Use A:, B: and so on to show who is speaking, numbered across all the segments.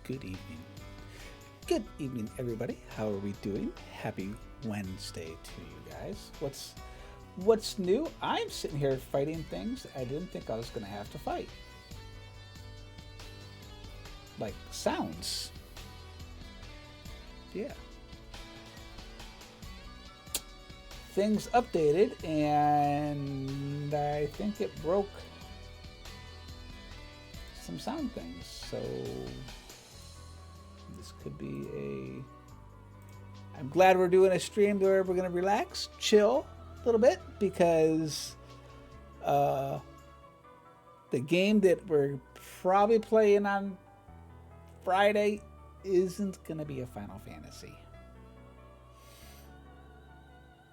A: Good evening. Good evening, everybody. How are we doing? Happy Wednesday to you guys. What's new? I'm sitting here fighting things I didn't think I was going to have to fight. Like sounds. Yeah. Things updated, and I think it broke some sound things. So this could be I'm glad we're doing a stream where we're going to relax, chill a little bit, because the game that we're probably playing on Friday isn't going to be a Final Fantasy.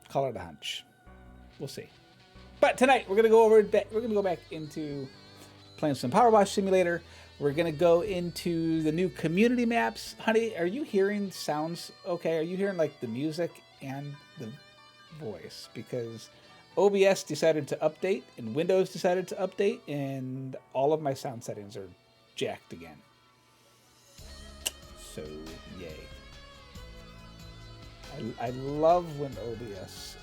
A: Call it a hunch. We'll see. But tonight we're going to go over. We're going to go back into playing some Power Wash Simulator. We're going to go into the new community maps. Honey, are you hearing sounds okay? Are you hearing like the music and the voice? Because OBS decided to update and Windows decided to update, and all of my sound settings are jacked again. So, yay. I love when OBS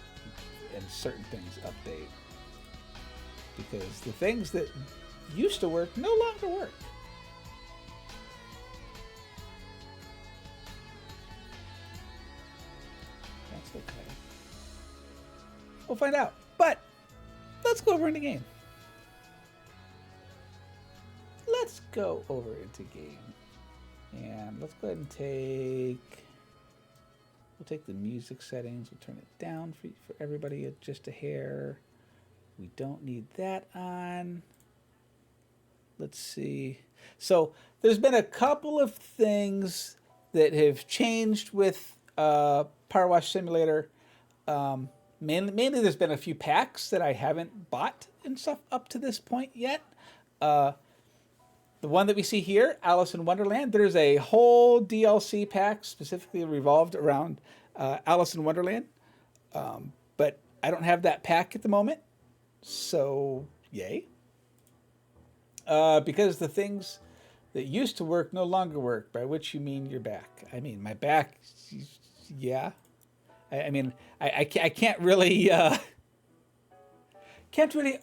A: and certain things update, because the things that used to work no longer work. That's okay. We'll find out. But let's go over into game. Let's go over into game. And let's go ahead and we'll take the music settings. We'll turn it down for everybody just a hair. We don't need that on. Let's see. So there's been a couple of things that have changed with Power Wash Simulator. Mainly there's been a few packs that I haven't bought and stuff up to this point yet. The one that we see here, Alice in Wonderland, there's a whole DLC pack specifically revolved around Alice in Wonderland. But I don't have that pack at the moment. So, yay. Because the things that used to work no longer work, by which you mean your back. I mean, my back, yeah. I can't really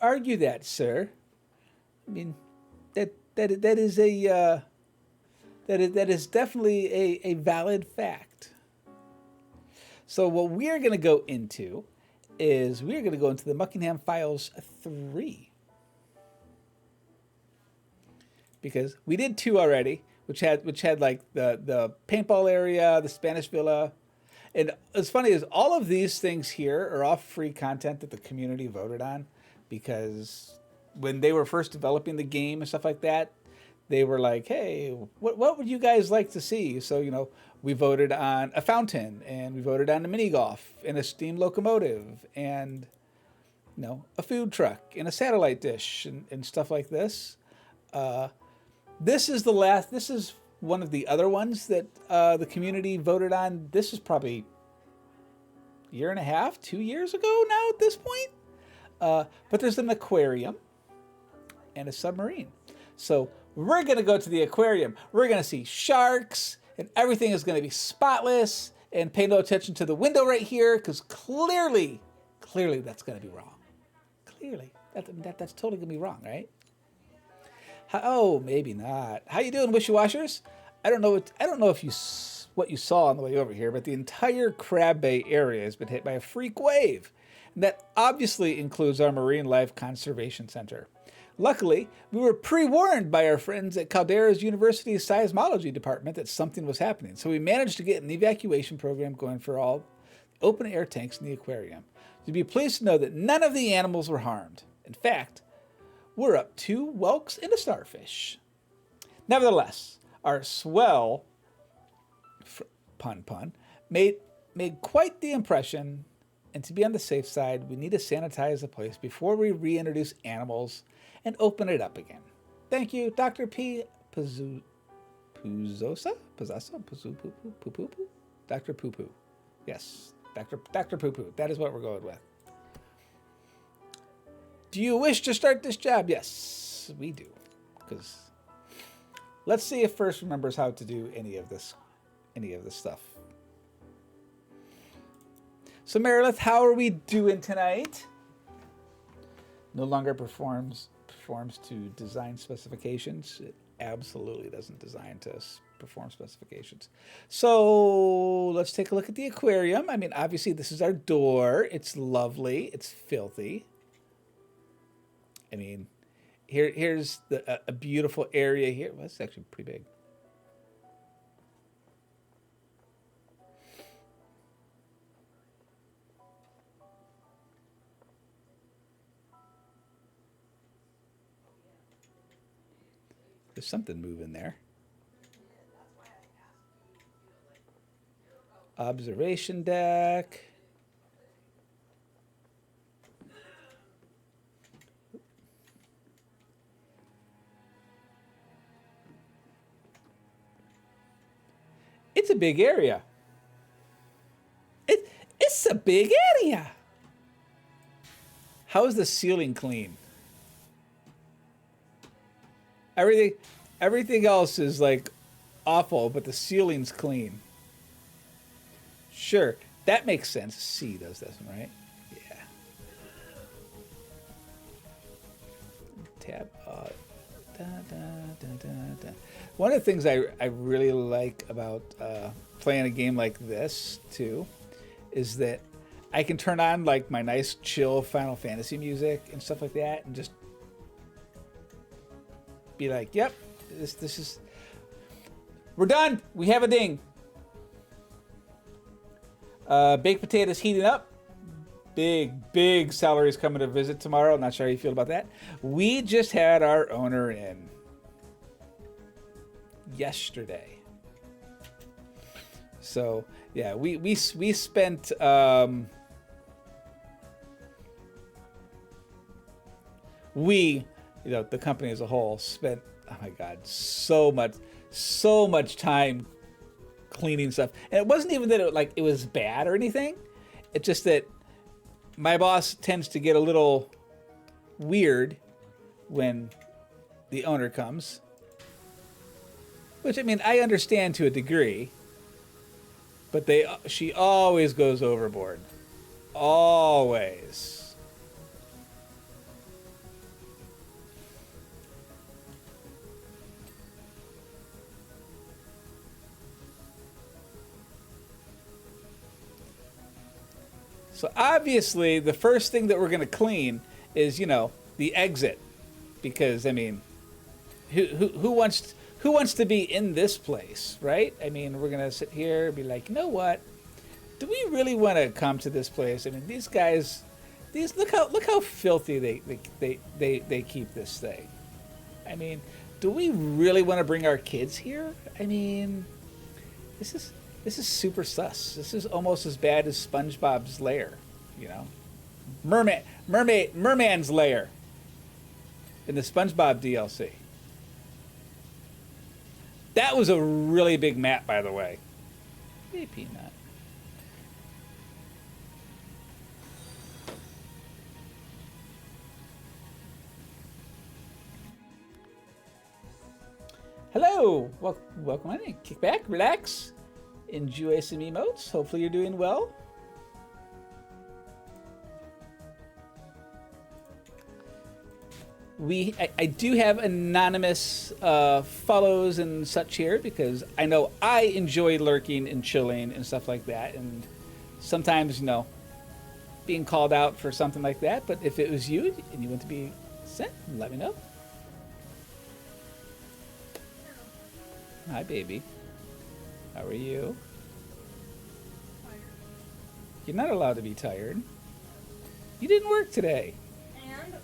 A: argue that, sir. I mean, that is definitely a valid fact. So what we're going to go into is we're going to go into the Muckingham Files 3. Because we did 2 already, which had like the paintball area, the Spanish Villa. And as funny as all of these things here are all free content that the community voted on, because when they were first developing the game and stuff like that, they were like, hey, what would you guys like to see? So, we voted on a fountain, and we voted on a mini golf, and a steam locomotive, and, a food truck, and a satellite dish, and stuff like this. This is one of the other ones that the community voted on. This is probably a year and a half, 2 years ago now at this point. But there's an aquarium and a submarine. So we're going to go to the aquarium. We're going to see sharks, and everything is going to be spotless, and pay no attention to the window right here, because clearly that's going to be wrong. Clearly. That's totally going to be wrong, right? Oh, maybe not. How you doing, Wishy Washers? I don't know what you saw on the way over here, but the entire Crab Bay area has been hit by a freak wave. And that obviously includes our Marine Life Conservation Center. Luckily, we were pre-warned by our friends at Caldera's University's Seismology Department that something was happening. So we managed to get an evacuation program going for all open air tanks in the aquarium. You'd be pleased to know that none of the animals were harmed. In fact, we're up 2 whelks and a starfish. Nevertheless, our swell, pun, made quite the impression, and to be on the safe side, we need to sanitize the place before we reintroduce animals and open it up again. Thank you, Dr. P. Puzosa? Dr. Poo Poo. Yes, Dr. Poo Poo. That is what we're going with. Do you wish to start this job? Yes, we do. Because Let's see if First remembers how to do any of this stuff. So Meredith, how are we doing tonight? No longer performs to design specifications. It absolutely doesn't design to perform specifications. So let's take a look at the aquarium. I mean, obviously this is our door. It's lovely. It's filthy. I mean, here's a beautiful area here. Well, it's actually pretty big. There's something moving there. Observation deck. It's a big area. It's a big area. How is the ceiling clean? Everything else is like awful, but the ceiling's clean. Sure, that makes sense. C does this one, right? Yeah. Tab. One of the things I really like about playing a game like this too is that I can turn on like my nice chill Final Fantasy music and stuff like that, and just be like, "Yep, this is we're done. We have a ding." Baked potatoes heating up. Big salary's coming to visit tomorrow. Not sure how you feel about that. We just had our owner in yesterday. So yeah, we spent the company as a whole spent, oh my God, so much time cleaning stuff. And it wasn't even that it was bad or anything. It's just that my boss tends to get a little weird when the owner comes. Which, I mean, I understand to a degree. But she always goes overboard. Always. So obviously, the first thing that we're going to clean is, the exit, because I mean, who wants to be in this place, right? I mean, we're going to sit here and be like, you know what? Do we really want to come to this place? I mean, these guys, look how filthy they keep this thing. I mean, do we really want to bring our kids here? I mean, this is super sus. This is almost as bad as SpongeBob's lair, Merman's lair in the SpongeBob DLC. That was a really big map, by the way. Hey, Peanut. Hello. Welcome on in. Kick back, relax. Enjoy some emotes. Hopefully you're doing well. I do have anonymous follows and such here because I know I enjoy lurking and chilling and stuff like that, and sometimes being called out for something like that. But if it was you and you want to be sent, let me know. Hi, baby. How are you?
B: Tired.
A: You're not allowed to be tired. You didn't work today.
B: And?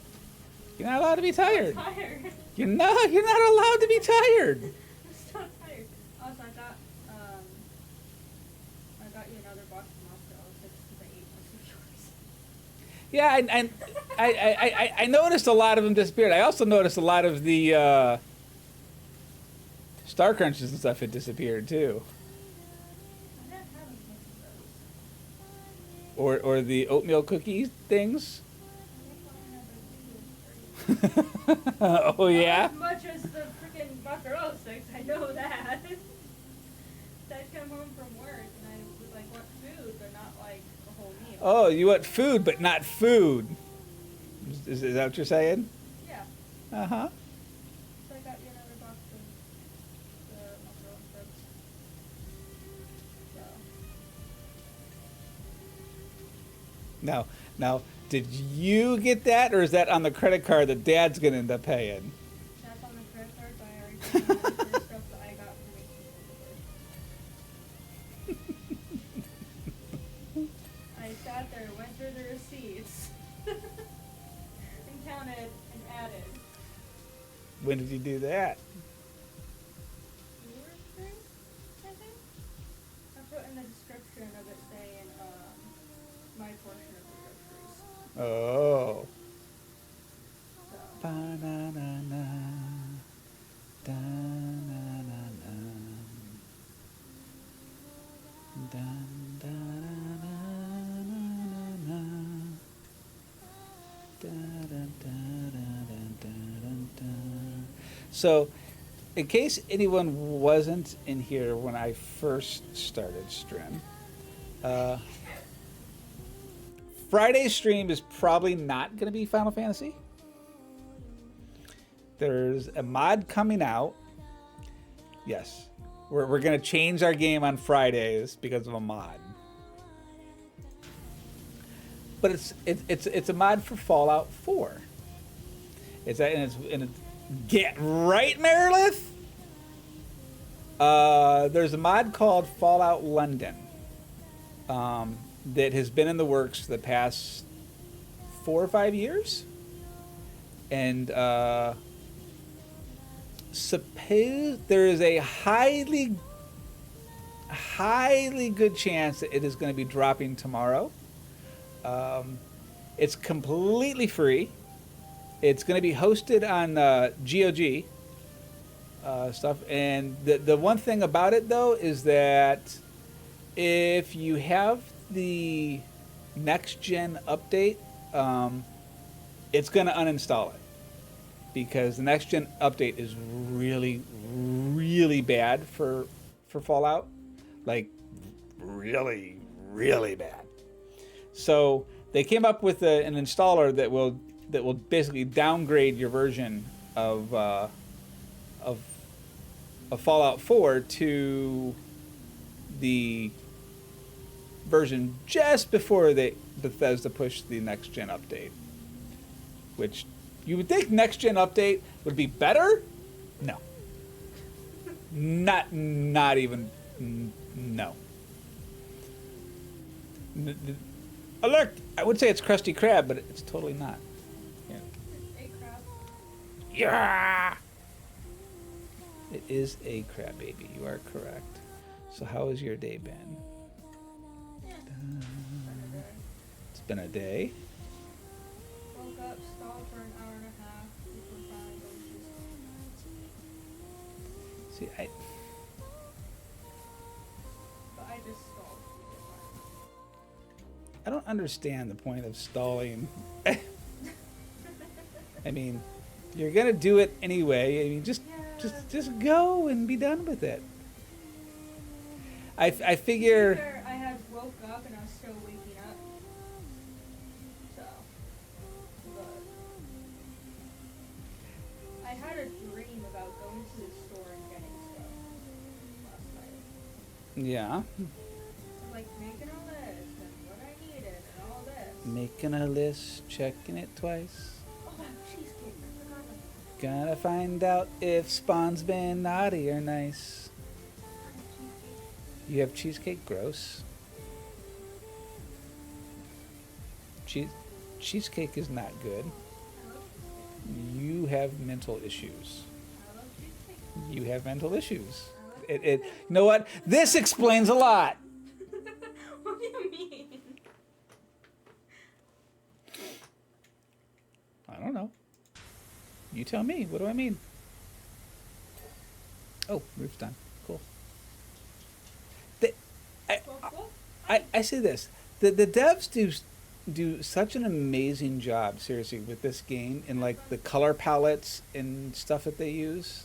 A: You're not allowed to be tired.
B: I'm tired.
A: You're not allowed to be tired.
B: I'm so tired. Also, I got you another box of mozzarella sticks because I ate most of yours.
A: Yeah, I noticed a lot of them disappeared. I also noticed a lot of the Star Crunches and stuff had disappeared too.
B: I'm not having most of those.
A: Or the oatmeal cookie things. Oh yeah?
B: Not as much as the freaking mozzarella sticks, I know that. I'd come home from work and I would like want food, but not like a whole meal.
A: Oh, you want food, but not food. Is that what you're saying?
B: Yeah.
A: Uh-huh.
B: So I got you another box of the mozzarella sticks. So.
A: Now, did you get that, or is that on the credit card that Dad's gonna end up paying?
B: That's on the credit card, but I already paid for the stuff that I got from making. I sat there, went through the receipts, and counted and added.
A: When did you do that?
B: 2 or 3, I think. I put in the description of it saying, my portion of the groceries.
A: Oh.
B: So.
A: Ba-na-na-na, da-na-na-na, da-da-na-na-na-na, da-da-da-da-da-da-da. So, in case anyone wasn't in here when I first started stream, Friday's stream is probably not going to be Final Fantasy. There's a mod coming out. Yes, we're going to change our game on Fridays because of a mod. But it's a mod for Fallout 4. Get right, Meredith. There's a mod called Fallout London that has been in the works for the past 4 or 5 years, and suppose there is a highly good chance that it is going to be dropping tomorrow. It's completely free. It's going to be hosted on GOG stuff, and the one thing about it though is that if you have the next gen update, it's going to uninstall it because the next gen update is really bad for Fallout, like really bad. So they came up with an installer that will basically downgrade your version of Fallout 4 to the version just before Bethesda pushed the next gen update, which you would think next gen update would be better. No, not even. No. Look, I would say it's Krusty Krab, but it's totally not. Yeah.
B: It's a crab.
A: Yeah. It is a crab baby. You are correct. So how has your day been?
B: Yeah.
A: It's been a day.
B: Woke up, stalled for an hour and a half before finally going to sleep.
A: See,
B: But I just stalled.
A: I don't understand the point of stalling. I mean, you're gonna do it anyway. I mean, just go and be done with it. I figure.
B: I had woke up and I was still waking up. So, but I had a dream about going to the store and getting stuff last night.
A: Yeah.
B: Like making a list and what I needed and all this.
A: Making a list, checking it twice.
B: Oh, that cheesecake! I forgot about that.
A: Gotta find out if Spawn's been naughty or nice. You have cheesecake? Gross. Cheesecake is not good.
B: I love cheesecake.
A: You have mental issues.
B: I love cheesecake.
A: You have mental issues.
B: I love
A: You know what? This explains a lot.
B: What do you mean?
A: I don't know. You tell me. What do I mean? Oh, roof's done. Cool. I say this. The devs do such an amazing job, seriously, with this game and like the color palettes and stuff that they use.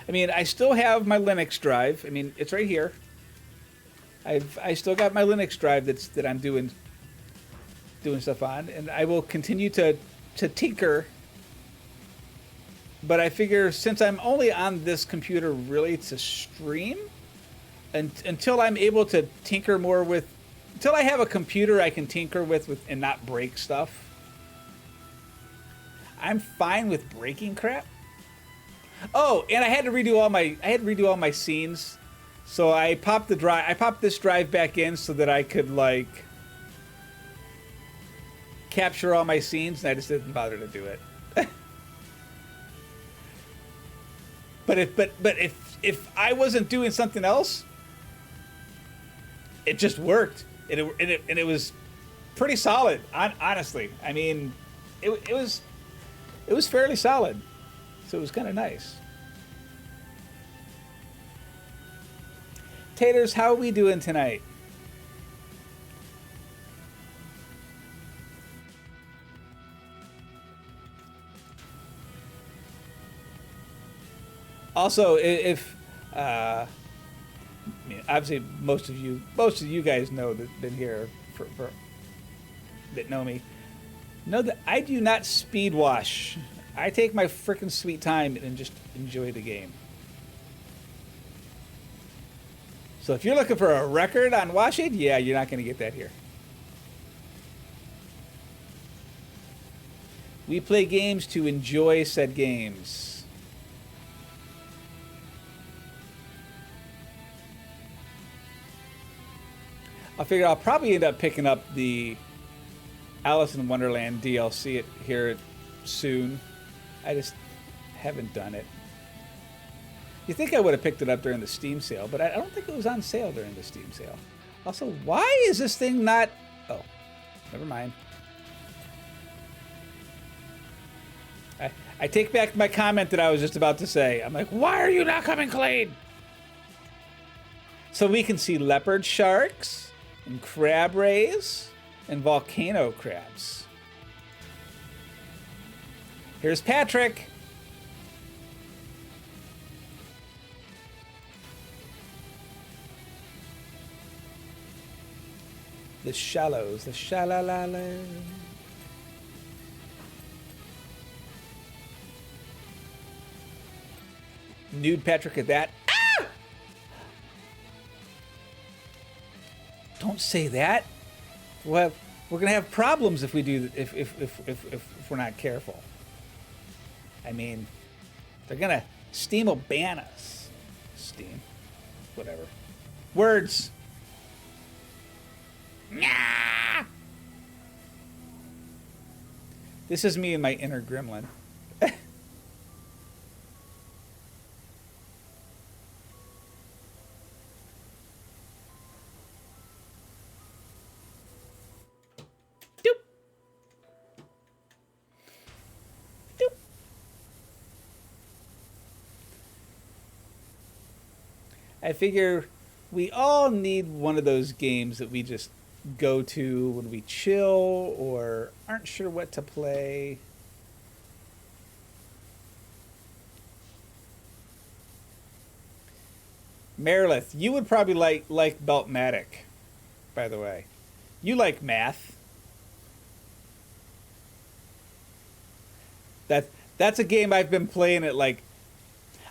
A: I mean, I still have my Linux drive. I mean, it's right here. I still got my Linux drive that I'm doing stuff on, and I will continue to tinker. But I figure since I'm only on this computer really to stream, and until I'm able to tinker more with, until I have a computer I can tinker with and not break stuff, I'm fine with breaking crap. Oh, and I had to redo all my scenes. So I popped this drive back in so that I could like capture all my scenes, and I just didn't bother to do it. But if I wasn't doing something else, it just worked, and it was pretty solid. Honestly, I mean, it was fairly solid, so it was kind of nice. Taters, how are we doing tonight? Also, if I mean, obviously most of you guys know that been here for that know me, know that I do not speed wash. I take my frickin' sweet time and just enjoy the game. So if you're looking for a record on washing, yeah, you're not going to get that here. We play games to enjoy said games. I figure I'll probably end up picking up the Alice in Wonderland DLC here soon. I just haven't done it. You think I would have picked it up during the Steam sale, but I don't think it was on sale during the Steam sale. Also, why is this thing not... Oh, never mind. I take back my comment that I was just about to say. I'm like, why are you not coming clean? So we can see leopard sharks and crab rays and volcano crabs. Here's Patrick. The shallows, the shalalala. Nude Patrick at that. Ah! Don't say that. We're gonna have problems if we do if we're not careful. I mean, they're gonna Steam will ban us. Steam, whatever. Words. Nah! This is me and my inner gremlin. Doop. Doop. I figure we all need one of those games that we just go to when we chill or aren't sure what to play. Merilith, you would probably like Beltmatic, by the way. You like math. That's a game I've been playing at like,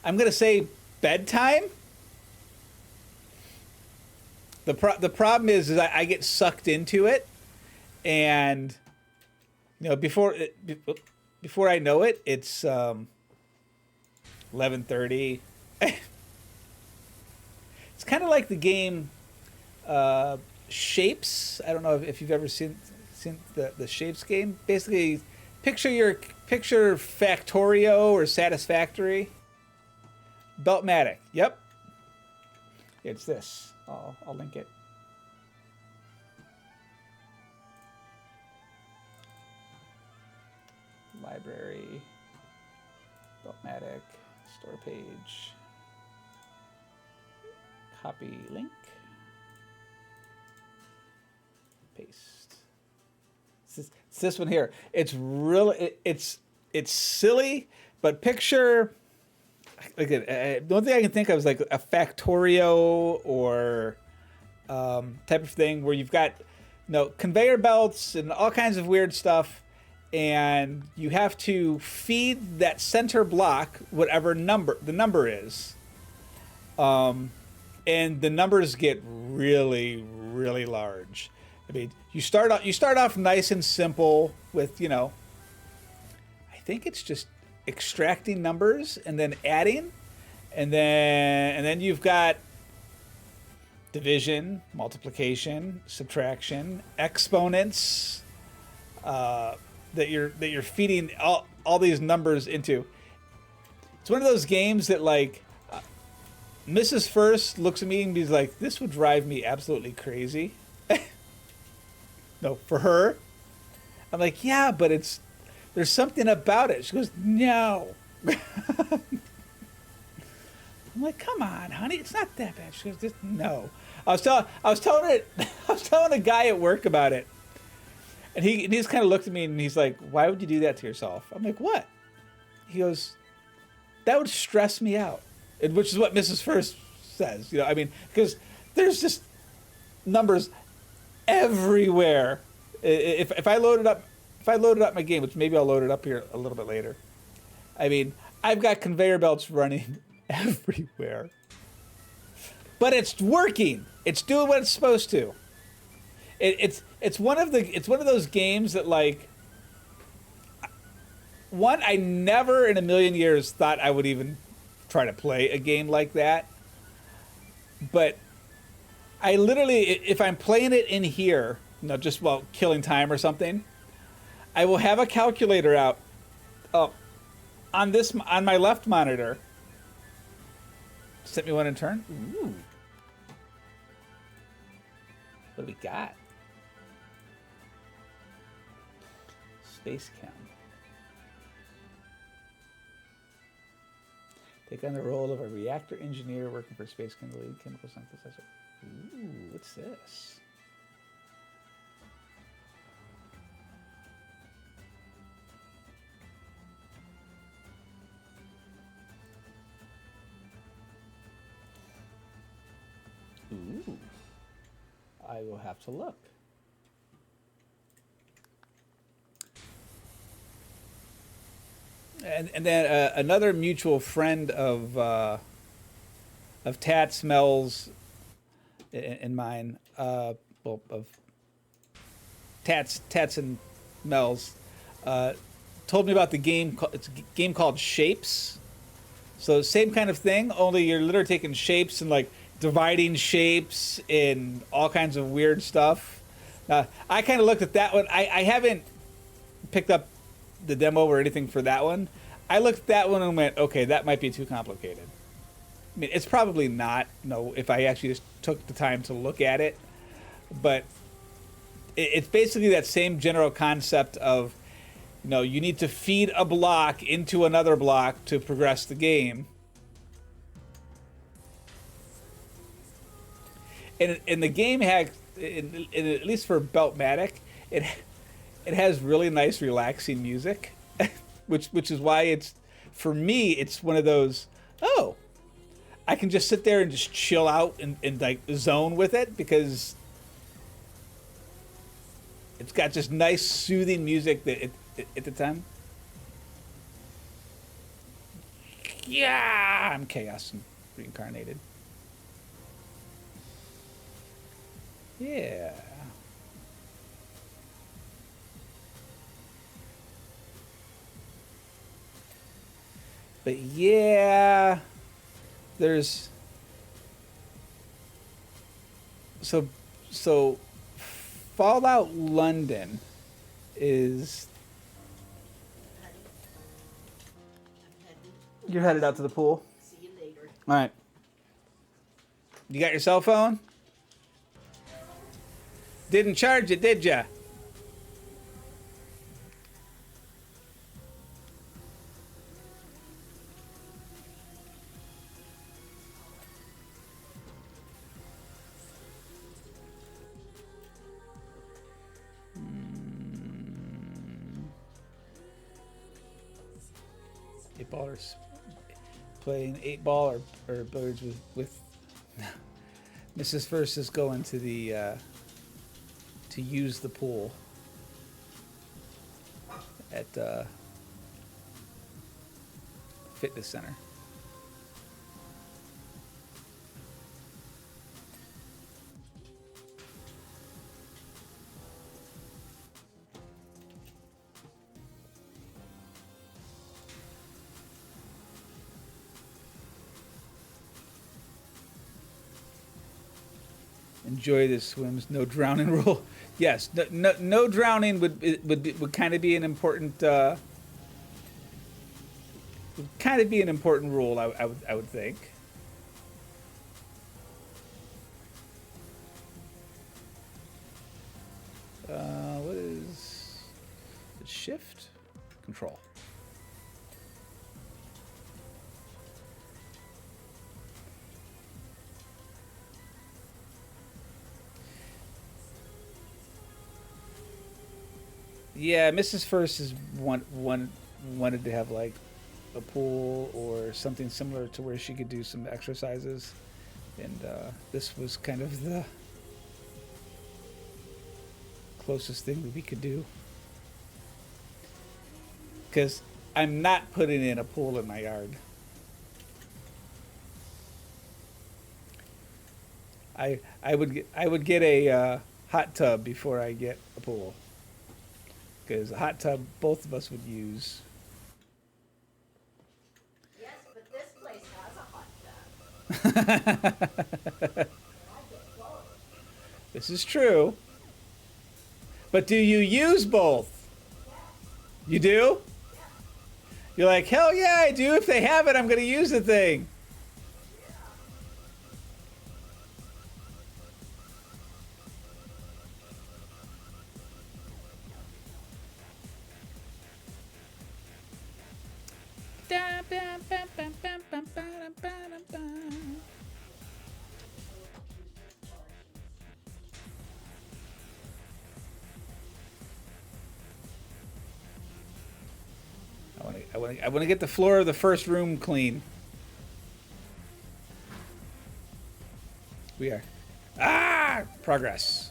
A: I'm gonna say bedtime. The problem is I get sucked into it, and you know before I know it, it's 11:30. It's kind of like the game Shapes. I don't know if you've ever seen the Shapes game. Basically, picture Factorio or Satisfactory. Beltmatic. Yep. It's this. I'll link it. Library, Beltmatic, store page, copy link, paste. It's this one here. It's really it's silly, but picture like the only thing I can think of is like a Factorio or type of thing where you've got conveyor belts and all kinds of weird stuff, and you have to feed that center block whatever number the number is, and the numbers get really really large. I mean, you start off nice and simple with I think it's just extracting numbers and then adding, and then you've got division, multiplication, subtraction, exponents, that you're feeding all these numbers into. It's one of those games that like Mrs. First looks at me and he's like, "This would drive me absolutely crazy." No, for her, I'm like, "Yeah, but there's something about it." She goes, "No." I'm like, "Come on, honey, it's not that bad." She goes, "Just no." I was telling a guy at work about it, and he just kind of looked at me and he's like, "Why would you do that to yourself?" I'm like, "What?" He goes, "That would stress me out," which is what Mrs. First says. I mean, because there's just numbers everywhere. If I loaded up my game, which maybe I'll load it up here a little bit later. I mean, I've got conveyor belts running everywhere, but it's working. It's doing what it's supposed to. It's one of those games that like I never in a million years thought I would even try to play a game like that. But I literally, if I'm playing it in here, just while killing time or something, I will have a calculator out on my left monitor. Sent me one in turn. Ooh. What do we got? Space Chem. Take on the role of a reactor engineer working for Space Chem, the lead chemical synthesizer. Ooh, what's this? Ooh. I will have to look. And then another mutual friend of Tats, Mel's, and mine, of Tats and Mel's, told me about the game. It's a game called Shapes. So same kind of thing, only you're literally taking shapes and like dividing shapes in all kinds of weird stuff. I kind of looked at that one. I haven't picked up the demo or anything for that one. I looked at that one and went, okay, that might be too complicated. I mean, it's probably not, if I actually just took the time to look at it. But it's basically that same general concept of, you need to feed a block into another block to progress the game. And the game has, at least for Beltmatic, it has really nice, relaxing music, which is why for me, it's one of those, I can just sit there and just chill out and like zone with it because it's got just nice, soothing music that at the time. Yeah, I'm Chaos and reincarnated. Yeah. But yeah, there's so Fallout London is. You're headed out to the pool?
C: See you later.
A: All right. You got your cell phone? Didn't charge it, did ya? playing 8-ball or billiards with Mrs. First is going to the to use the pool at fitness center. Enjoy the swims, no drowning rule. Yes, no drowning would kind of be an important rule. I would think. What is it? Shift, control. Yeah, Mrs. First is wanted to have like a pool or something similar to where she could do some exercises, and this was kind of the closest thing that we could do. Because I'm not putting in a pool in my yard. I would get a hot tub before I get a pool. Because a hot tub both of us would use.
C: Yes, but this place has a hot tub.
A: This is true. But do you use both? You do? You're like, hell yeah, I do. If they have it, I'm going to use the thing. I want to get the floor of the first room clean. We are. Progress.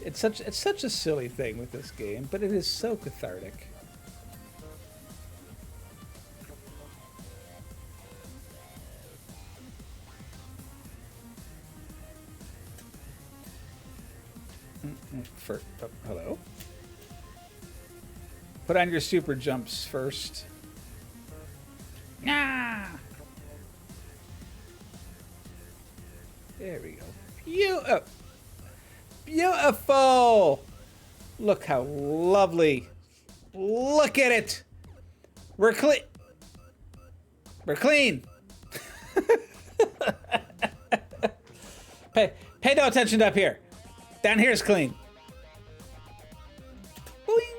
A: It's such a silly thing with this game, but it is so cathartic. Hello? Put on your super jumps first. Ah! There we go. Beautiful! Look how lovely. Look at it. We're clean. We're clean. Pay no attention to up here. Down here is clean. Boing.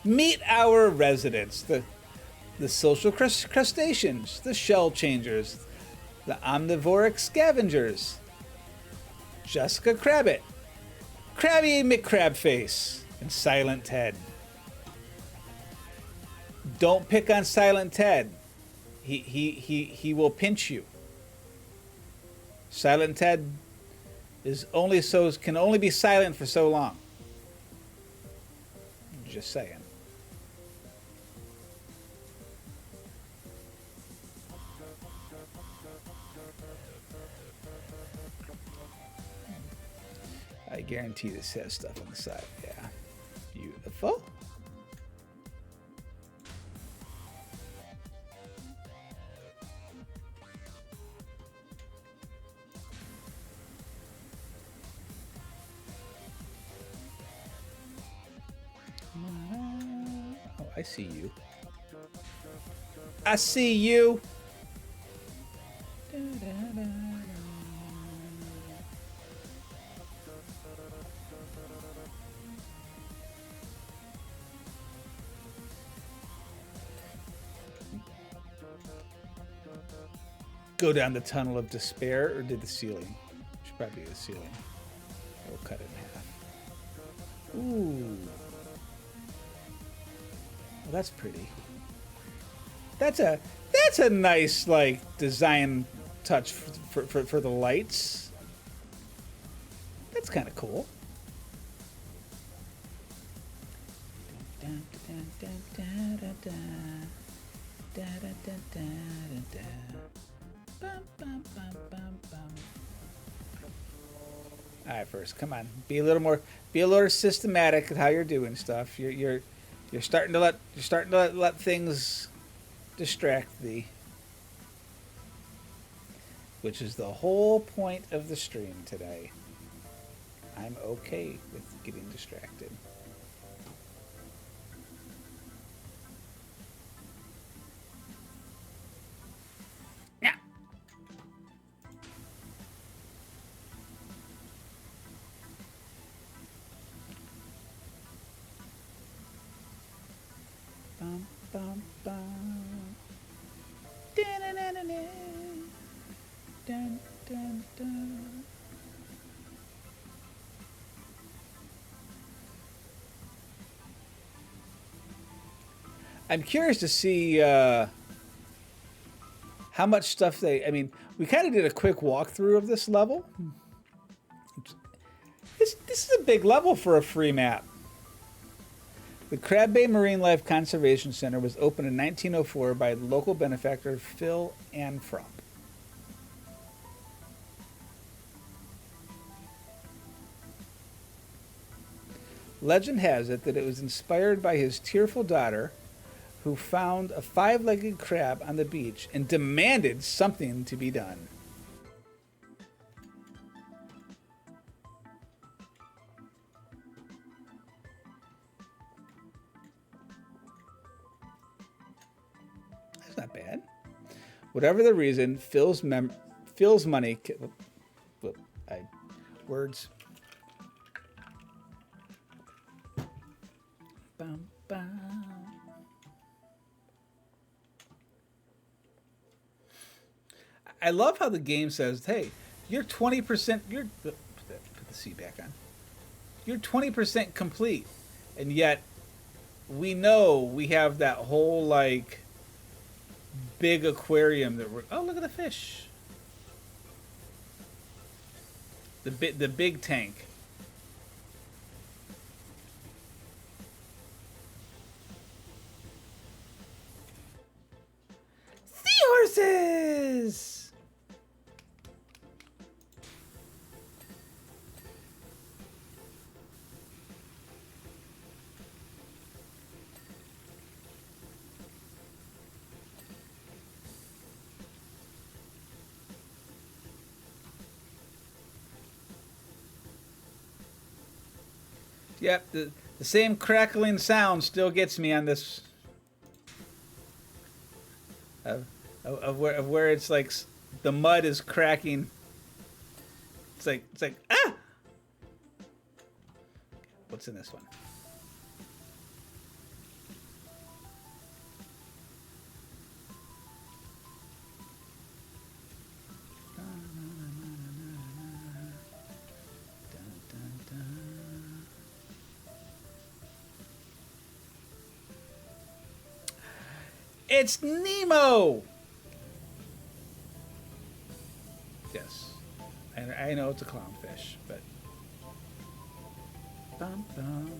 A: Meet our residents, the social crustaceans, the shell changers, the omnivoric scavengers, Jessica Crabbit, Krabby McCrabface, and Silent Ted. Don't pick on Silent Ted. He will pinch you. Silent Ted can only be silent for so long. Just saying. I guarantee this has stuff on the side. Yeah. Beautiful. Oh, I see you. I see you. go down the tunnel of despair, or did the ceiling? Should probably do the ceiling. We'll cut it in half. Ooh. Well, that's pretty. That's a nice like design touch for the lights. That's kind of cool. All right, first, come on, be a little systematic at how you're doing stuff. You're starting to let things distract thee, which is the whole point of the stream today. I'm okay with getting distracted. Yeah. Bum, bum, bum. Da-na-na-na-na. Dun, dun, dun. I'm curious to see how much stuff I mean, we kind of did a quick walkthrough of this level. This is a big level for a free map. The Crab Bay Marine Life Conservation Center was opened in 1904 by local benefactor Phil Anfrop. Legend has it that it was inspired by his tearful daughter, who found a 5-legged crab on the beach and demanded something to be done. That's not bad. Whatever the reason, Phil's money. Words. Bum, bum. I love how the game says, "Hey, you're 20%. Put the C back on. You're 20% complete," and yet we know we have that whole like big aquarium that we're. Oh, look at the fish. The big tank. Seahorses. Yep, the same crackling sound still gets me on this. Of where it's like the mud is cracking. It's like ah. What's in this one? It's Nemo! Yes. I know it's a clownfish, but... Bum, bum,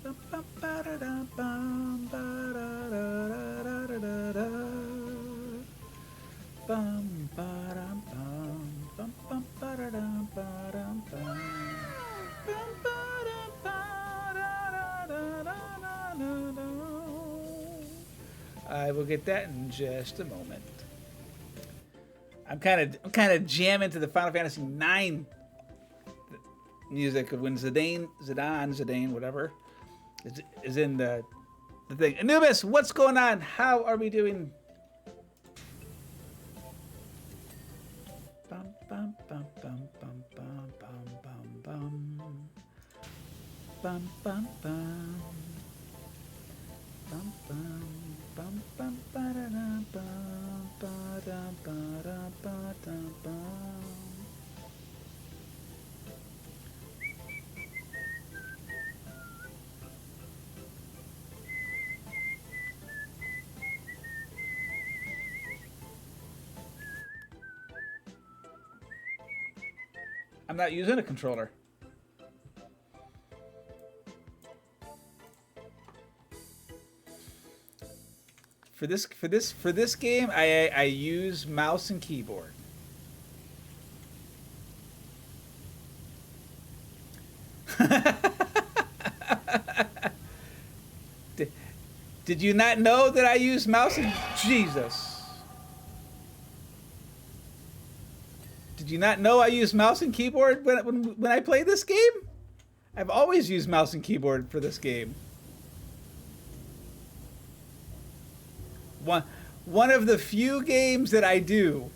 A: bum, bum, ba-da-da, bum, ba-da-da-da-da-da-da-da. Bum, ba-dum, bum, bum, bum, ba-da-dum, ba-dum, bum. Bum, ba-dum, ba-da-da-da-da-da-da-da. I will get that in just a moment. I'm kind of jamming to the Final Fantasy IX music of when Zidane, whatever, is in the thing. Anubis, what's going on? How are we doing? Bum, bum, bum, bum, bum, bum, bum, bum, bum, bum, bum, bum, bum, bum, bum, ba-da-da, bum, ba-da. I'm not using a controller. For this game, I use mouse and keyboard. Did you not know that I use mouse and Jesus? Did you not know I use mouse and keyboard when I play this game? I've always used mouse and keyboard for this game. One of the few games that I do.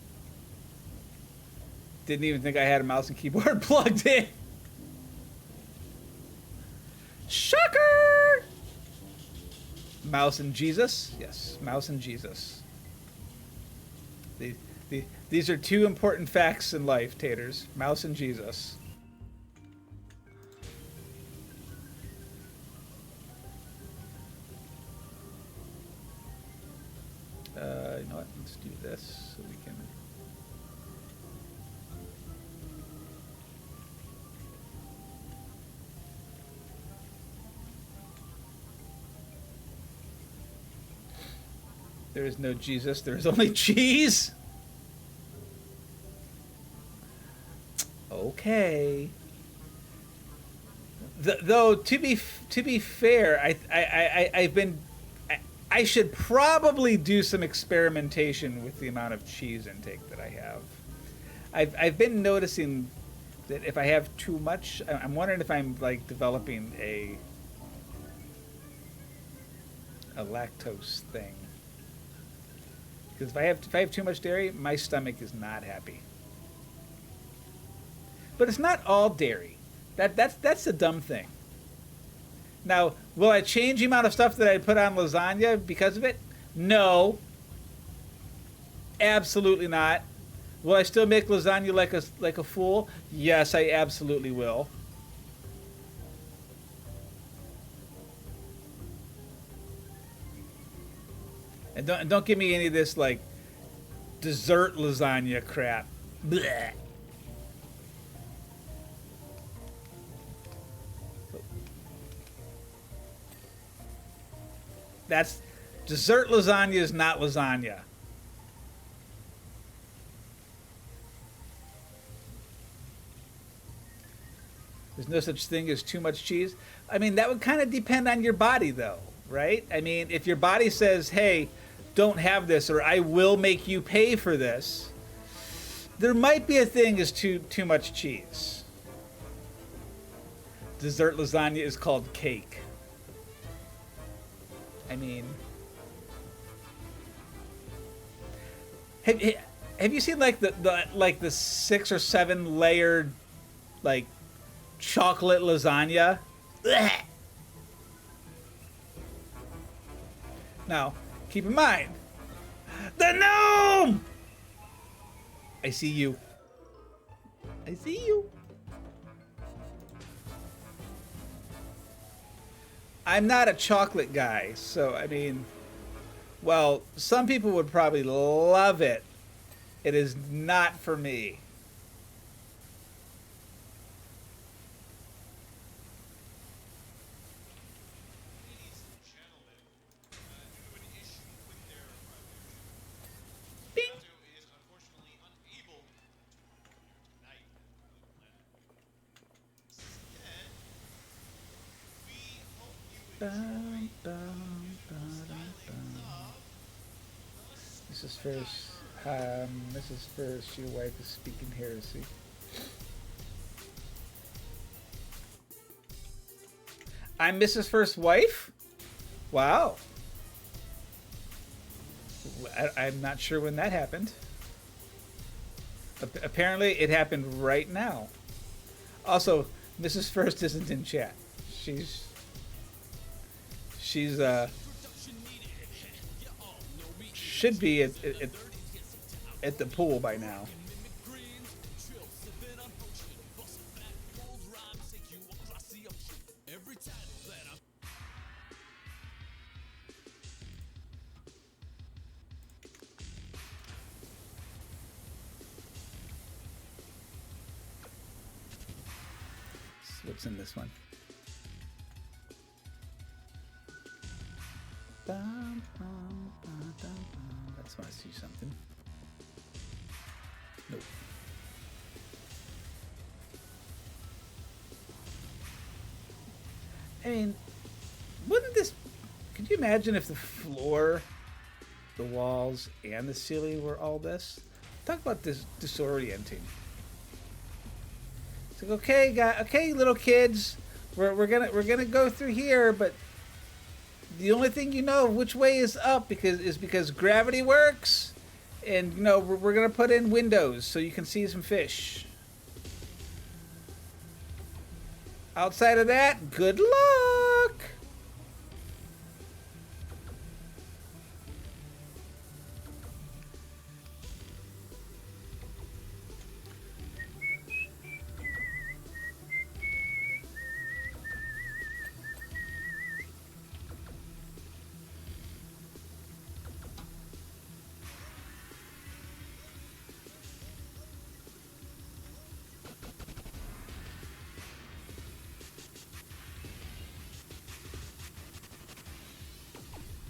A: Didn't even think I had a mouse and keyboard plugged in. Shocker! Mouse and Jesus? Yes, mouse and Jesus. These are two important facts in life, taters. Mouse and Jesus. You know what? Let's do this so we can. There is no Jesus. There is only cheese. Okay. Though to be fair, I should probably do some experimentation with the amount of cheese intake that I have. I've been noticing that if I have too much, I'm wondering if I'm like developing a lactose thing. Because if I have too much dairy, my stomach is not happy. But it's not all dairy. That's the dumb thing. Now, will I change the amount of stuff that I put on lasagna because of it? No. Absolutely not. Will I still make lasagna like a fool? Yes, I absolutely will. And don't give me any of this like dessert lasagna crap. Blech. That's dessert lasagna is not lasagna. There's no such thing as too much cheese. I mean, that would kind of depend on your body, though, right? I mean, if your body says, hey, don't have this, or I will make you pay for this, there might be a thing as too much cheese. Dessert lasagna is called cake. I mean, have you seen like the 6 or 7 layered like chocolate lasagna? Blech. Now, keep in mind, the gnome. I see you. I see you. I'm not a chocolate guy, so I mean, well, some people would probably love it. It is not for me. Mrs. First, your wife is speaking heresy. I'm Mrs. First's wife? Wow. I'm not sure when that happened. Apparently, it happened right now. Also, Mrs. First isn't in chat. She's should be at at the pool by now. What's in this one? Bum, bum, bum, bum, bum. I just want to see something. Nope. I mean, wouldn't this... Could you imagine if the floor, the walls, and the ceiling were all this? Talk about this disorienting. It's like, okay, little kids, we're gonna go through here, but the only thing you know which way is up because gravity works, and you know we're gonna put in windows so you can see some fish. Outside of that, good luck.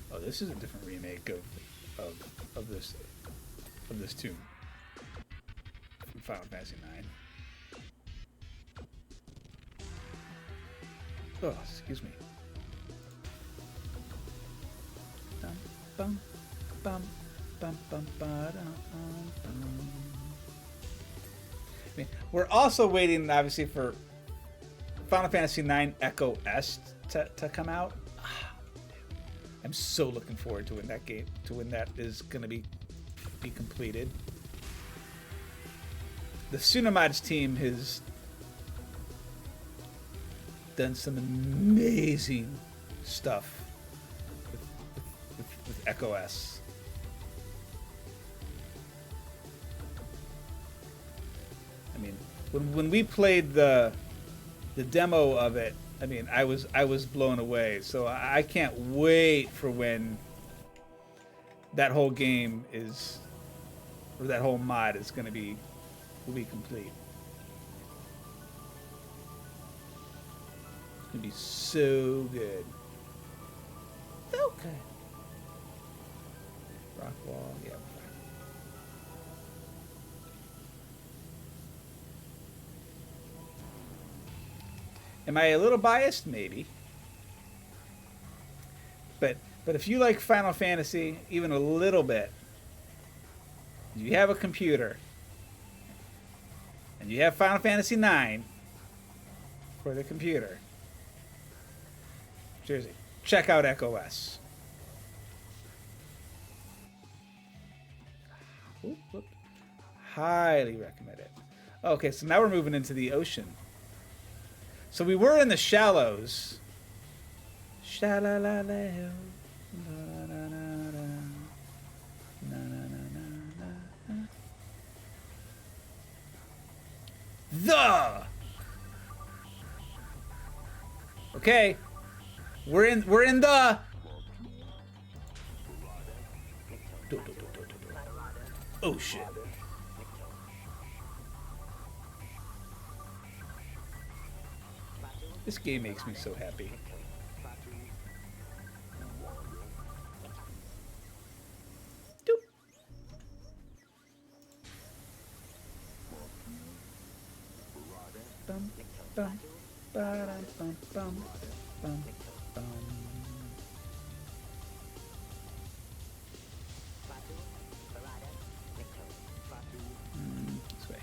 A: Oh, this is a different remake of this tune from Final Fantasy IX. Oh, excuse me. Bum, bum, bum, bum, bum, ba-dum, bum. I mean, we're also waiting, obviously, for Final Fantasy IX Echo S to come out. I'm so looking forward to when that game, to when that is going to be completed. The Tsunomods team has done some amazing stuff with Echo S. I mean, when we played the demo of it, I mean, I was blown away. So I can't wait for when that whole game is, or that whole mod is will be complete. It's gonna be so good. So good. Rock wall, yeah. Am I a little biased? Maybe. But if you like Final Fantasy even a little bit, you have a computer, and you have Final Fantasy IX for the computer, seriously, check out Echo S. Whoop, whoop. Highly recommend it. Okay, so now we're moving into the ocean. So we were in the shallows. Shalalalaleo. The. Okay. We're in the. Oh shit. This game makes me so happy. Doop. Bum, bum, ba-dum, bum, bum, bum, bum. This way.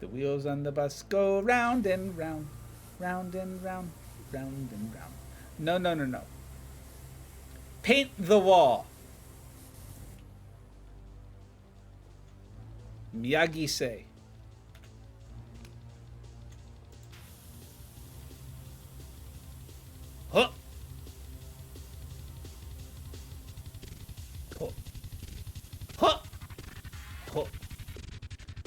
A: The wheels on the bus go round and round, round and round, round and round. No, no, no, no. Paint the wall. Miyagi-say. Huh. Huh. Huh. Huh.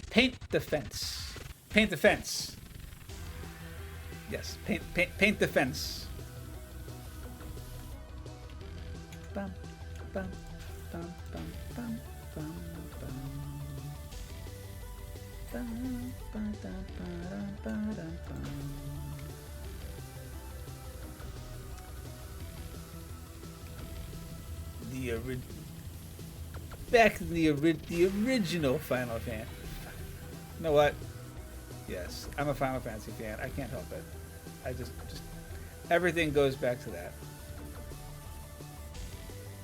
A: Paint the fence. Paint the fence. Yes, paint the fence. Bum, bum, bum, bum, bum, bum, bum. Bum, ba, da, ba, da, ba, da, bum. Back in the original Final Fantasy. You know what? Yes, I'm a Final Fantasy fan. I can't help it. I just everything goes back to that.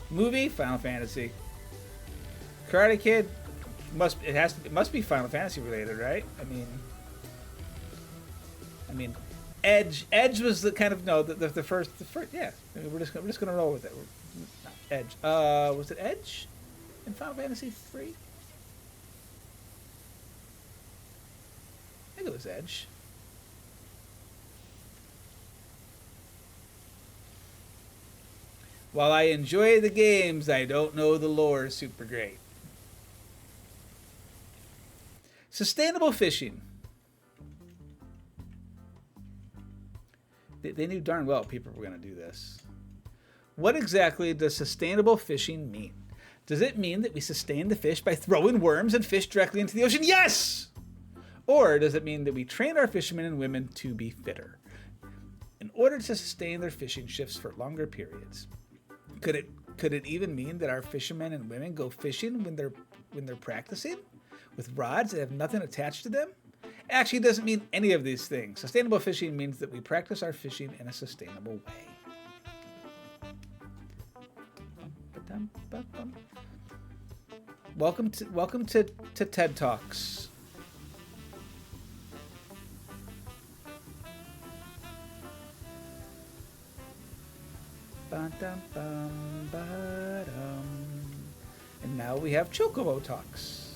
A: Movie, Final Fantasy. Karate Kid, it must be Final Fantasy related, right? I mean, Edge was the kind of the first yeah. I mean, we're just gonna roll with it. Edge. Was it Edge in Final Fantasy 3? I think it was Edge. While I enjoy the games, I don't know the lore super great. Sustainable fishing. They knew darn well people were going to do this. What exactly does sustainable fishing mean? Does it mean that we sustain the fish by throwing worms and fish directly into the ocean? Yes! Or does it mean that we train our fishermen and women to be fitter in order to sustain their fishing shifts for longer periods? Could it even mean that our fishermen and women go fishing when they're practicing with rods that have nothing attached to them? Actually, it doesn't mean any of these things. Sustainable fishing means that we practice our fishing in a sustainable way. Welcome to TED Talks. And now we have Chocobo Talks.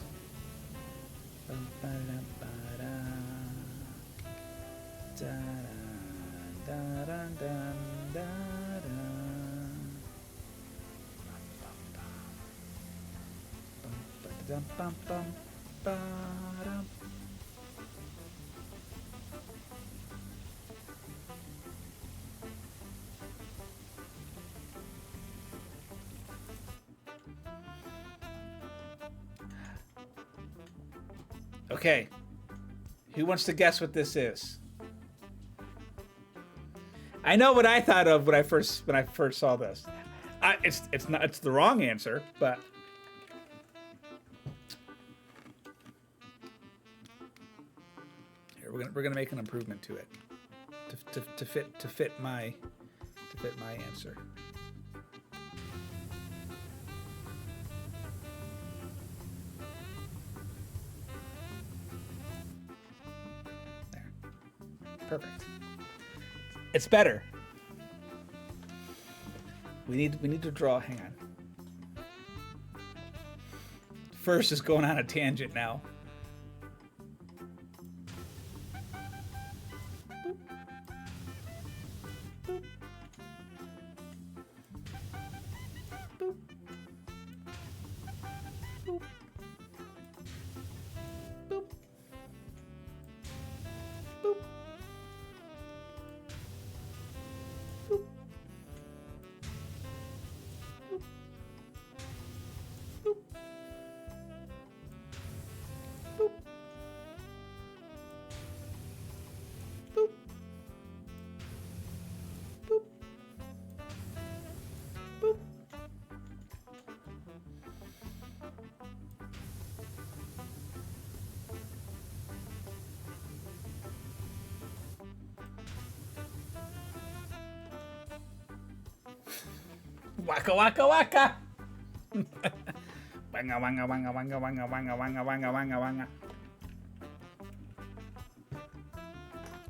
A: Okay, who wants to guess what this is? I know what I thought of when I first saw this. It's the wrong answer, but here we're gonna make an improvement to it to fit my answer. Perfect. It's better. We need to draw. Hang on. First is going on a tangent now. Boop. Boop. Boop. Boop. Waka waka waka. Wanga wanga wanga wanga wanga wanga wanga wanga wanga wanga.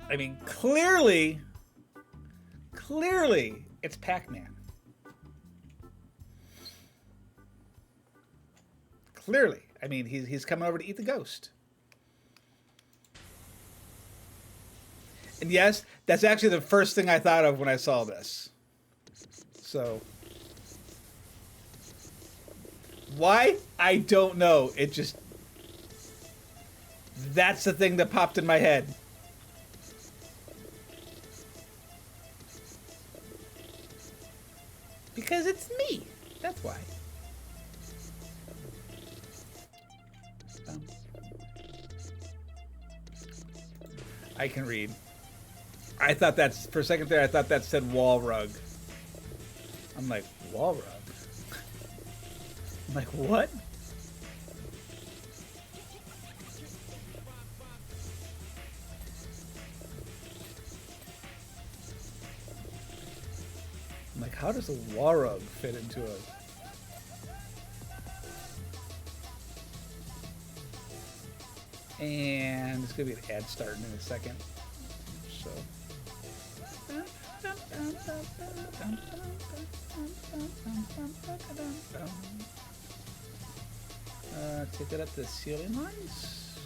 A: I mean, clearly, it's Pac-Man. Clearly, I mean, he's coming over to eat the ghost. And yes, that's actually the first thing I thought of when I saw this. So, why? I don't know. It just, that's the thing that popped in my head. Because it's me. That's why. I can read. I thought that's, for a second there, I thought that said wall rug. I'm like, wall rug? I'm like, what? I'm like, how does a wall rug fit into a... And it's gonna be an ad starting in a second. So. Take it up to the ceiling lines.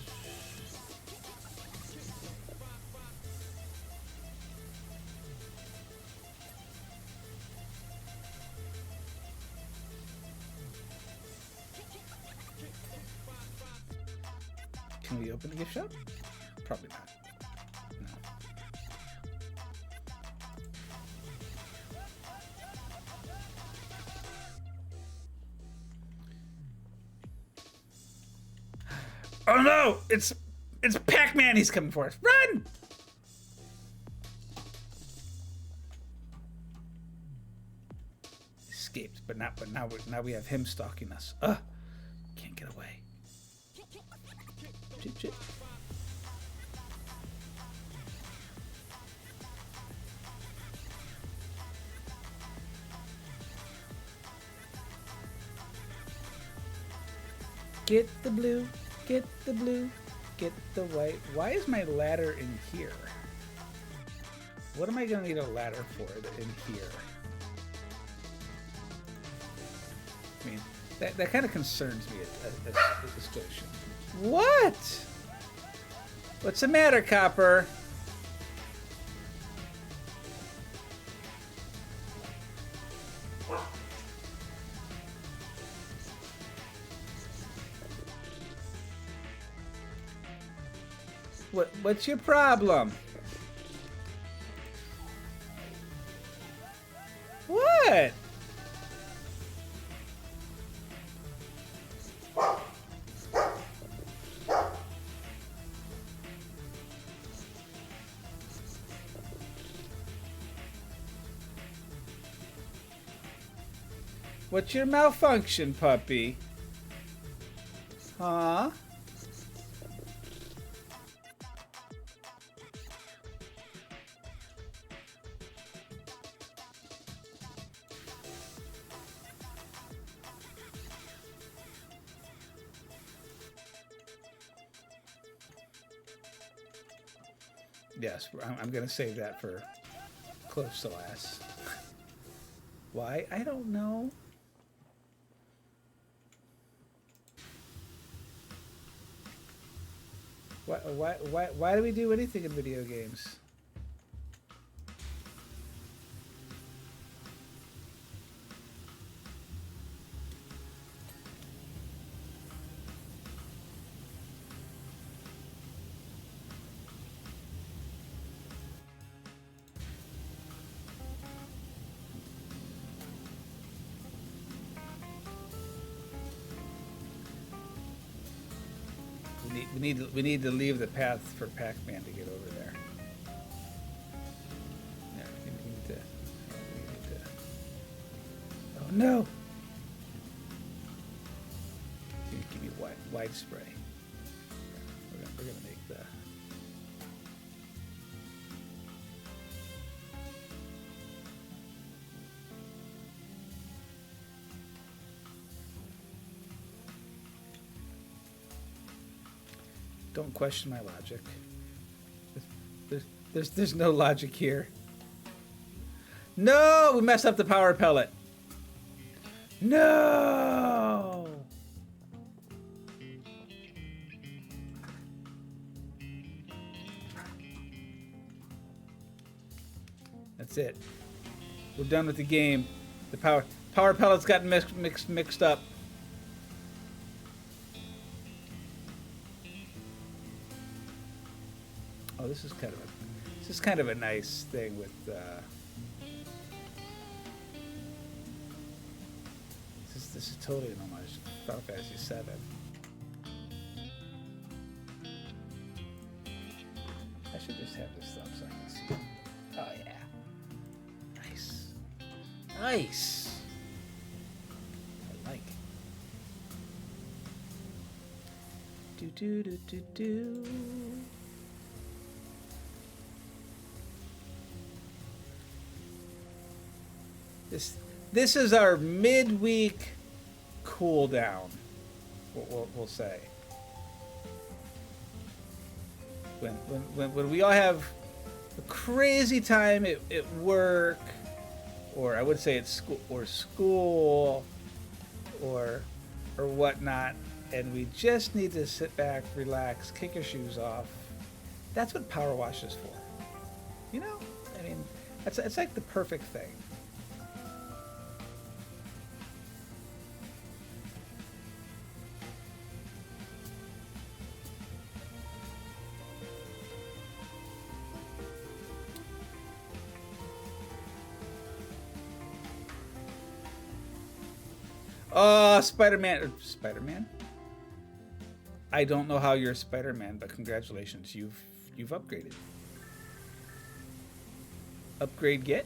A: Can we open the gift shop? Probably not. No. Oh no! It's Pac-Man. He's coming for us. Run! Escaped, but now we have him stalking us. Ugh! Can't get away. Chit, chit. Get the blue, get the blue, get the white. Why is my ladder in here? What am I gonna need a ladder for in here? I mean, that kind of concerns me at this station. What? What's the matter, Copper? What's your problem? What? What's your malfunction, puppy? Huh? Yes, I'm going to save that for close to last. Why? I don't know. Why do we do anything in video games? We need to leave the path for Pac-Man to get over there. Yeah, we need to. Oh no! Give me wide spray. We're gonna make the. Don't question my logic. There's no logic here. No, we messed up the power pellet. No. That's it. We're done with the game. The power pellets got mixed up. Oh, this is kind of a nice thing with this is totally an homage to Final Fantasy VII. I should just have this up so I can see it. Oh yeah. Nice. Nice. I like it. Do do do do do. This is our midweek cool down. We'll say. When we all have a crazy time at work, or I would say at school, or whatnot, and we just need to sit back, relax, kick your shoes off. That's what Power Wash is for. You know, I mean, it's like the perfect thing. Oh, Spider-Man. Spider-Man? I don't know how you're Spider-Man, but congratulations. You've upgraded. Upgrade get?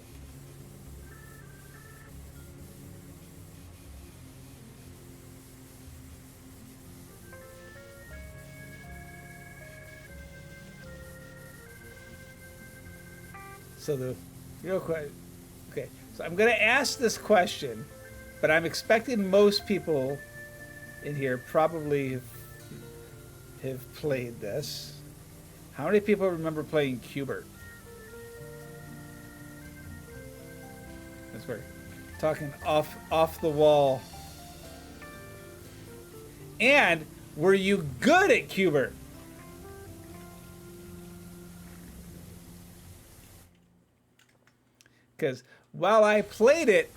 A: So the real question, okay, so I'm going to ask this question, but I'm expecting most people in here probably have played this. How many people remember playing Cubert? That's we're talking off the wall. And were you good at Cubert? Because while I played it,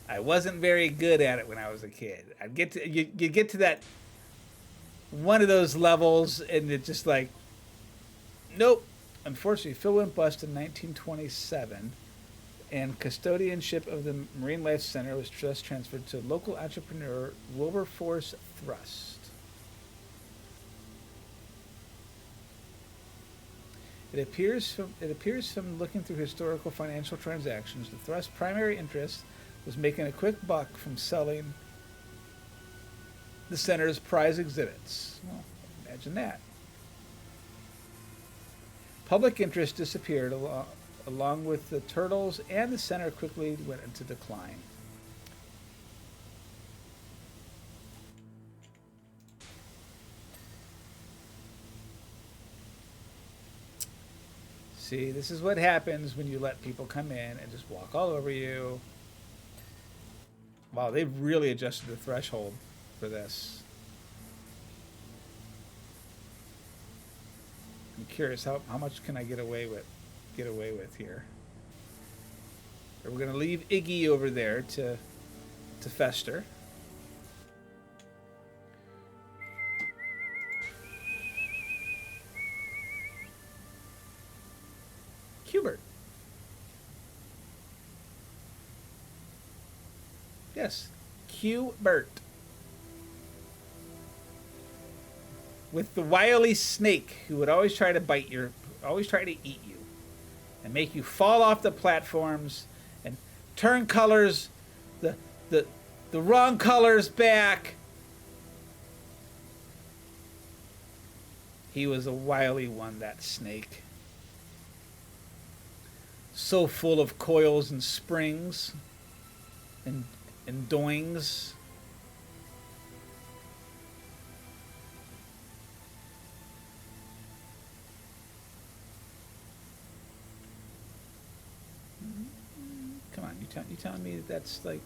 A: I wasn't very good at it when I was a kid. I'd get to you get to that one of those levels, and it's just like, nope. Unfortunately, Phil went bust in 1927, and custodianship of the Marine Life Center was just transferred to local entrepreneur Wilberforce Thrust. It appears from looking through historical financial transactions, the Thrust's primary interest was making a quick buck from selling the center's prize exhibits. Well, imagine that. Public interest disappeared along with the turtles, and the center quickly went into decline. See, this is what happens when you let people come in and just walk all over you. Wow, they've really adjusted the threshold for this. I'm curious how much can I get away with here. We're gonna leave Iggy over there to fester. Cubert. Yes, Cubert. With the wily snake who would always try to eat you and make you fall off the platforms and turn colors, the wrong colors back. He was a wily one, that snake. So full of coils and springs and doings. Come on, you telling me that's like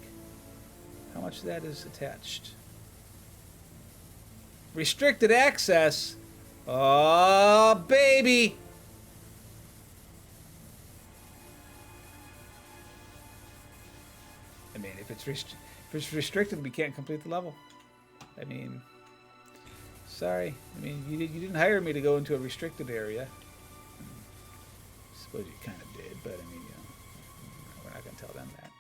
A: how much of that is attached? Restricted access. Oh, baby. if it's restricted, we can't complete the level. I mean, sorry. I mean, you didn't hire me to go into a restricted area. I suppose you kind of did, but I mean, you know, we're not going to tell them that.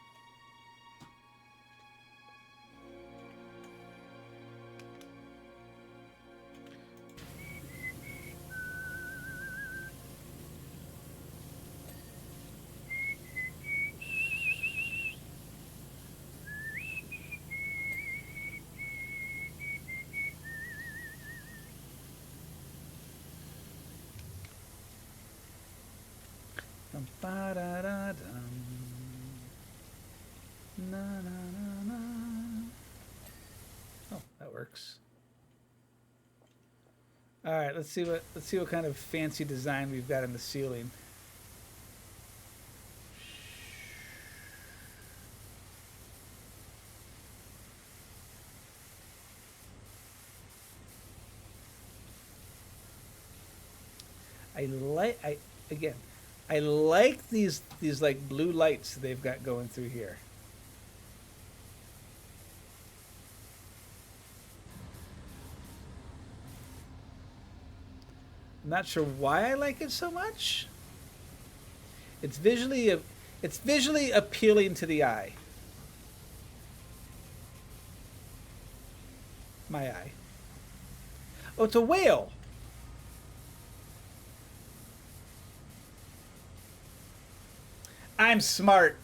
A: Oh, that works. All right, let's see what kind of fancy design we've got in the ceiling. I like these like blue lights they've got going through here. I'm not sure why I like it so much. It's visually appealing to the eye. My eye. Oh, it's a whale. I'm smart.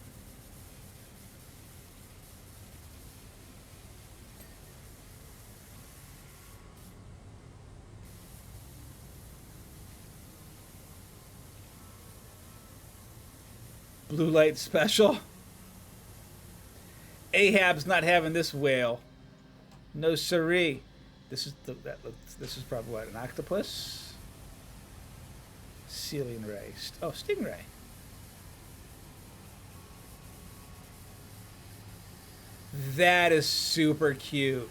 A: Blue light special. Ahab's not having this whale. No siree. This is probably what, an octopus? Ceiling ray. Oh, stingray. That is super cute.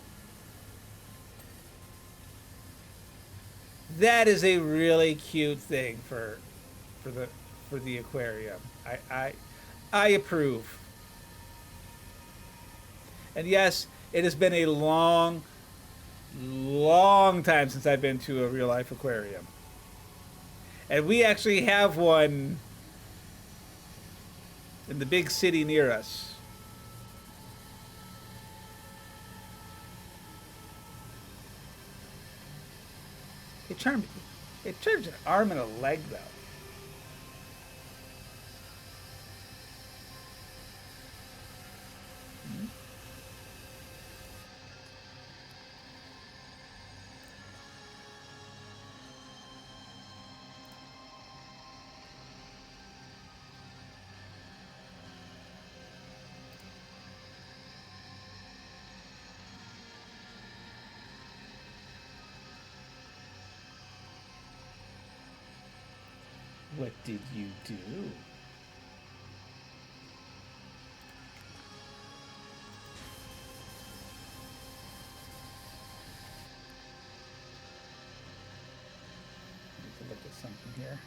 A: That is a really cute thing for the aquarium. I approve. And yes, it has been a long time since I've been to a real life aquarium. And we actually have one in the big city near us. It charms an arm and a leg, though. What did you do? Let's look at something here.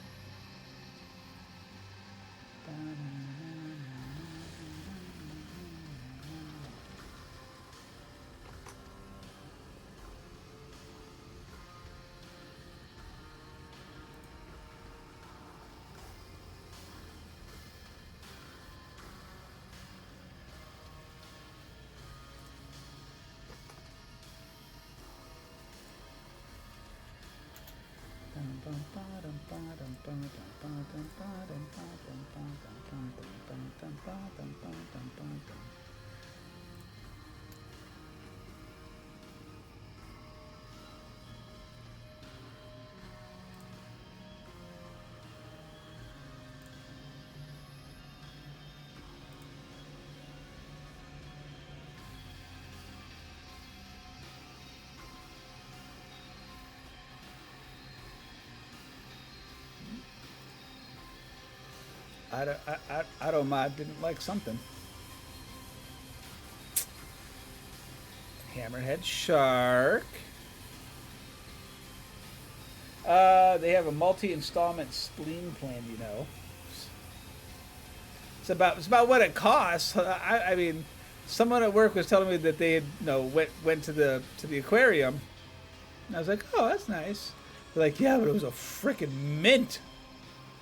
A: Automod didn't like something. Hammerhead shark. They have a multi-installment spleen plan, you know. It's about what it costs. I mean, someone at work was telling me that they had, went to the aquarium, and I was like, oh, that's nice. They're like, yeah, but it was a freaking mint.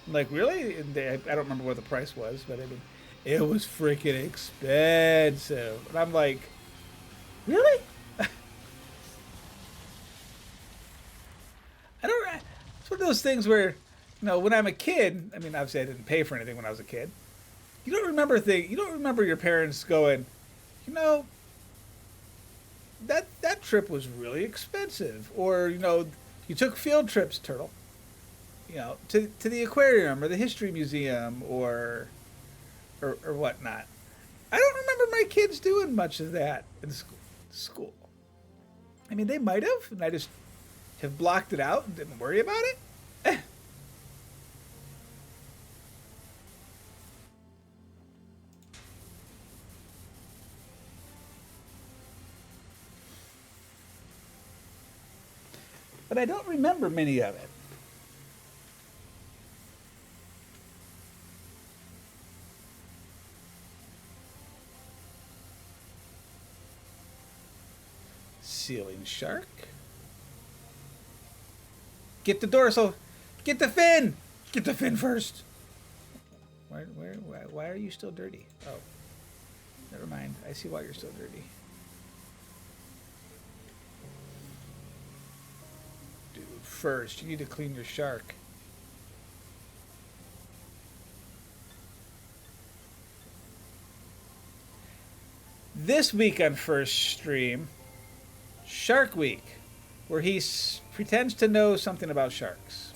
A: I'm like, really? And I don't remember what the price was, but I mean, it was freaking expensive. And I'm like, really? I don't. It's one of those things where, when I'm a kid. I mean, obviously, I didn't pay for anything when I was a kid. You don't remember You don't remember your parents going, that trip was really expensive, or you took field trips, Turtle. To the aquarium or the history museum or whatnot. I don't remember my kids doing much of that in school. I mean, they might have, and I just have blocked it out and didn't worry about it. But I don't remember many of it. Ceiling shark. Get the dorsal. Get the fin. Get the fin first. Why are you still dirty? Oh, never mind. I see why you're still dirty. Dude, first you need to clean your shark. This week on First Stream, Shark Week, where he pretends to know something about sharks.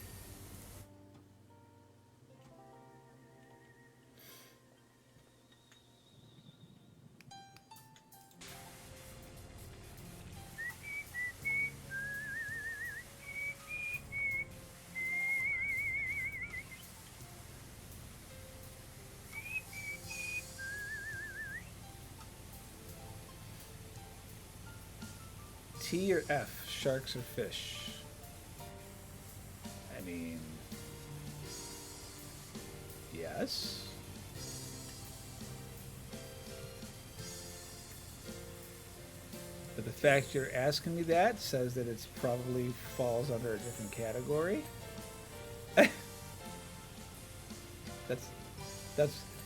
A: T or F, sharks or fish? I mean, yes. But the fact you're asking me that says that it's probably falls under a different category.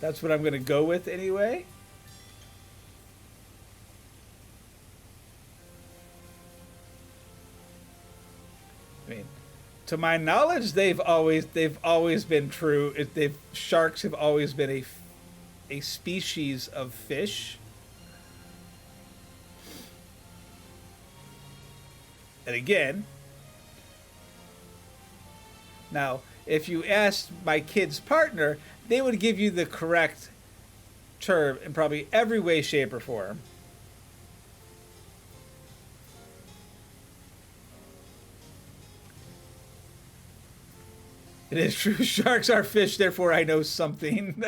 A: That's what I'm gonna go with anyway. I mean, to my knowledge, they've always been true. Sharks have always been a species of fish. And again, now if you asked my kid's partner, they would give you the correct term in probably every way, shape, or form. It is true. Sharks are fish, therefore I know something.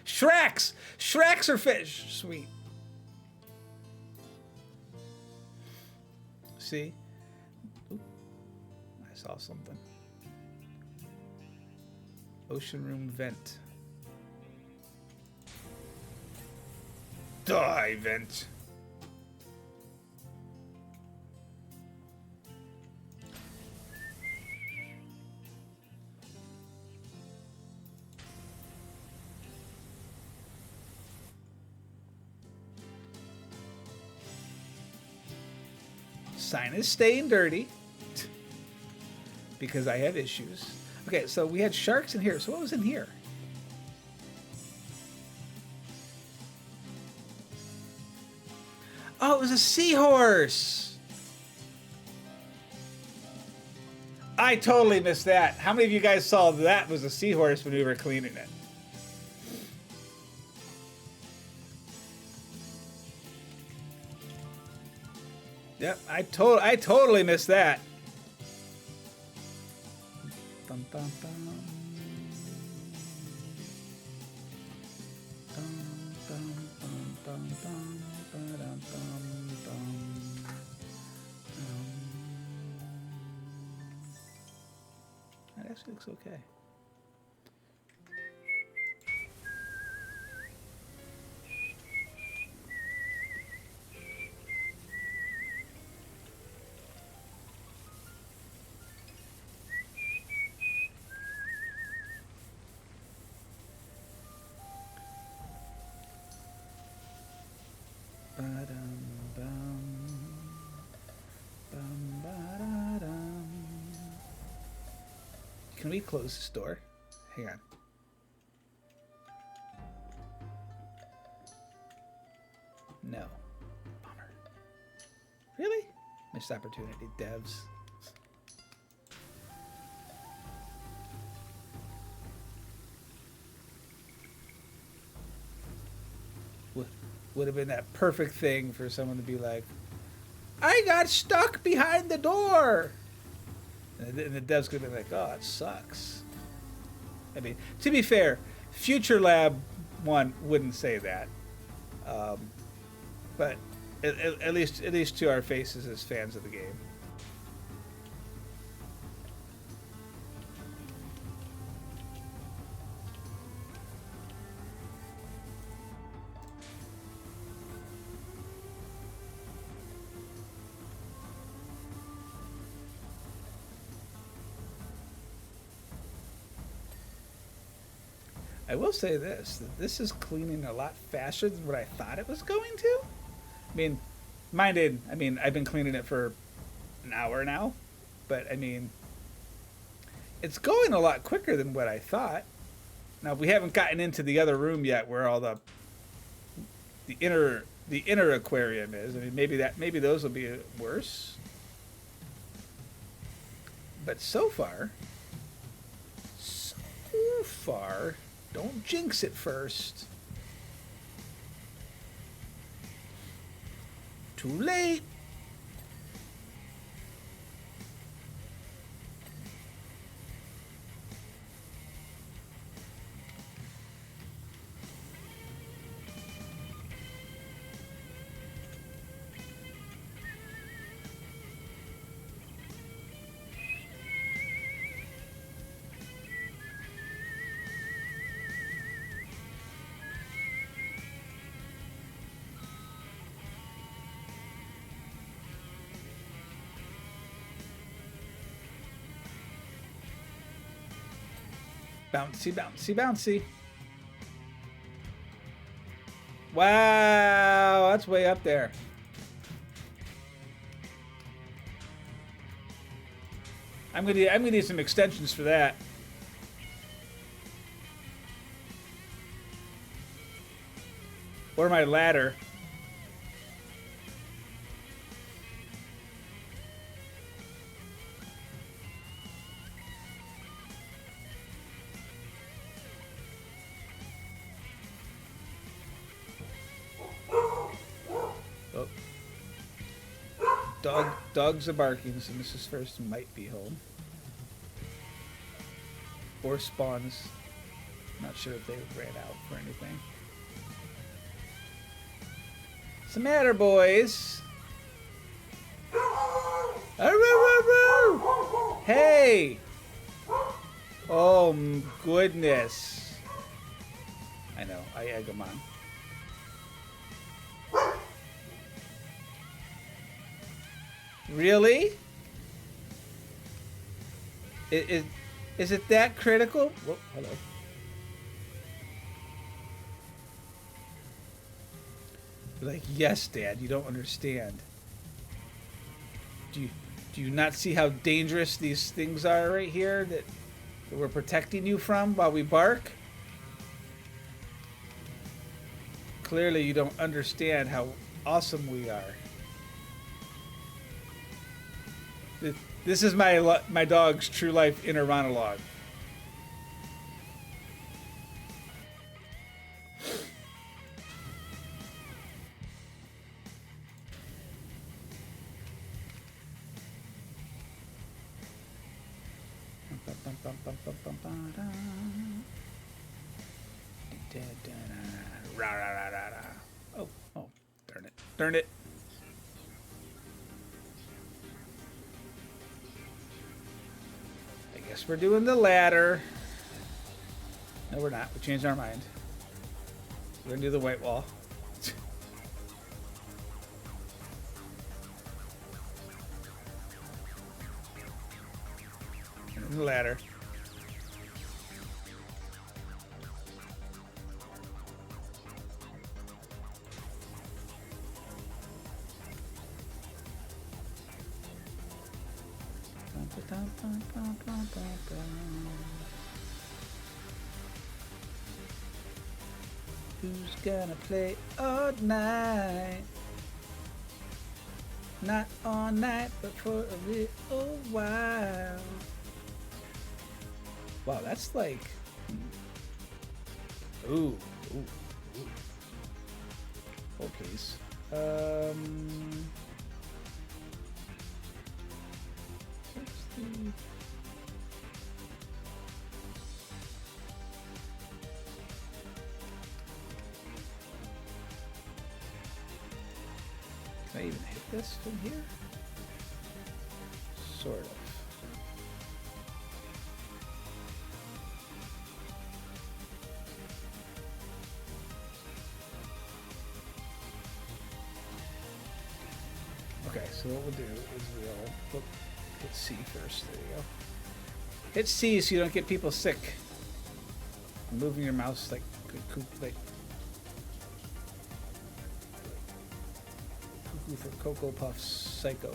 A: Shreks! Shreks are fish. Sweet. See? Oop. I saw something. Ocean room vent. Die, vent. Sign is staying dirty because I have issues. Okay, so we had sharks in here. So what was in here? Oh, it was a seahorse. I totally missed that. How many of you guys saw that was a seahorse when we were cleaning it? Yep, I totally missed that. Bum, bum, bum. That actually looks okay. Can we close this door? Hang on. No. Bummer. Really? Missed opportunity, devs. Would have been that perfect thing for someone to be like, I got stuck behind the door. And the devs could have been like, oh, it sucks. I mean, to be fair, Future Lab 1 wouldn't say that. But at least to our faces as fans of the game. I will say this, that this is cleaning a lot faster than what I thought it was going to. I mean, I've been cleaning it for an hour now, but I mean, it's going a lot quicker than what I thought. Now, we haven't gotten into the other room yet where all the inner aquarium is. I mean, maybe those will be worse. But so far, don't jinx it first. Too late. Bouncy, bouncy, bouncy. Wow, that's way up there. I'm gonna need some extensions for that. Or my ladder. Dogs are barking, so Mrs. First might be home. Or spawns. Not sure if they ran out for anything. What's the matter, boys? Hey! Oh, goodness. I know, I egg them on. Really? Is it that critical? Whoa, hello. Like, yes, Dad, you don't understand. Do you not see how dangerous these things are right here that we're protecting you from while we bark? Clearly you don't understand how awesome we are. This is my dog's true life inner monologue. Oh, darn it. I guess we're doing the ladder. No, we're not. We changed our mind. We're gonna do the white wall. And the ladder. Who's gonna play all night? Not all night, but for a little while. Wow, that's like... Ooh, ooh, ooh. Oh, please. What's the... Can I even hit this from here? Sort of. Okay, so what we'll do is we'll hit C first. There you go. Hit C so you don't get people sick. Moving your mouse like cuckoo for Cocoa Puffs Psycho.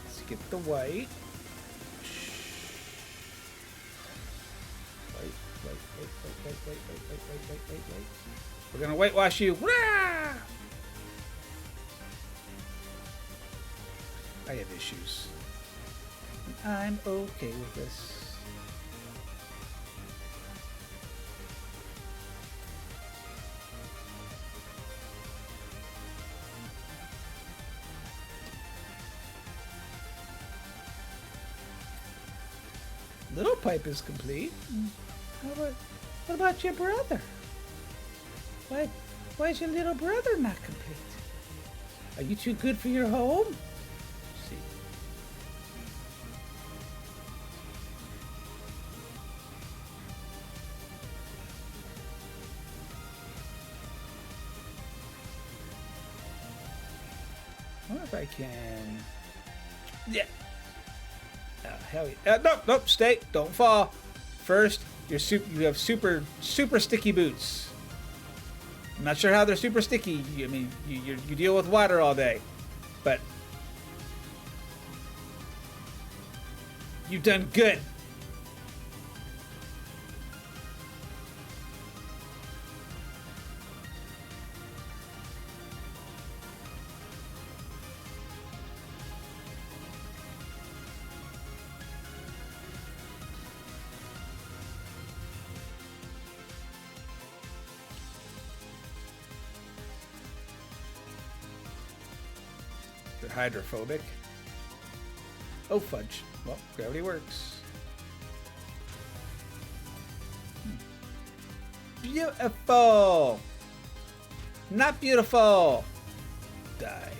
A: Skip the white. Wait. We're gonna whitewash you. Wah! I have issues. And I'm okay with this. Little pipe is complete. What about your brother? Why is your little brother not complete? Are you too good for your home? Let's see. I wonder if I can. Yeah. Oh, hell yeah. Nope, stay. Don't fall. First, you have super sticky boots. I'm not sure how they're super sticky. I mean, you deal with water all day, but you've done good. They're hydrophobic. Oh, fudge. Well, gravity works. Beautiful! Not beautiful! Die.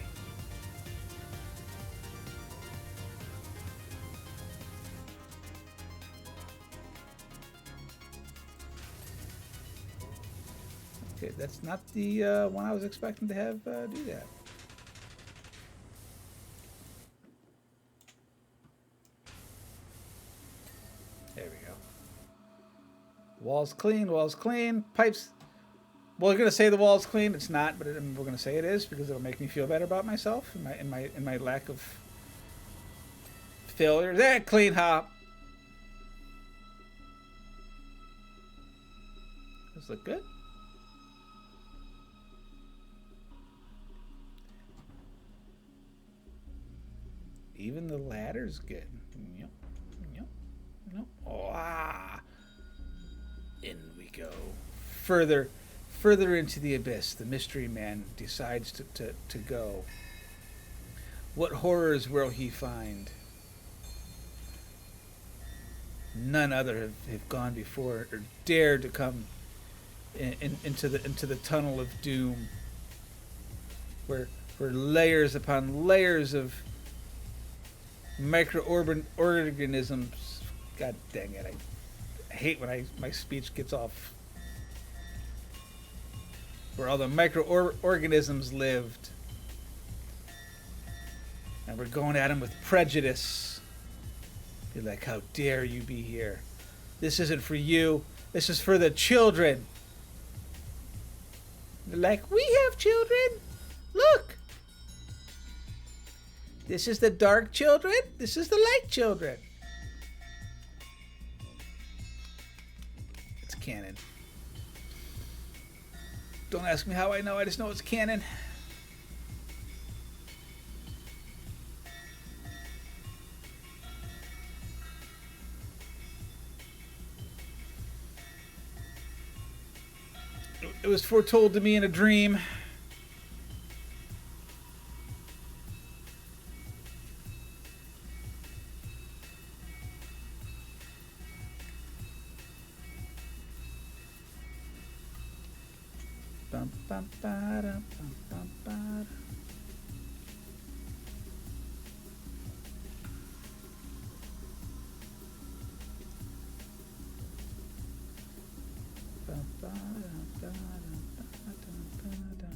A: Okay, that's not the one I was expecting to have do that. There we go. Wall's clean. Pipes. Well, we're gonna say the wall's clean. It's not, but we're gonna say it is because it'll make me feel better about myself and my lack of failure. That clean hop. Does look good. Even the ladder's good. Yep. Oh, in we go. Further into the abyss, the mystery man decides to go. What horrors will he find? None other have gone before or dared to come into the tunnel of doom, where layers upon layers of microorganisms. God dang it! I hate when my speech gets off. Where all the microorganisms lived, and we're going at them with prejudice. Be like, how dare you be here? This isn't for you. This is for the children. They're like, we have children. Look. This is the dark children. This is the light children. It's canon. Don't ask me how I know. I just know it's canon. It was foretold to me in a dream. Bum, bum, ba, da, bum, bum, ba, da. Bum, ba, da, ba, da, ba, da, ba, da.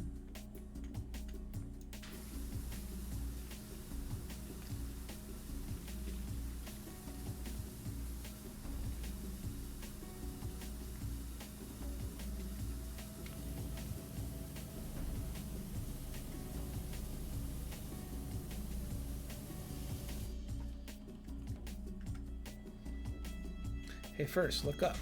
A: Hey, first, look up.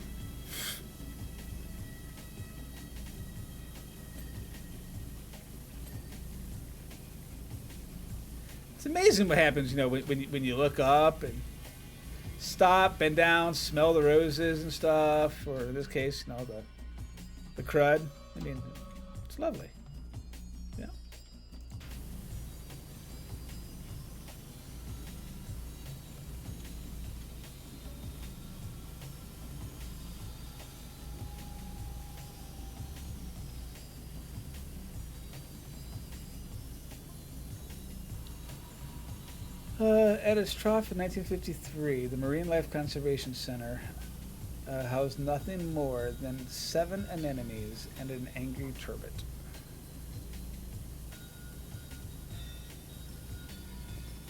A: It's amazing what happens, you know, when you look up and stop, bend down, smell the roses and stuff, or in this case, you know, the crud. I mean, it's lovely. Yeah. At its trough in 1953, the Marine Life Conservation Center housed nothing more than 7 anemones and an angry turbot.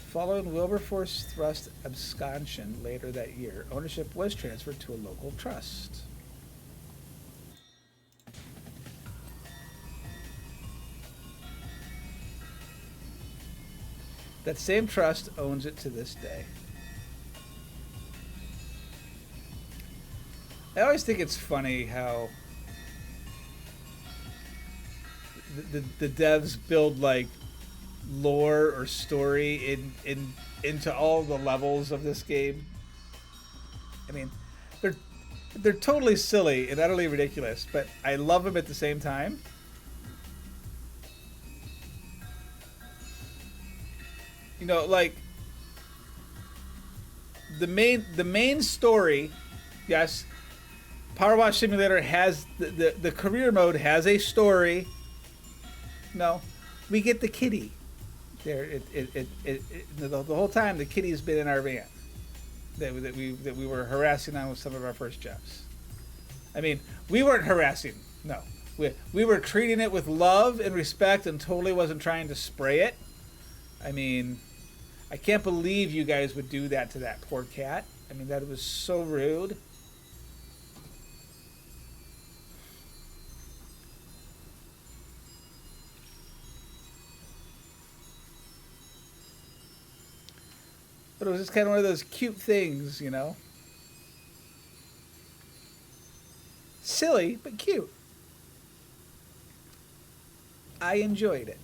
A: Following Wilberforce Thrust absconsion later that year, ownership was transferred to a local trust. That same trust owns it to this day. I always think it's funny how the devs build like lore or story into all the levels of this game. I mean, they're totally silly and utterly ridiculous, but I love them at the same time. You know, like the main story, yes, POWERWASH Simulator has the career mode has a story. No, we get the kitty. There, the whole time the kitty's been in our van that we were harassing on with some of our first jobs. I mean, we weren't harassing. No, we were treating it with love and respect and totally wasn't trying to spray it. I mean, I can't believe you guys would do that to that poor cat. I mean, that was so rude. But it was just kind of one of those cute things, you know? Silly, but cute. I enjoyed it.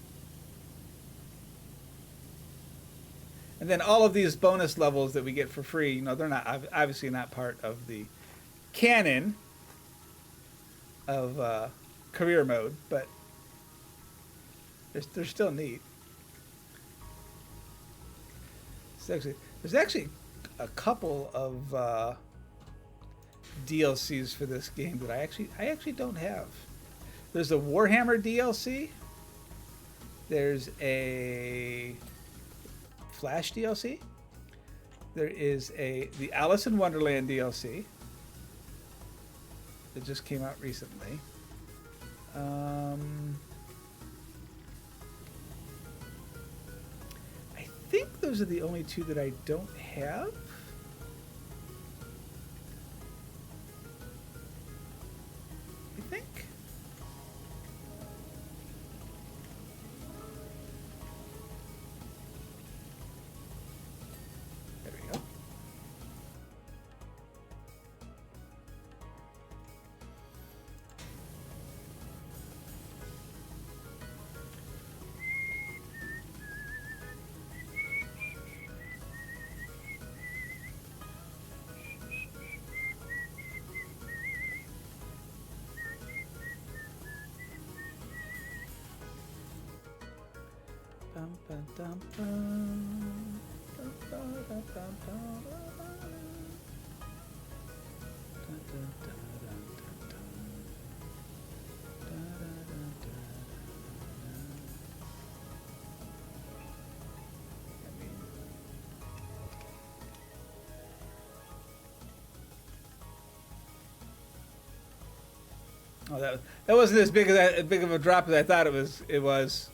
A: And then all of these bonus levels that we get for free, you know, they're not obviously not part of the canon of career mode, but they're still neat. There's actually a couple of DLCs for this game that I actually don't have. There's a Warhammer DLC. There's a Flash DLC. There is the Alice in Wonderland DLC that just came out recently. I think those are the only two that I don't have. Oh, that wasn't as big of a drop as I thought it was. It was.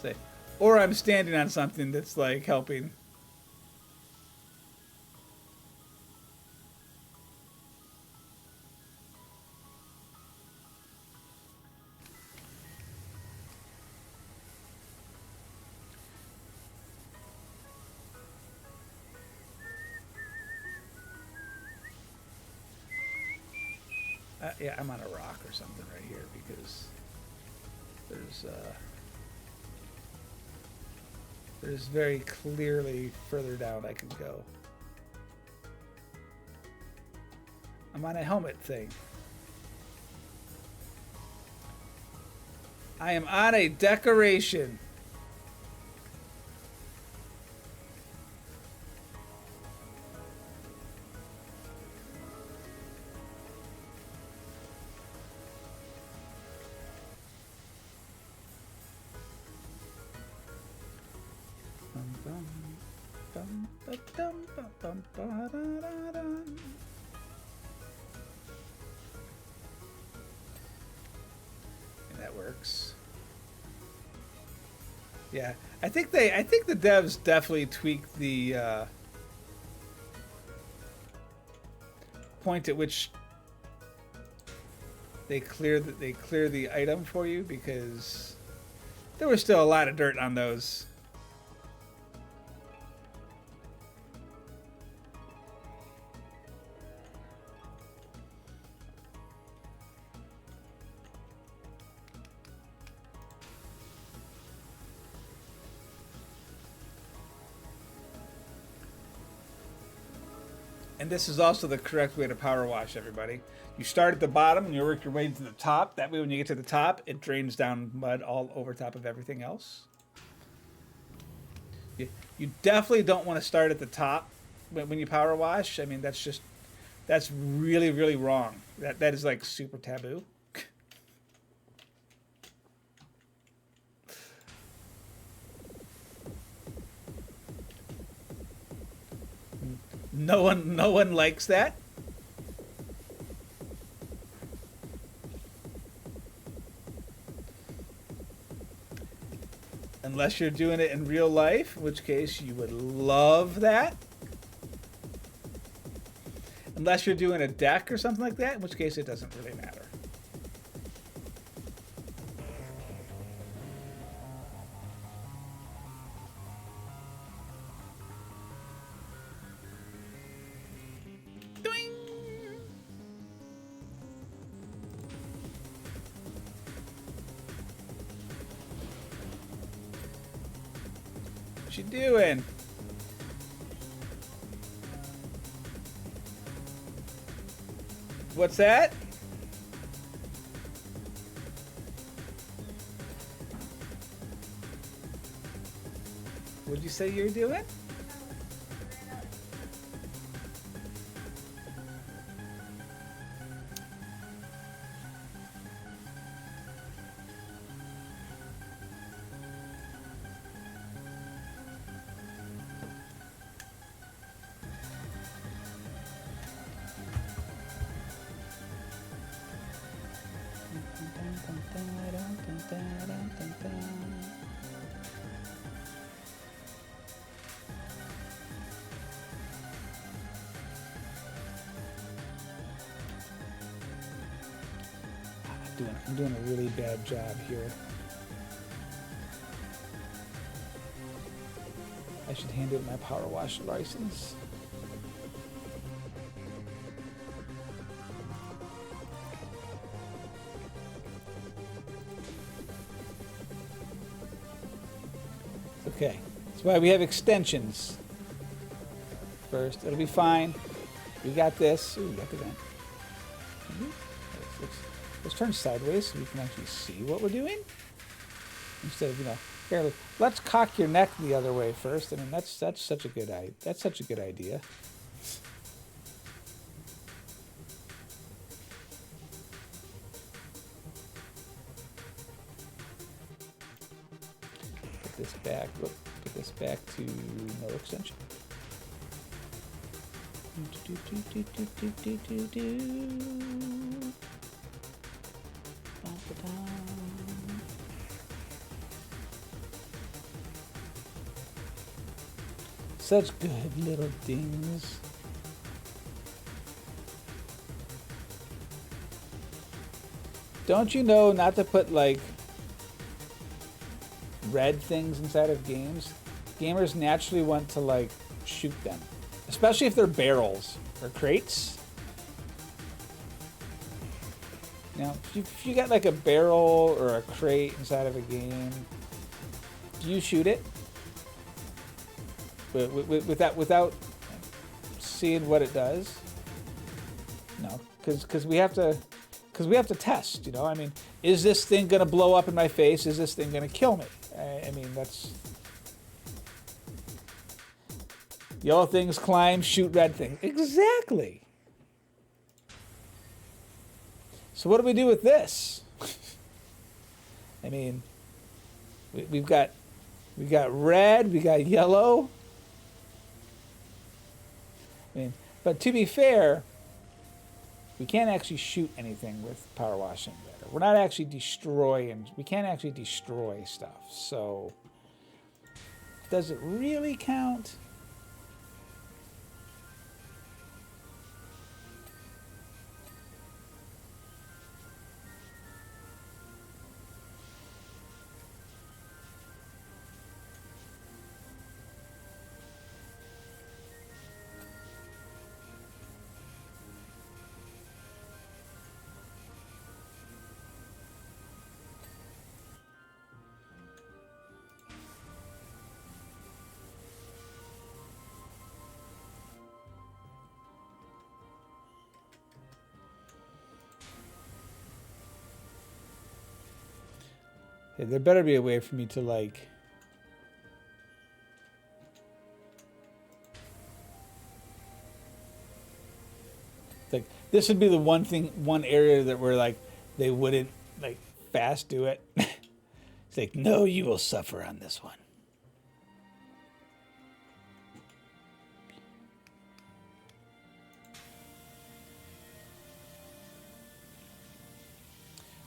A: Say, or I'm standing on something that's like helping. Yeah, I'm on a rock or something right here because there's very clearly further down I can go. I'm on a helmet thing. I am on a decoration. And that works. Yeah, I think the devs definitely tweaked the point at which they clear the item for you, because there was still a lot of dirt on those. And this is also the correct way to power wash, everybody. You start at the bottom and you work your way to the top. That way when you get to the top, it drains down mud all over top of everything else. You definitely don't want to start at the top when you power wash. I mean, that's really, really wrong. That is like super taboo. No one likes that. Unless you're doing it in real life, in which case you would love that. Unless you're doing a deck or something like that, in which case it doesn't really matter. What you doing? What's that? What'd you say you were doing? I'm doing a really bad job here. I should hand in my power wash license. Okay, that's why we have extensions. First, it'll be fine. We got this. Ooh, we got the vent. Maybe? Let's turn sideways so we can actually see what we're doing. Instead of, you know, here, let's cock your neck the other way first. I mean, that's such a good idea. That's such a good idea. Put this back. Whoop, put this back to no extension. Such good little dings. Don't you know not to put like red things inside of games? Gamers naturally want to like shoot them, especially if they're barrels or crates. You know, if you got like a barrel or a crate inside of a game, do you shoot it? Without seeing what it does? No, because we have to test. You know, I mean, is this thing gonna blow up in my face? Is this thing gonna kill me? I mean, that's yellow things climb, shoot red things. Exactly. So what do we do with this? I mean, we've got red, we got yellow. I mean, but to be fair, we can't actually shoot anything with Power Wash Simulator. We're not actually destroying. We can't actually destroy stuff. So, does it really count? There better be a way for me to like this would be the one area that where like they wouldn't like fast do it. It's like, no, you will suffer on this one.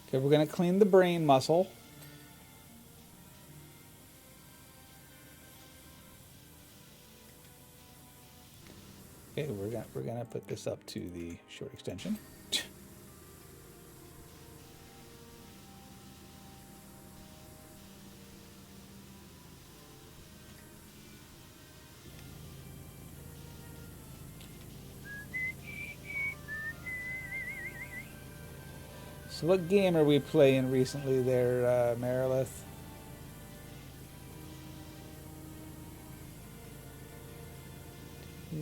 A: Okay, we're gonna clean the brain muscle. Okay, we're gonna put this up to the short extension. So what game are we playing recently there, Marilith? Oh,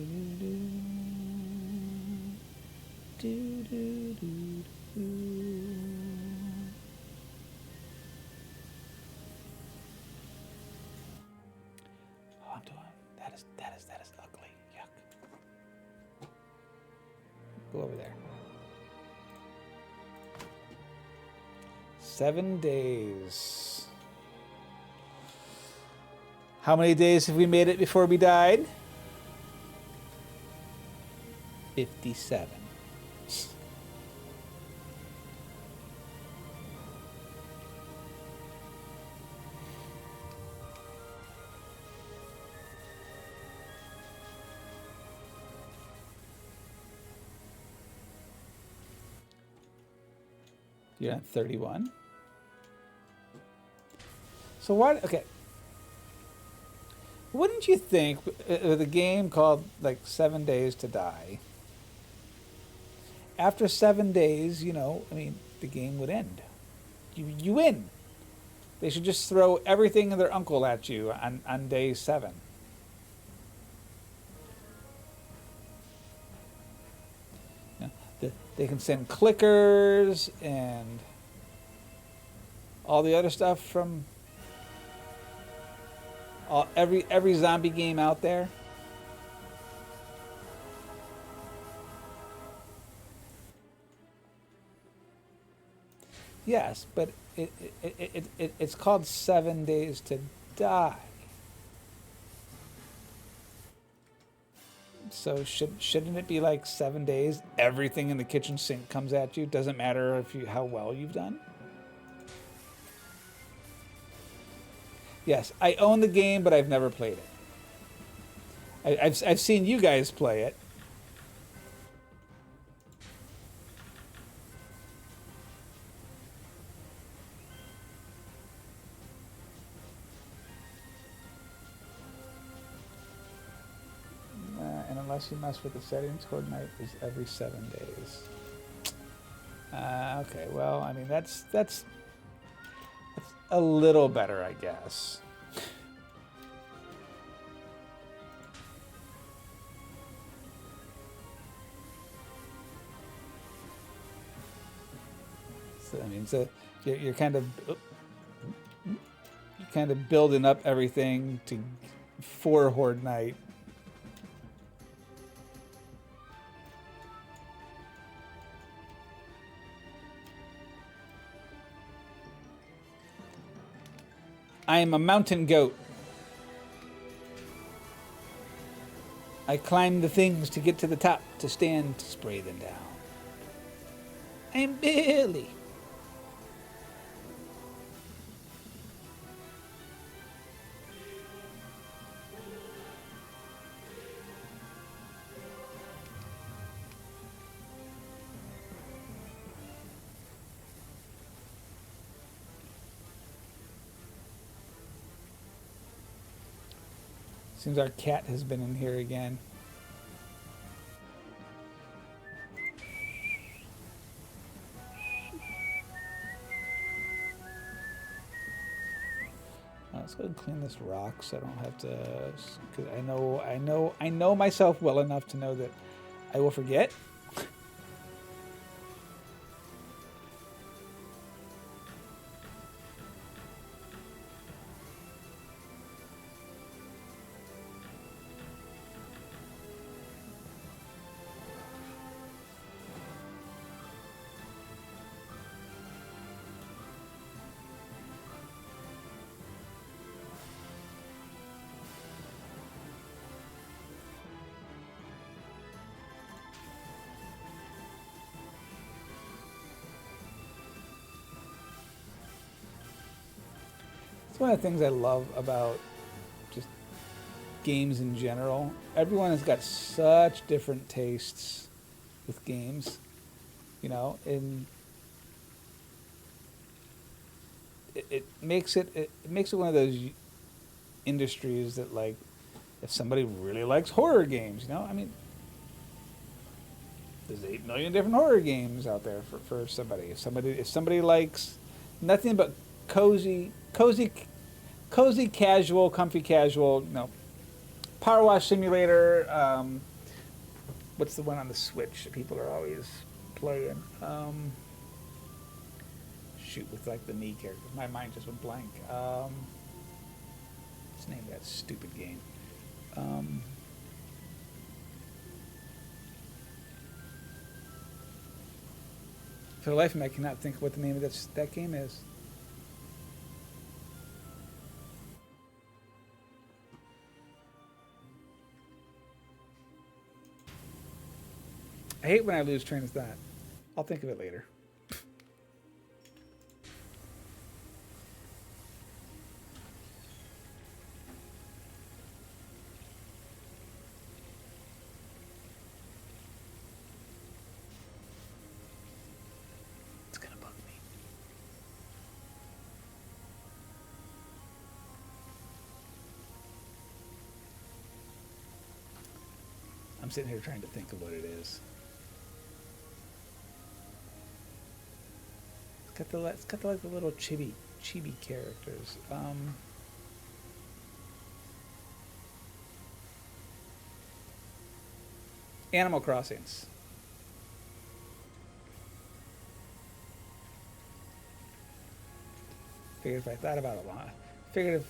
A: I'm doing that is ugly. Yuck. Go over there. 7 days. How many days have we made it before we died? 57. You're at 31. So what? Okay. Wouldn't you think with a game called like 7 Days to Die, after 7 days, you know, I mean, the game would end. You win. They should just throw everything and their uncle at you on day 7. You know, They can send clickers and all the other stuff from every zombie game out there. Yes, but it's called 7 Days to Die. So shouldn't it be like 7 days? Everything in the kitchen sink comes at you. Doesn't matter if you how well you've done. Yes, I own the game, but I've never played it. I've seen you guys play it. And unless you mess with the settings, Horde Night is every 7 days. Okay, well, I mean that's a little better, I guess. So I mean, so you're kind of building up everything for Horde Night. I am a mountain goat. I climb the things to get to the top, to stand to spray them down. I'm Billy. Seems our cat has been in here again. Let's go and clean this rock so I don't have to. Cause I know myself well enough to know that I will forget. It's one of the things I love about just games in general. Everyone has got such different tastes with games, you know, and it makes it one of those industries that, like, if somebody really likes horror games, you know, I mean, there's 8 million different horror games out there for somebody. If somebody likes nothing but cozy, casual, comfy casual, you know, Power Wash Simulator. What's the one on the Switch that people are always playing? Shoot, with like the knee characters. My mind just went blank. What's the name of that stupid game? For the life of me, I cannot think of what the name of that game is. I hate when I lose train of thought. I'll think of it later. It's gonna bug me. I'm sitting here trying to think of what it is. It's got the like the little chibi characters. Animal Crossings. Figured if I thought about it long, figured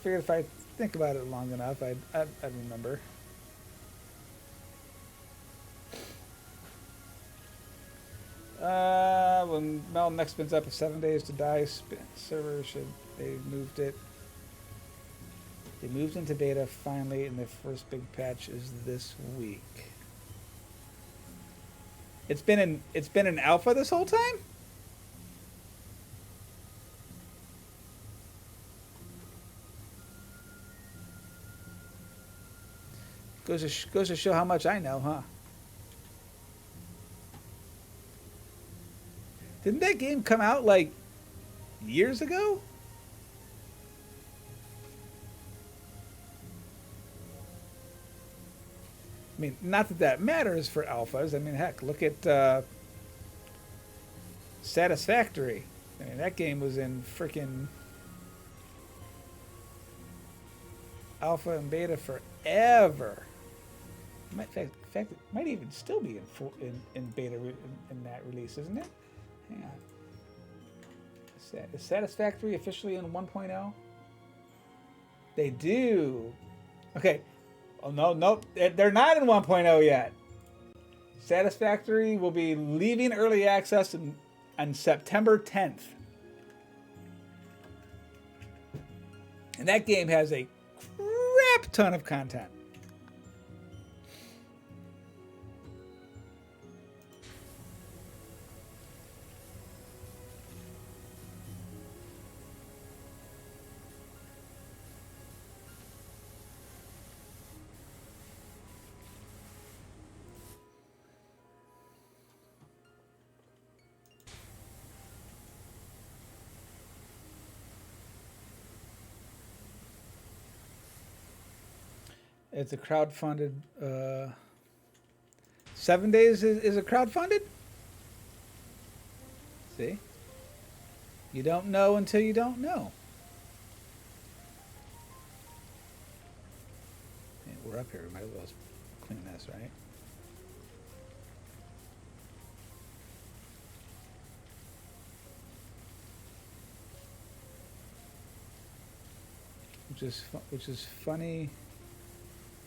A: if I think about it long enough, I'd remember. When Mel next spins up, 7 days to die. Server should they moved it. They moved into beta finally, and the first big patch is this week. It's been in alpha this whole time? Goes to show how much I know, huh? Didn't that game come out like years ago? I mean, not that that matters for alphas. I mean, heck, look at Satisfactory. I mean, that game was in freaking alpha and beta forever. In fact, it might even still be in beta in that release, isn't it? Hang on. Is Satisfactory officially in 1.0? They do. Okay. Oh, no, they're not in 1.0 yet. Satisfactory will be leaving early access on September 10th. And that game has a crap ton of content. It's a crowdfunded. 7 days is a crowdfunded? See? You don't know until you don't know. Yeah, we're up here. We might as well clean this, right? Which is funny.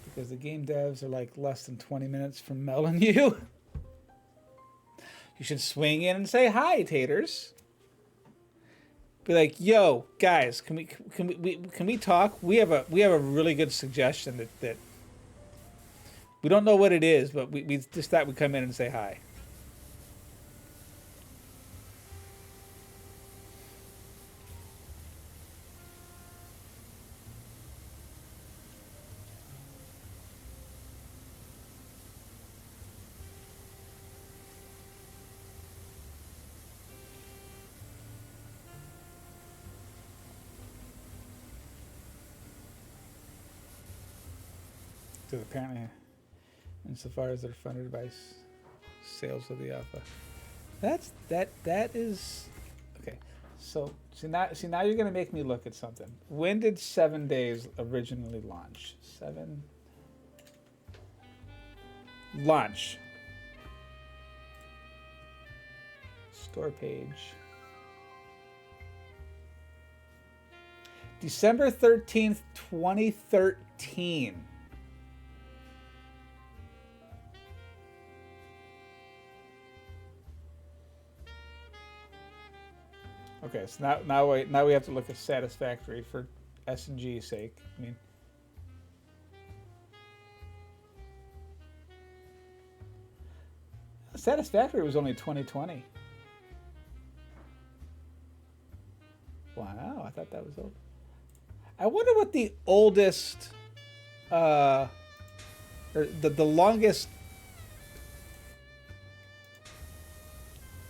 A: Because the game devs are like less than 20 minutes from Mel and you. You should swing in and say hi, taters. Be like, yo, guys, can we talk? We have a really good suggestion that we don't know what it is, but we just thought we'd come in and say hi. Because apparently, insofar as they're funded by sales of the alpha, that is okay. So see now you're gonna make me look at something. When did 7 days originally launch? Launch. Store page. December 13th, 2013. Okay, so now we have to look at Satisfactory for S&G's sake. I mean, Satisfactory was only 2020. Wow, I thought that was old. I wonder what the oldest, or the longest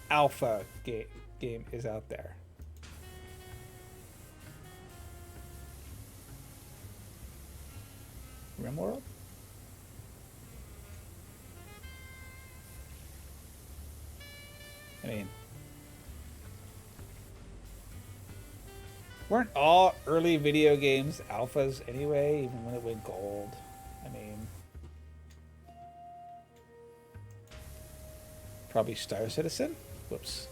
A: alpha game is out there. RimWorld? I mean, weren't all early video games alphas anyway, even when it went gold? I mean, probably Star Citizen? Whoops.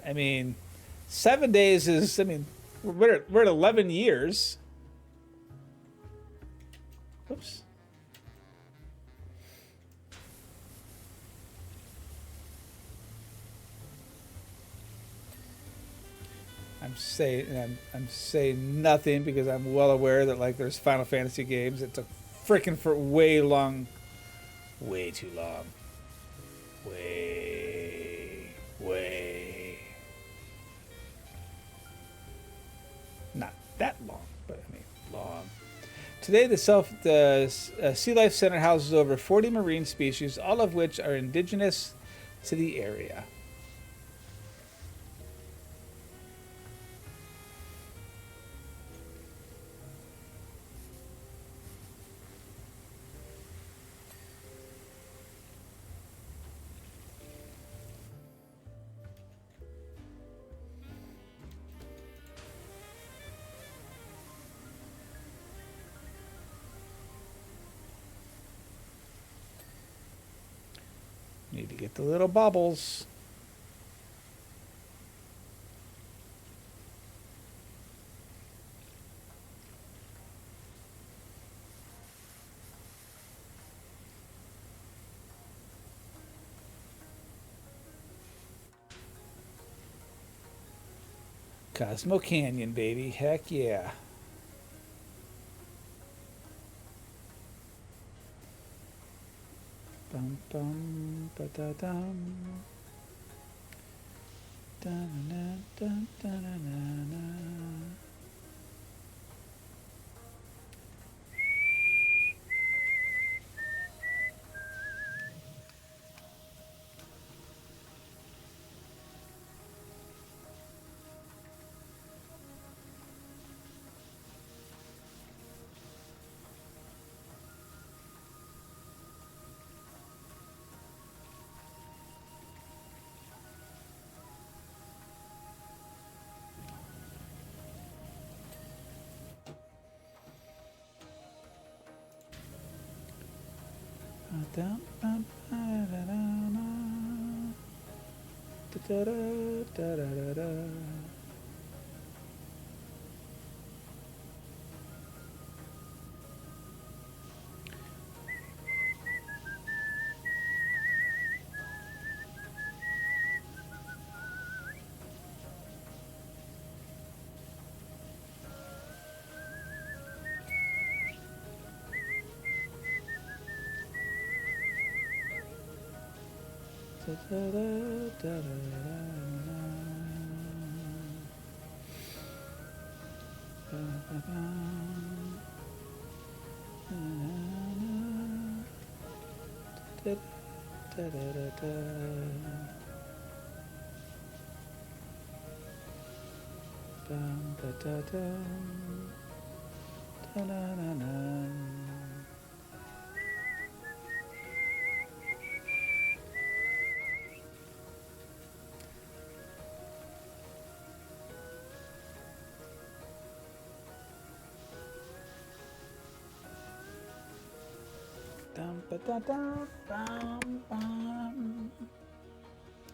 A: I mean, 7 days is, I mean, we're at 11 years. Oops. I'm saying nothing because I'm well aware that like there's Final Fantasy games that took freaking for way too long. Way. Not that long, but I mean long. Today, the Sea Life Center houses over 40 marine species, all of which are indigenous to the area. Need to get the little bubbles. Cosmo Canyon, baby. Heck yeah. Bum bum ba da dum. Da na da da na na. Da da da da da da da.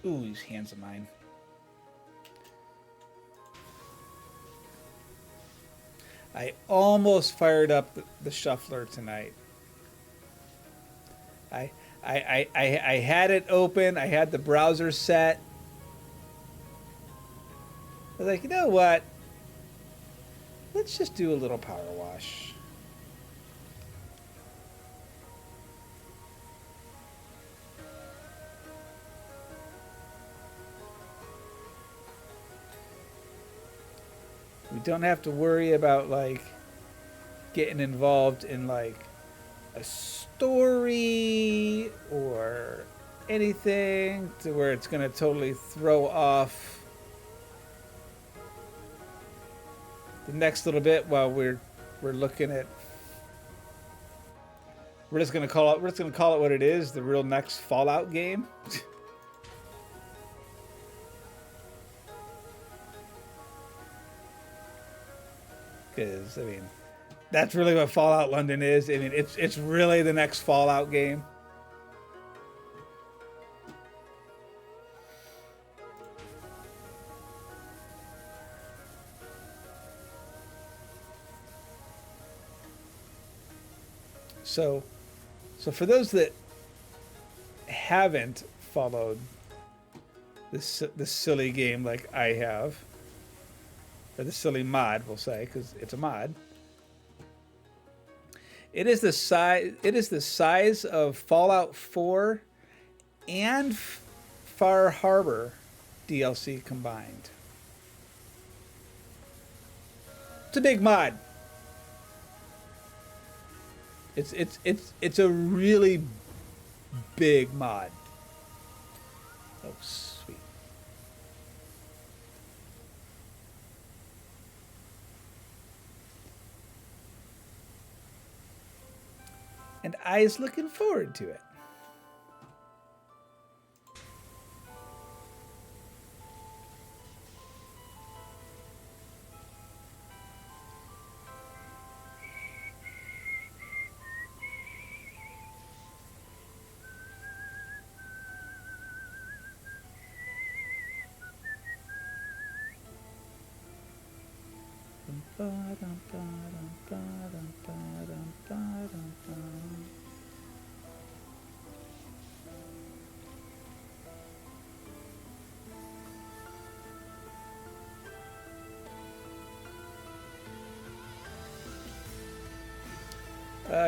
A: Ooh, these hands of mine. I almost fired up the shuffler tonight. I had it open. I had the browser set. I was like, you know what? Let's just do a little power wash. We don't have to worry about like getting involved in like a story or anything to where it's going to totally throw off the next little bit while we're looking at. We're just going to call it what it is, the real next Fallout game. Because, I mean, that's really what Fallout London is. I mean, it's really the next Fallout game. So for those that haven't followed this silly game like I have, or the silly mod, we'll say, because it's a mod. It is the size. It is the size of Fallout 4 and Far Harbor DLC combined. It's a big mod. It's a really big mod. Oh, sweet. And I's looking forward to it.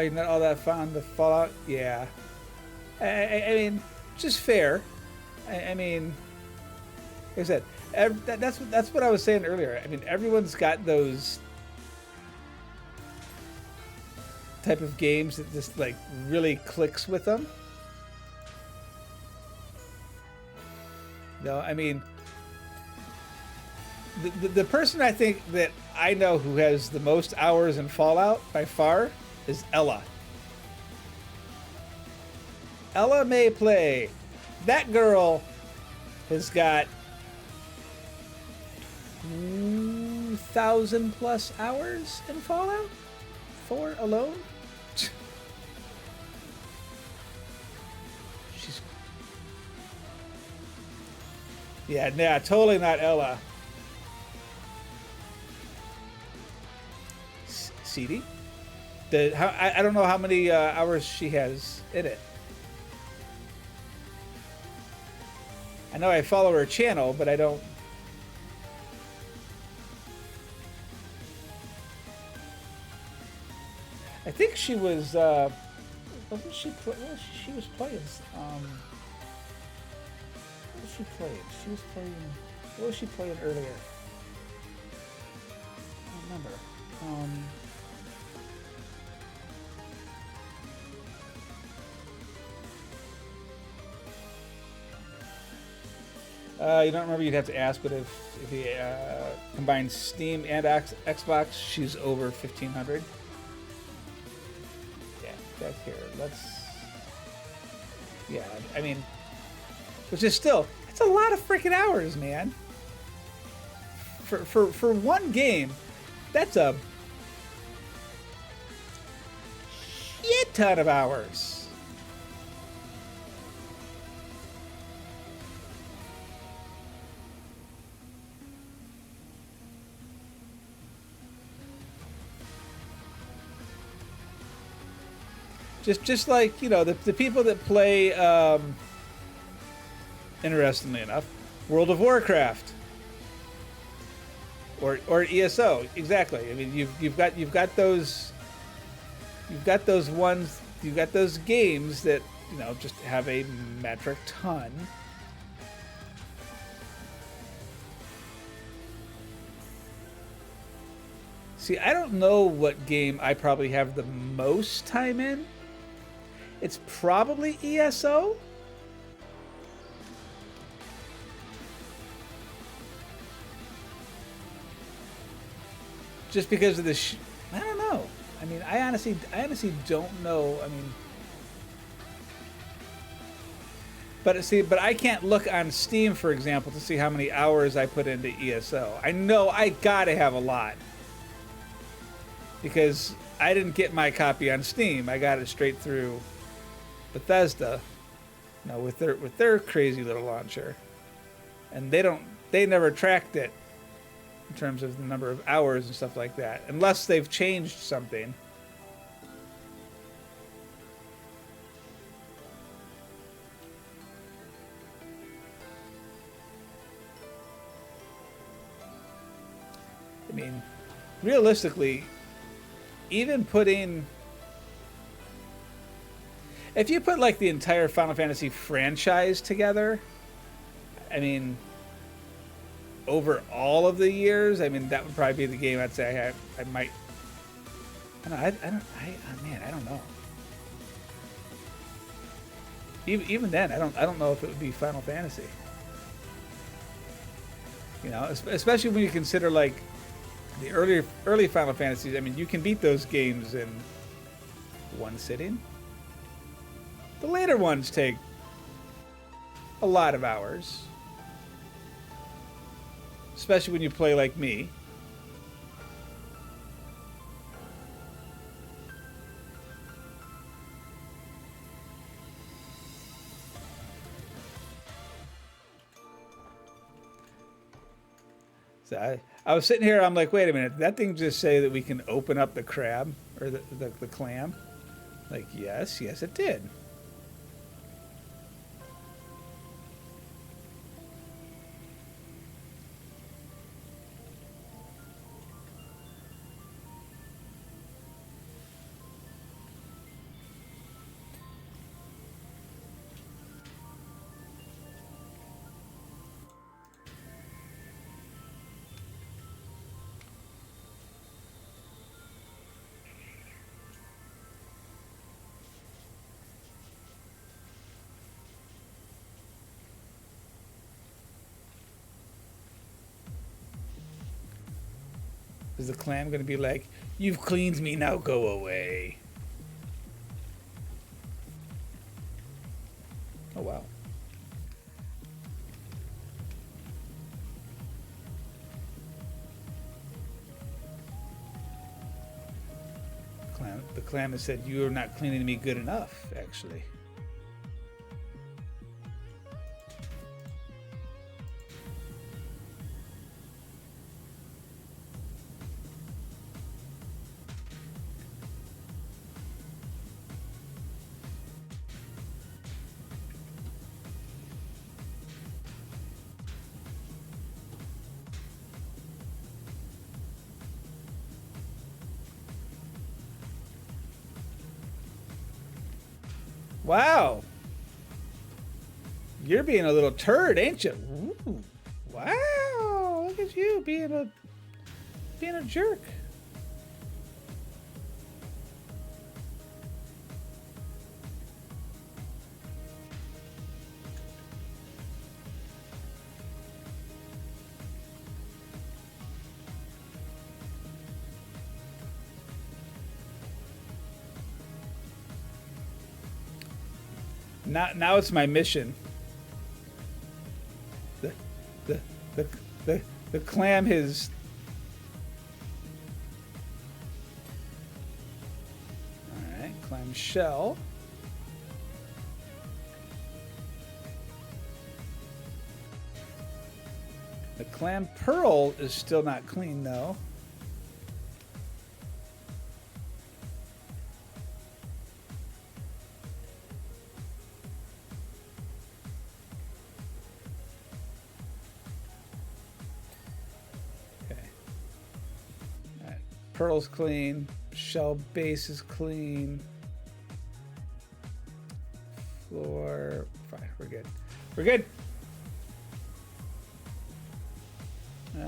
A: You're not all that fond of Fallout? Yeah. I mean, just fair. I mean, like I said, that's what I was saying earlier. I mean, everyone's got those type of games that just like really clicks with them. No, I mean, the person I think that I know who has the most hours in Fallout by far is Ella. Ella may play. That girl has got 2,000 plus hours in Fallout 4 alone. She's yeah, totally not Ella. CD? I don't know how many hours she has in it. I know I follow her channel, but I don't. I think she was. Wasn't she? She was playing. What was she playing? She was playing. What was she playing earlier? I don't remember. You don't remember? You'd have to ask. But if you combine Steam and Xbox, she's over 1,500. Yeah, back here. Yeah, I mean, which is still, it's a lot of freaking hours, man. For one game, that's a shit ton of hours. Just like, you know, the people that play, interestingly enough, World of Warcraft or ESO, exactly. I mean, you've got those ones, you've got those games that, you know, just have a metric ton. See, I don't know what game I probably have the most time in. It's probably ESO. Just because of the I don't know. I mean, I honestly don't know. I mean, but I can't look on Steam, for example, to see how many hours I put into ESO. I know I gotta have a lot because I didn't get my copy on Steam. I got it straight through Bethesda, you know, with their crazy little launcher, and they never tracked it in terms of the number of hours and stuff like that, unless they've changed something. mean, realistically, even putting... If you put like the entire Final Fantasy franchise together, I mean, over all of the years, I mean, that would probably be the game I'd say I might... I don't know. Even then, I don't know if it would be Final Fantasy. You know, especially when you consider like the early Final Fantasies. I mean, you can beat those games in one sitting. The later ones take a lot of hours, especially when you play like me. So I was sitting here, I'm like, wait a minute, did that thing just say that we can open up the crab or the clam? Like, yes, it did. Is the clam going to be like, you've cleaned me, now go away? Oh, wow. The clam has said, you are not cleaning me good enough, actually. Wow. You're being a little turd, ain't you? Ooh. Wow. Look at you being a jerk. Now it's my mission. The clam has... Alright, clam shell. The clam pearl is still not clean though. Pearl's clean. Shell base is clean. Floor. Fine, we're good. We're good.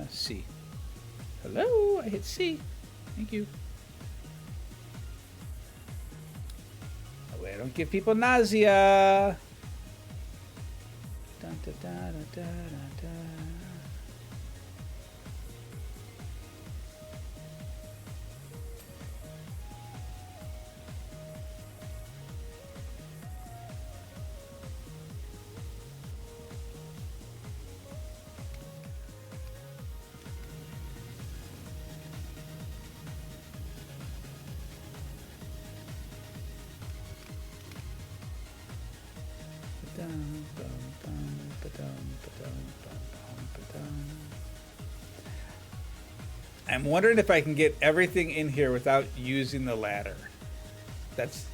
A: C. Hello, I hit C. Thank you. That way I don't give people nausea. Dun, da, da, da, da, da. I'm wondering if I can get everything in here without using the ladder. That's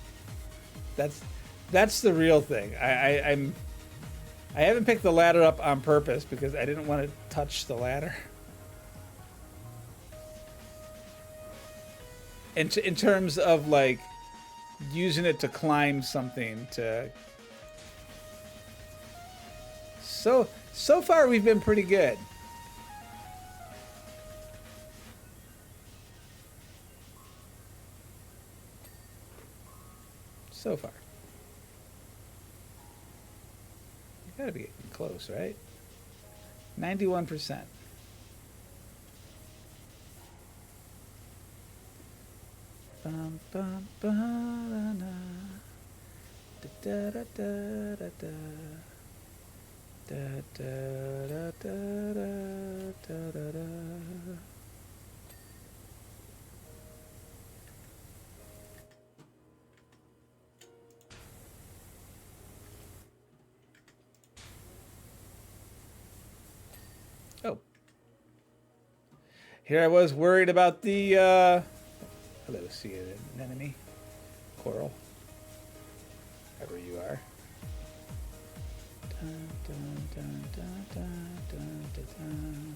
A: the real thing. I haven't picked the ladder up on purpose because I didn't want to touch the ladder. in terms of like using it to climb something to. So far we've been pretty good. So far. You gotta be getting close, right? 91%. Bum, bum, ba-da-na. Da-da-da-da-da-da. Da-da-da-da-da-da-da-da. Oh. Here I was worried about the, hello, sea anemone, coral, wherever you are. Dun, dun, dun, dun, dun, dun, dun, dun.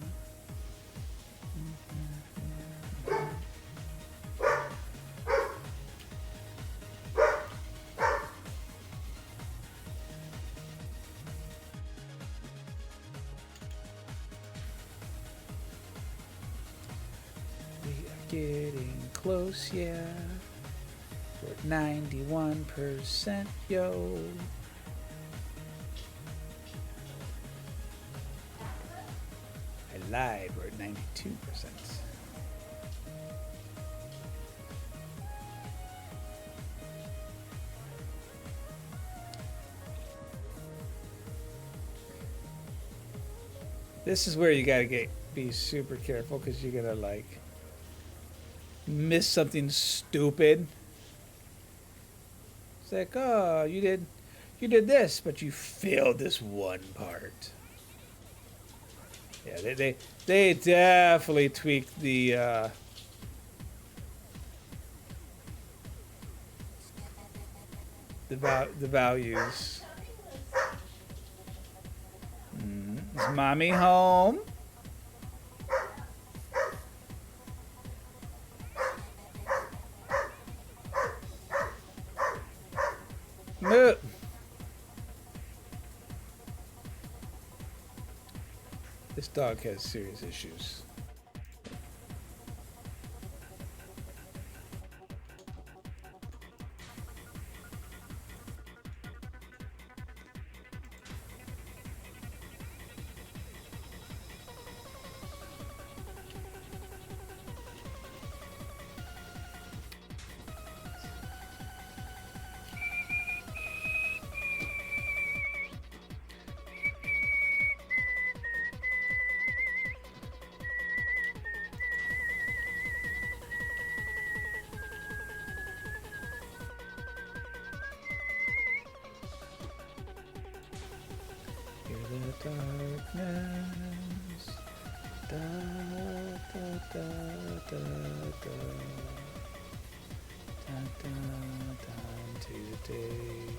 A: We are getting close, yeah. We're at 91%, yo. I lied, we're at 92%. This is where you gotta be super careful because you're gonna like miss something stupid. It's like, oh, you did this, but you failed this one part. Yeah, they definitely tweaked the values. Is mommy home? Moo. This dog has serious issues. Darkness, da, da, da, da, da, da, da, da, today.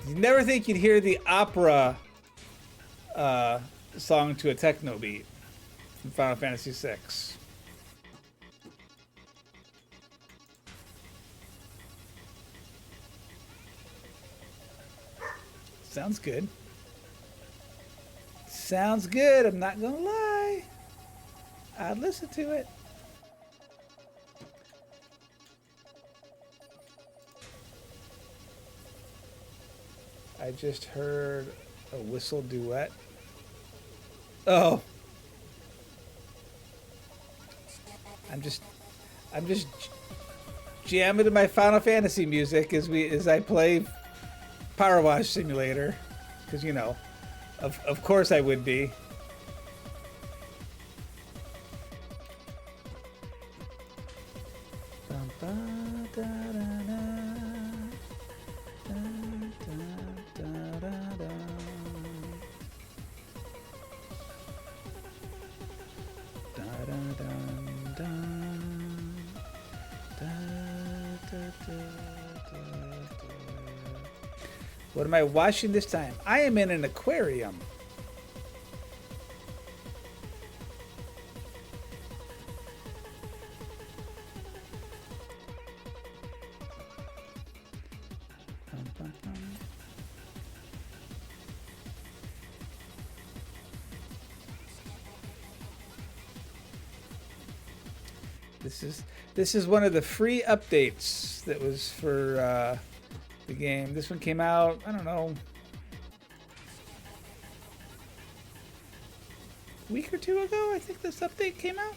A: You never think you'd hear the opera song to a techno beat from Final Fantasy VI. Sounds good. Sounds good. I'm not gonna lie. I'd listen to it. I just heard a whistle duet. Oh. I'm just jamming to my Final Fantasy music as I play POWERWASH Simulator, because you know, of course I would be. What am I washing this time? I am in an aquarium. This is one of the free updates that was for the game. This one came out, I don't know, a week or two ago. I think this update came out.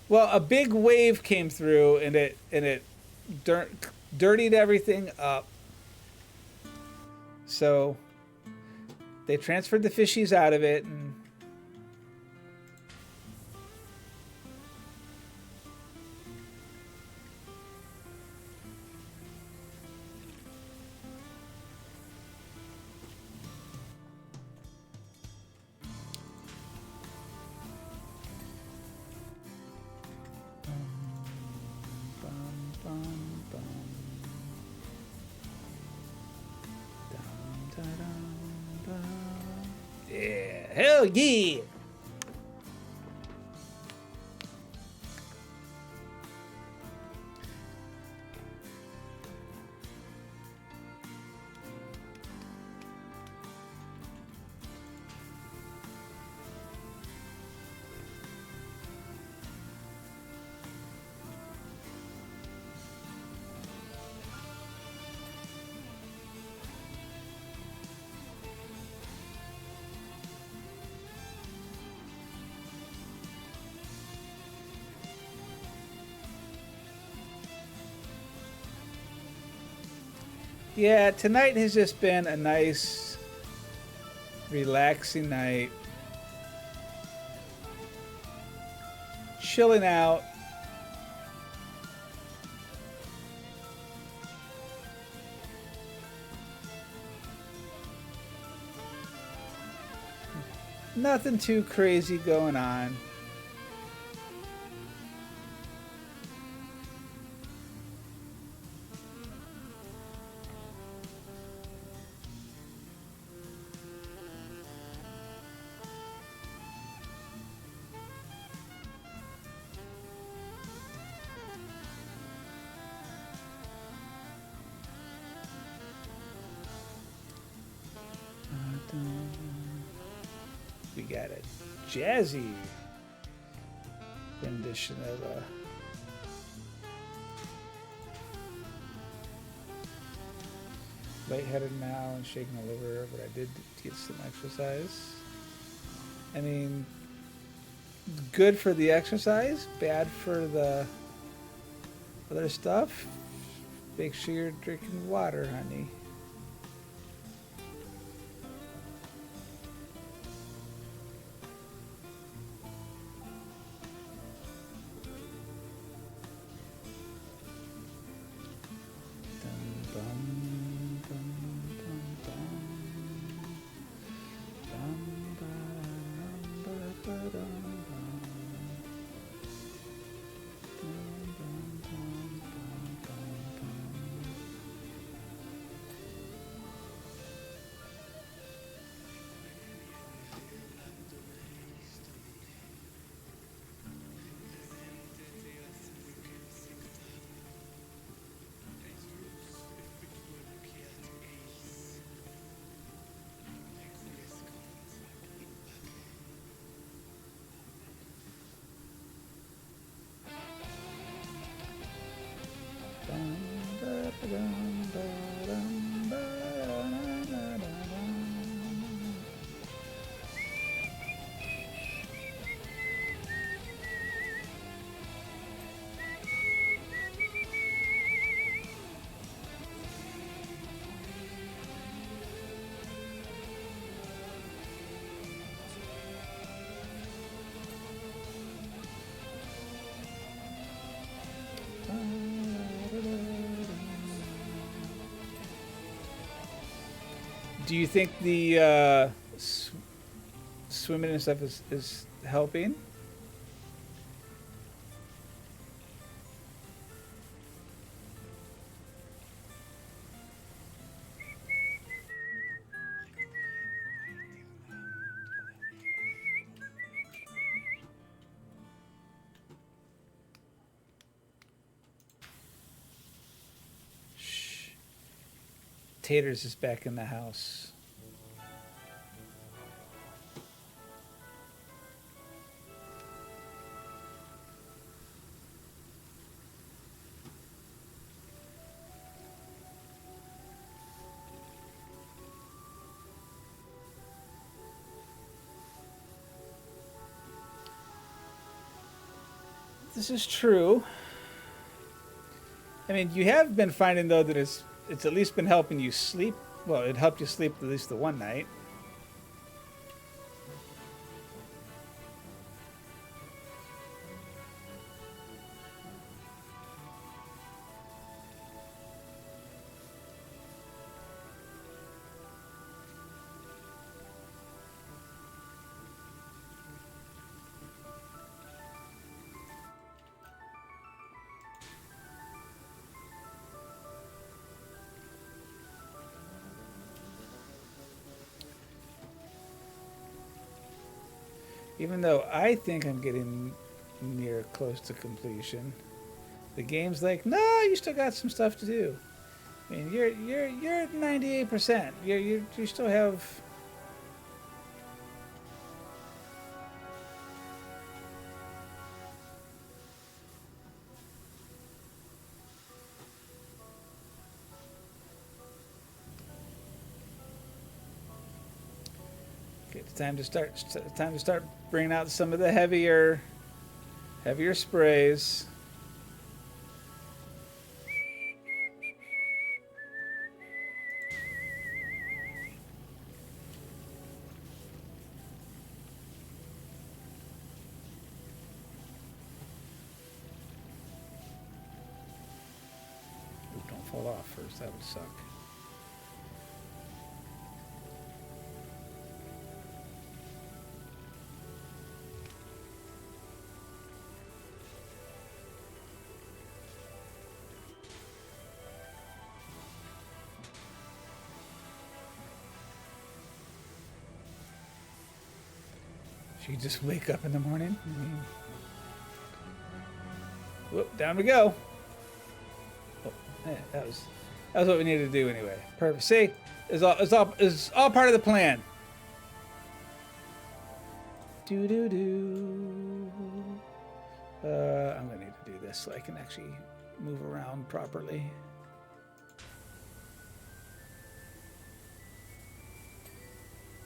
A: Well, a big wave came through and it dirtied everything up. So they transferred the fishies out of it and yeah, hell yeah. Yeah, tonight has just been a nice, relaxing night. Chilling out. Nothing too crazy going on. We got a jazzy rendition of a lightheaded now and shaking all over, but I did get some exercise. I mean, good for the exercise, bad for the other stuff. Make sure you're drinking water, honey. Do you think the swimming and stuff is helping? Taters is back in the house. This is true. I mean, you have been finding though that it's at least been helping you sleep. Well, it helped you sleep at least the one night. Even though I think I'm getting near close to completion, the game's like, no, you still got some stuff to do. I mean, you're at 98%. You still have. Okay, it's time to start bringing out some of the heavier sprays. Ooh, don't fall off first. That would suck. She just wake up in the morning. Whoop, down we go. Oh, yeah, that was what we needed to do anyway. Perfect. See, it's all part of the plan. Do do do. I'm gonna need to do this so I can actually move around properly.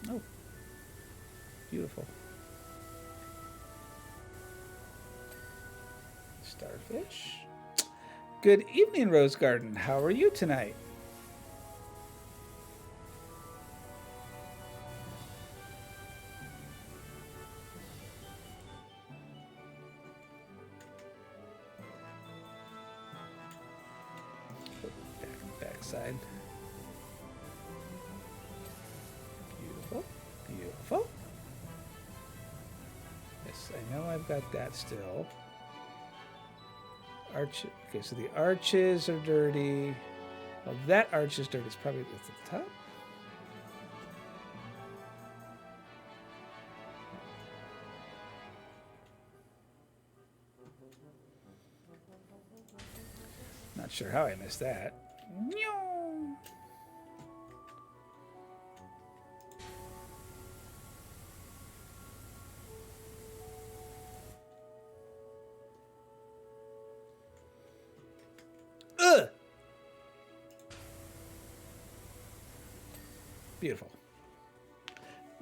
A: Oh, beautiful. Starfish. Good evening, Rose Garden. How are you tonight? Backside. Beautiful. Beautiful. Yes, I know I've got that still. Arch. Okay, so the arches are dirty. Well, that arch is dirty. It's probably at the top. Not sure how I missed that. Ugh! Beautiful.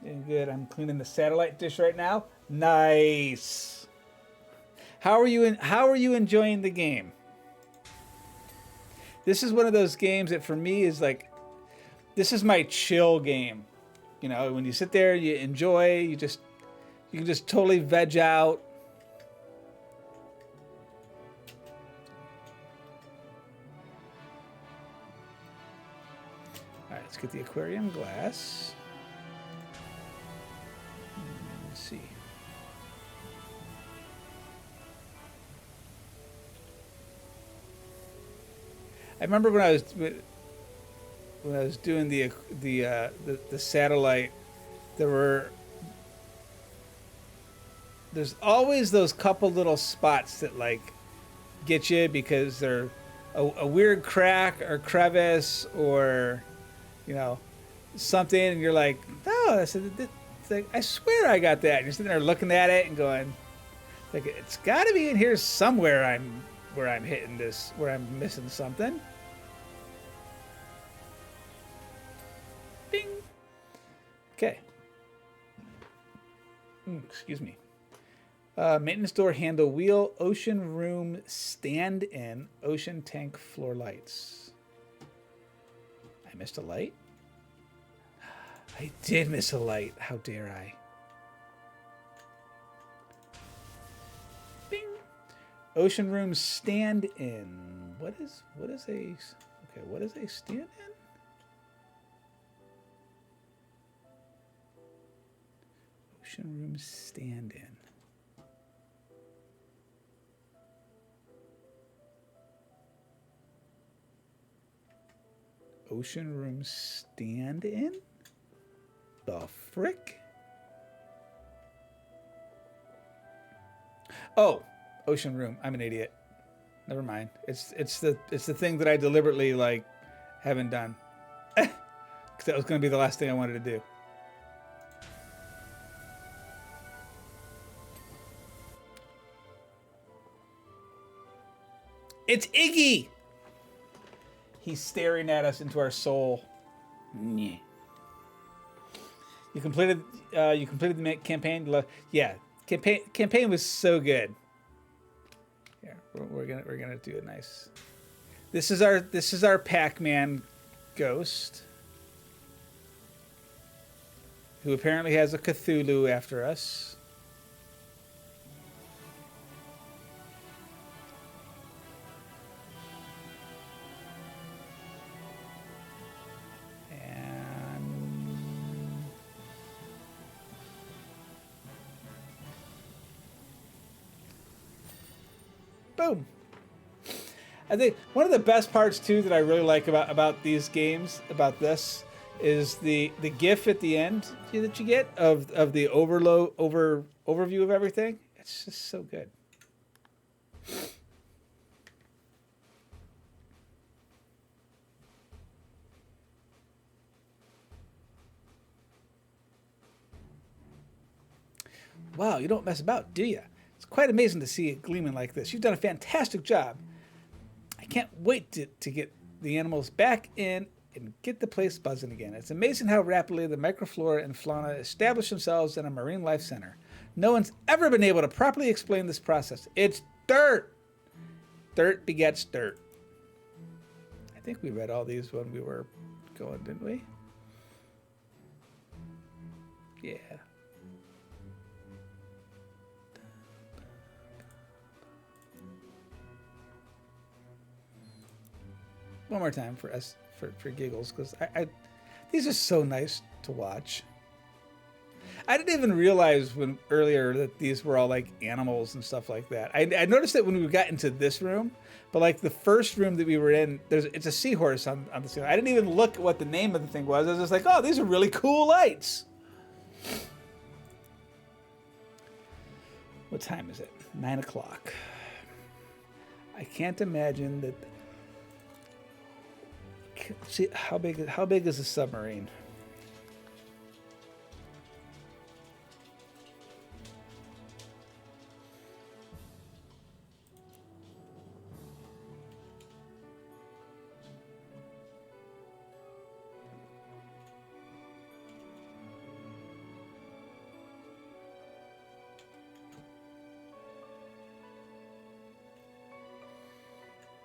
A: Doing good. I'm cleaning the satellite dish right now. Nice. How are you enjoying the game? This is one of those games that for me is like, this is my chill game. You know, when you sit there, you enjoy, you can just totally veg out. All right, let's get the aquarium glass. Let's see. I remember when I was doing the satellite, there's always those couple little spots that like get you because they're a weird crack or crevice or you know, something, and you're like, no, I said, it's like, I swear I got that. And you're sitting there looking at it and going, like, it's got to be in here somewhere. Where I'm hitting this, where I'm missing something. Bing. Okay. Excuse me. Maintenance door handle wheel, ocean room stand-in, ocean tank floor lights. I missed a light? I did miss a light. How dare I? Bing. Ocean room stand-in. What is a... Okay, what is a stand-in? Ocean room stand-in. Ocean room stand-in? The frick? Oh, ocean room. I'm an idiot. Never mind. It's the thing that I deliberately like haven't done. Because that was going to be the last thing I wanted to do. It's Iggy. He's staring at us into our soul. Yeah. You completed the campaign. Yeah, campaign was so good. Here, we're gonna do it nice. This is our Pac-Man ghost, who apparently has a Cthulhu after us. Boom. I think one of the best parts too that I really like about these games, about this, is the GIF at the end that you get of the overview of everything. It's just so good. Wow, you don't mess about, do you? It's quite amazing to see it gleaming like this. You've done a fantastic job. I can't wait to get the animals back in and get the place buzzing again. It's amazing how rapidly the microflora and fauna establish themselves in a marine life center. No one's ever been able to properly explain this process. It's dirt. Dirt begets dirt. I think we read all these when we were going, didn't we? Yeah. One more time for us, for giggles, because I these are so nice to watch. I didn't even realize earlier that these were all like animals and stuff like that. I noticed it when we got into this room, but like the first room that we were in, it's a seahorse on the ceiling. I didn't even look at what the name of the thing was. I was just like, oh, these are really cool lights. What time is it? 9 o'clock. I can't imagine that. See how big is a submarine?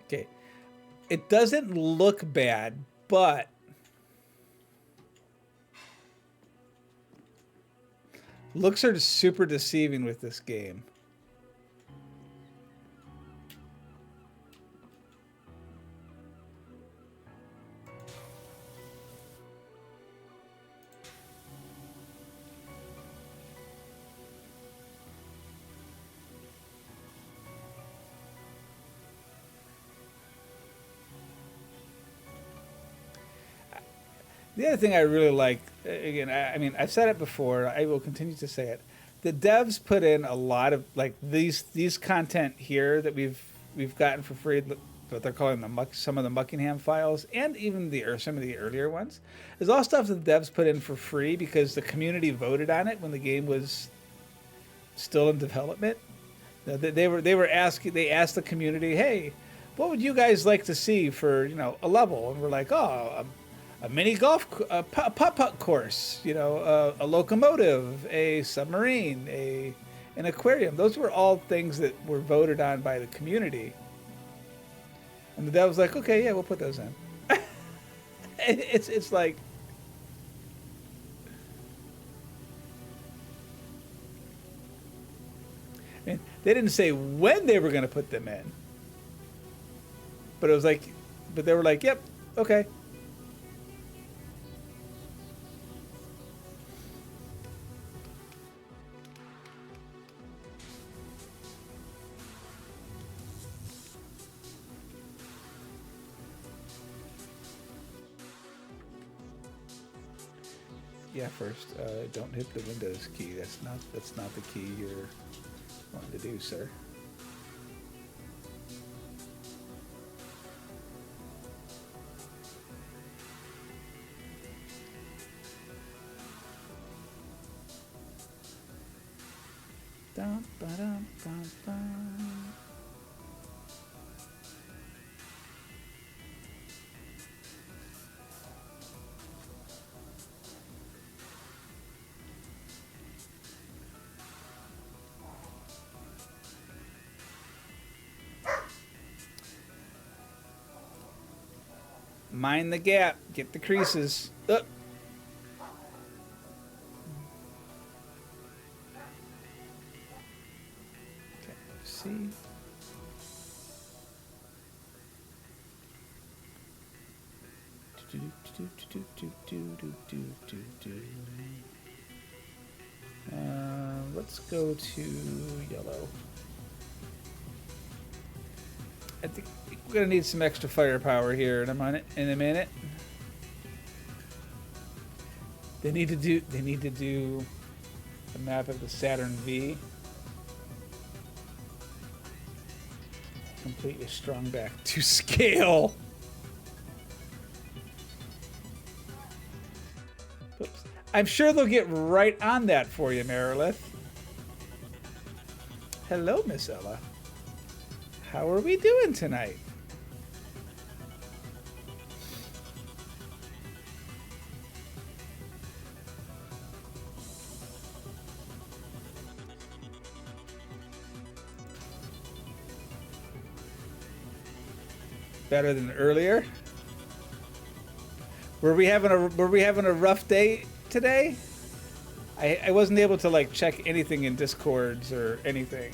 A: Okay. It doesn't look bad, but looks are super deceiving with this game. The other thing I really like, again, I mean, I've said it before, I will continue to say it. The devs put in a lot of like these content here that we've gotten for free. what they're calling some of the Buckingham files, and even some of the earlier ones, is all stuff that the devs put in for free because the community voted on it when the game was still in development. They asked the community, hey, what would you guys like to see for a level? And we're like, oh, a mini golf, a putt-putt course, a locomotive, a submarine, an aquarium. Those were all things that were voted on by the community. And the dev was like, okay, yeah, we'll put those in. It's like, I mean, they didn't say when they were going to put them in, but it was like, but they were like, yep, okay. Yeah, first, don't hit the Windows key. That's not the key you're wanting to do, sir. Dum, ba-dum, bum, bum. Mind the gap. Get the creases. Okay, see. Let's go to yellow. I think we're gonna need some extra firepower here in a minute. They need to do a map of the Saturn V. Completely strung back to scale. Oops. I'm sure they'll get right on that for you, Merilith. Hello, Miss Ella. How are we doing tonight? Better than earlier? Were we having a rough day today? I wasn't able to like check anything in Discords or anything.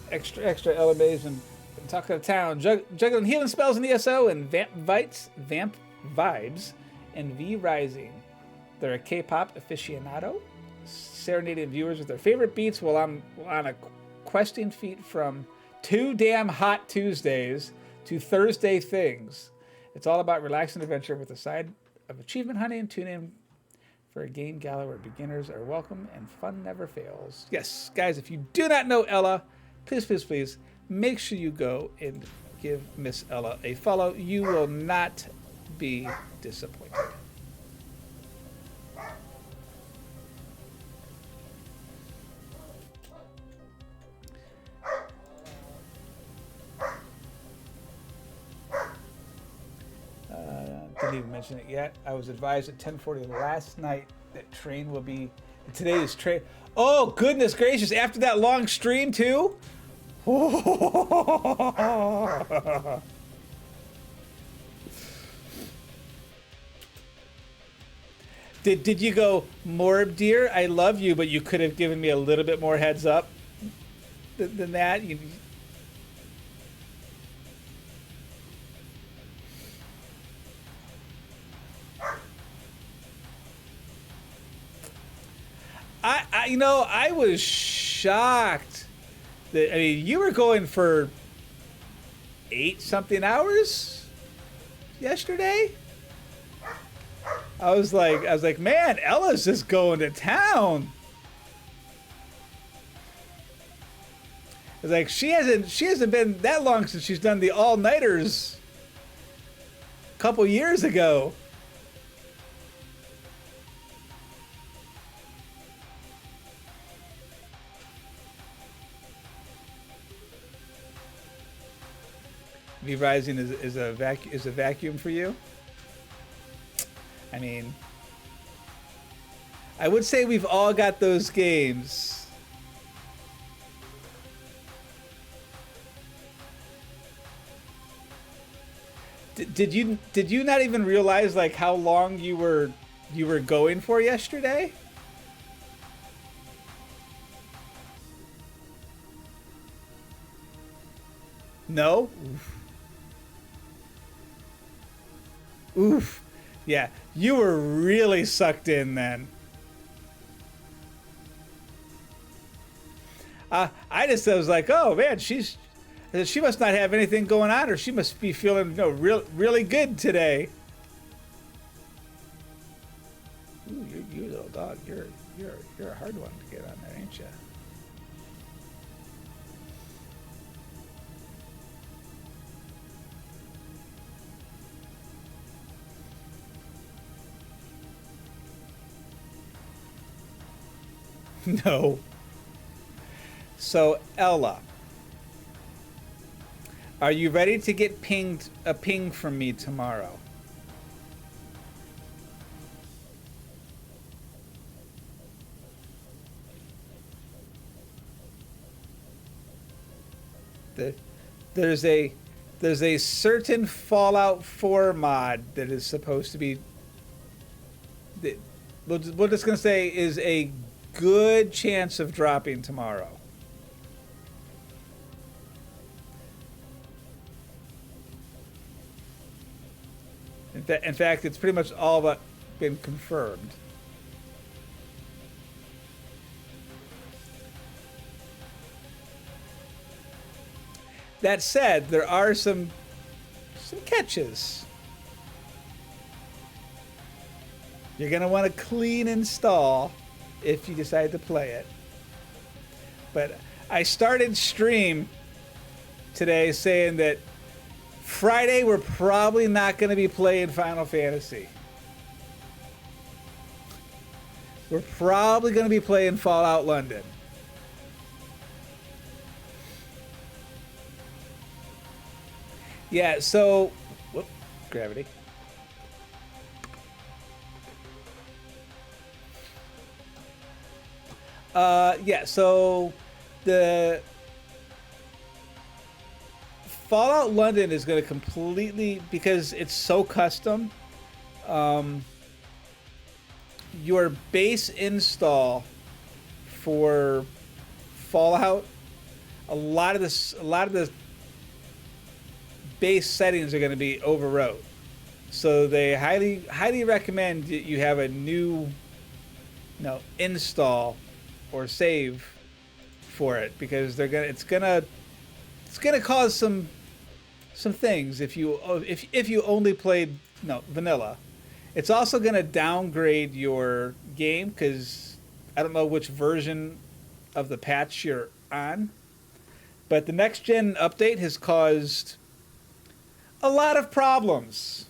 A: Extra LMAs and talk of the town, juggling healing spells in ESO and vamp vibes and V Rising. They're a K-pop aficionado, serenading viewers with their favorite beats while I'm on a questing feat from 2 damn hot Tuesdays to Thursday things. It's all about relaxing adventure with a side of achievement hunting. Tune in for a game gala where beginners are welcome and fun never fails. Yes, guys, if you do not know Ella, please, make sure you go and give Miss Ella a follow. You will not be disappointed. Didn't even mention it yet. I was advised at 10:40 last night that train will be. Today is train. Oh goodness gracious! After that long stream too. Did you go, Morb dear? I love you, but you could have given me a little bit more heads up than that. I was shocked that, I mean, you were going for 8-something hours yesterday? I was like, man, Ella's just going to town. I was like, she hasn't been that long since she's done the all-nighters a couple years ago. V Rising is a vacuum for you. I mean, I would say we've all got those games. Did you not even realize like how long you were going for yesterday? No? Oof. Yeah, you were really sucked in then. I was like, oh man, she must not have anything going on, or she must be feeling really good today. Ooh, you little dog, you're a hard one to get on there, ain't you? No. So, Ella, are you ready to get a ping from me tomorrow? There's a certain Fallout 4 mod that is supposed to be, we're just gonna say is a good chance of dropping tomorrow. In fact, it's pretty much all but been confirmed. That said, there are some catches. You're gonna want to clean install if you decide to play it. But I started stream today saying that Friday we're probably not going to be playing Final Fantasy. We're probably going to be playing Fallout London. Yeah, so gravity. Yeah, so the Fallout London is going to completely, because it's so custom, your base install for Fallout, a lot of the base settings are going to be overwrote. So they highly recommend that you have a new install or save for it, because it's gonna cause some things if you only played vanilla. It's also gonna downgrade your game, because I don't know which version of the patch you're on, but the next gen update has caused a lot of problems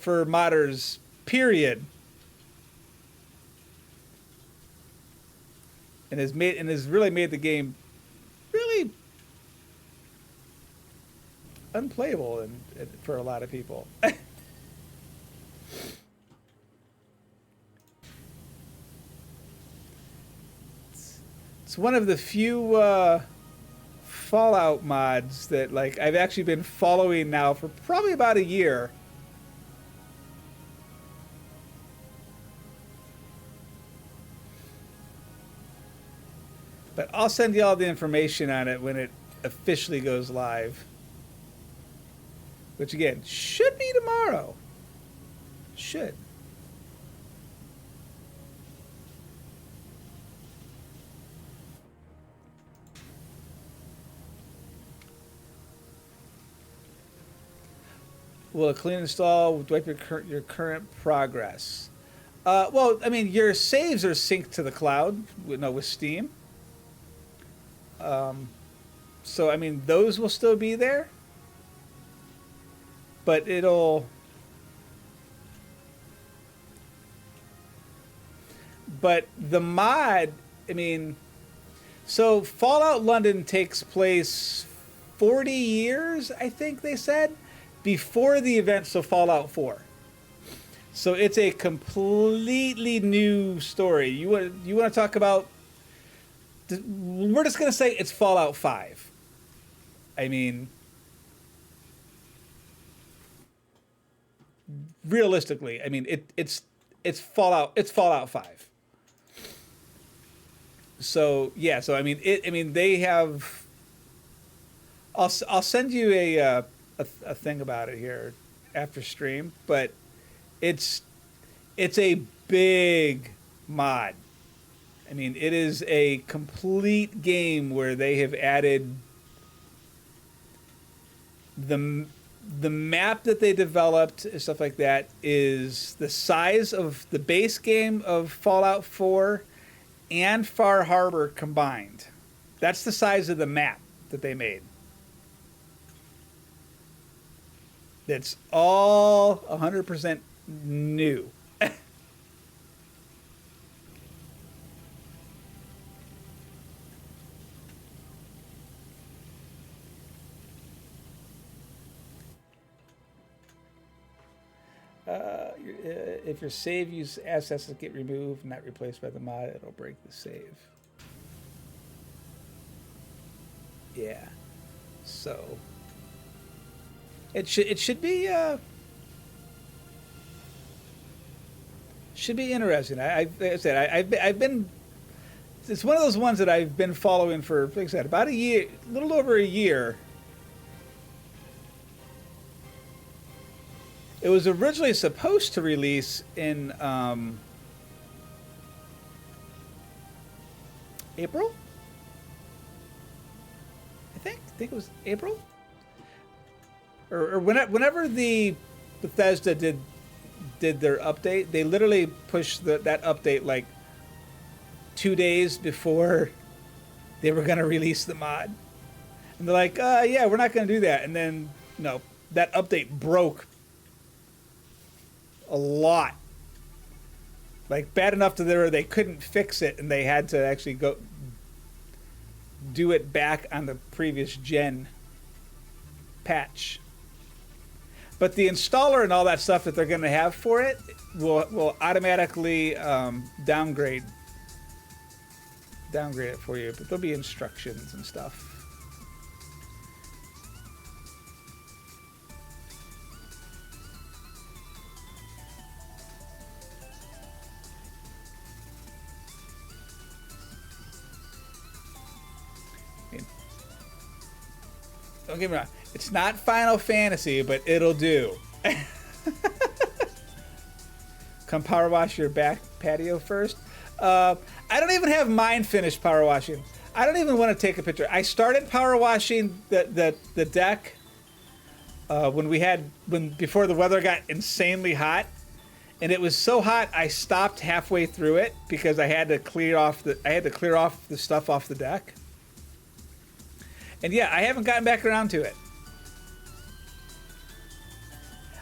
A: for modders, period. And has really made the game really unplayable for a lot of people. It's one of the few Fallout mods that I've actually been following now for probably about a year. But I'll send you all the information on it when it officially goes live. Which again, should be tomorrow. Should. Will a clean install wipe your current progress? Well, I mean, your saves are synced to the cloud, with Steam. So, I mean, those will still be there. But But the mod, I mean, so Fallout London takes place 40 years, I think they said, before the events of Fallout 4. So it's a completely new story. You want to talk about? We're just gonna say it's Fallout 5. I mean, realistically, I mean it's Fallout 5. So yeah, so I mean they have. I'll send you a thing about it here after stream, but it's a big mod. I mean, it is a complete game where they have added the map that they developed and stuff like that is the size of the base game of Fallout 4 and Far Harbor combined. That's the size of the map that they made. That's all 100% new. If your save use assets that get removed, not replaced by the mod, it'll break the save. Yeah. So it should be interesting. Like I said, I've been. It's one of those ones that I've been following for, like I said, about a year, a little over a year. It was originally supposed to release in April. I think it was April, or whenever the Bethesda did their update. They literally pushed that update like 2 days before they were going to release the mod, and they're like, "Yeah, we're not going to do that." And then no, that update broke a lot, like bad enough to where they couldn't fix it, and they had to actually go do it back on the previous gen patch. But the installer and all that stuff that they're going to have for it will automatically downgrade it for you. But there'll be instructions and stuff. Don't get me wrong. It's not Final Fantasy, but it'll do. Come power wash your back patio first. I don't even have mine finished power washing. I don't even want to take a picture. I started power washing the deck before the weather got insanely hot, and it was so hot I stopped halfway through it because I had to clear off the stuff off the deck. And yeah, I haven't gotten back around to it.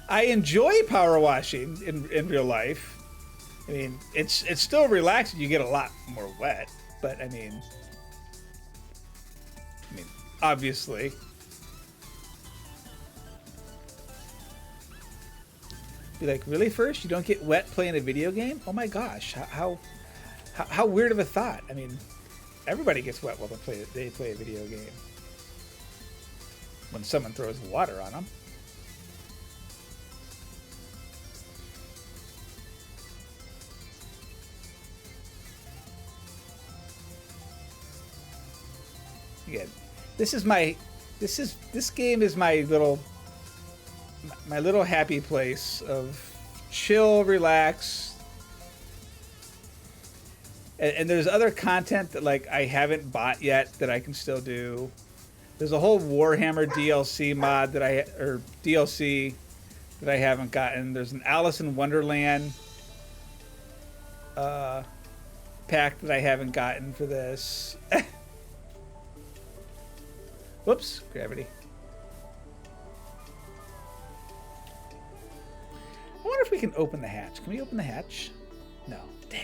A: I enjoy power washing in real life. I mean, it's still relaxing. You get a lot more wet, but I mean, obviously. Be like, really? First, you don't get wet playing a video game? Oh my gosh, how weird of a thought. I mean, everybody gets wet while they play a video game. When someone throws water on them. Again, this game is my little happy place of chill, relax. And there's other content that like I haven't bought yet that I can still do. There's a whole Warhammer DLC mod DLC that I haven't gotten. There's an Alice in Wonderland pack that I haven't gotten for this. Whoops, gravity. I wonder if we can open the hatch. Can we open the hatch? No. Dang.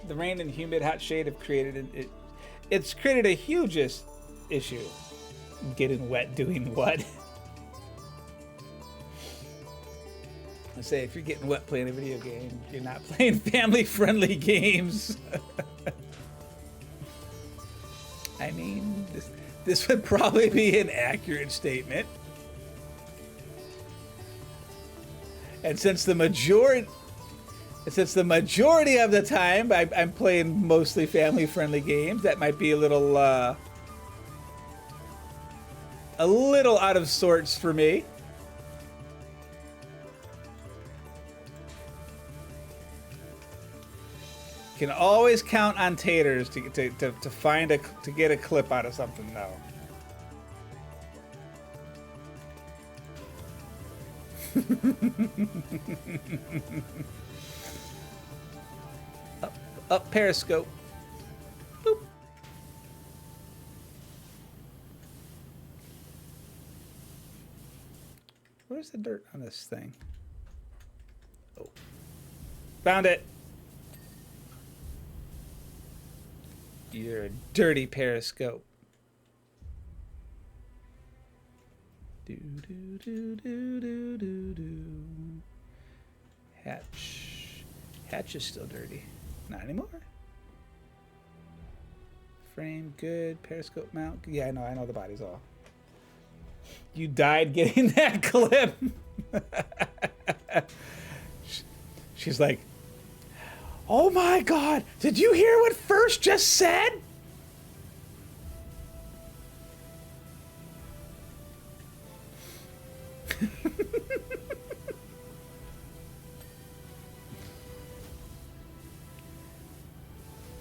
A: The rain and humid hot shade have created it. It's created a huge issue. Getting wet doing what? I say if you're getting wet playing a video game, you're not playing family-friendly games. I mean, this would probably be an accurate statement. And since the majority of the time I'm playing mostly family-friendly games, that might be a little out of sorts for me. Can always count on taters to get a clip out of something though. Up periscope. Boop. Where's the dirt on this thing? Oh. Found it. You're a dirty periscope. Do do do do do do do. Hatch. Hatch is still dirty. Not anymore. Frame good. Periscope mount. Yeah, I know the body's off. You died getting that clip. She's like, oh my God, did you hear what First just said?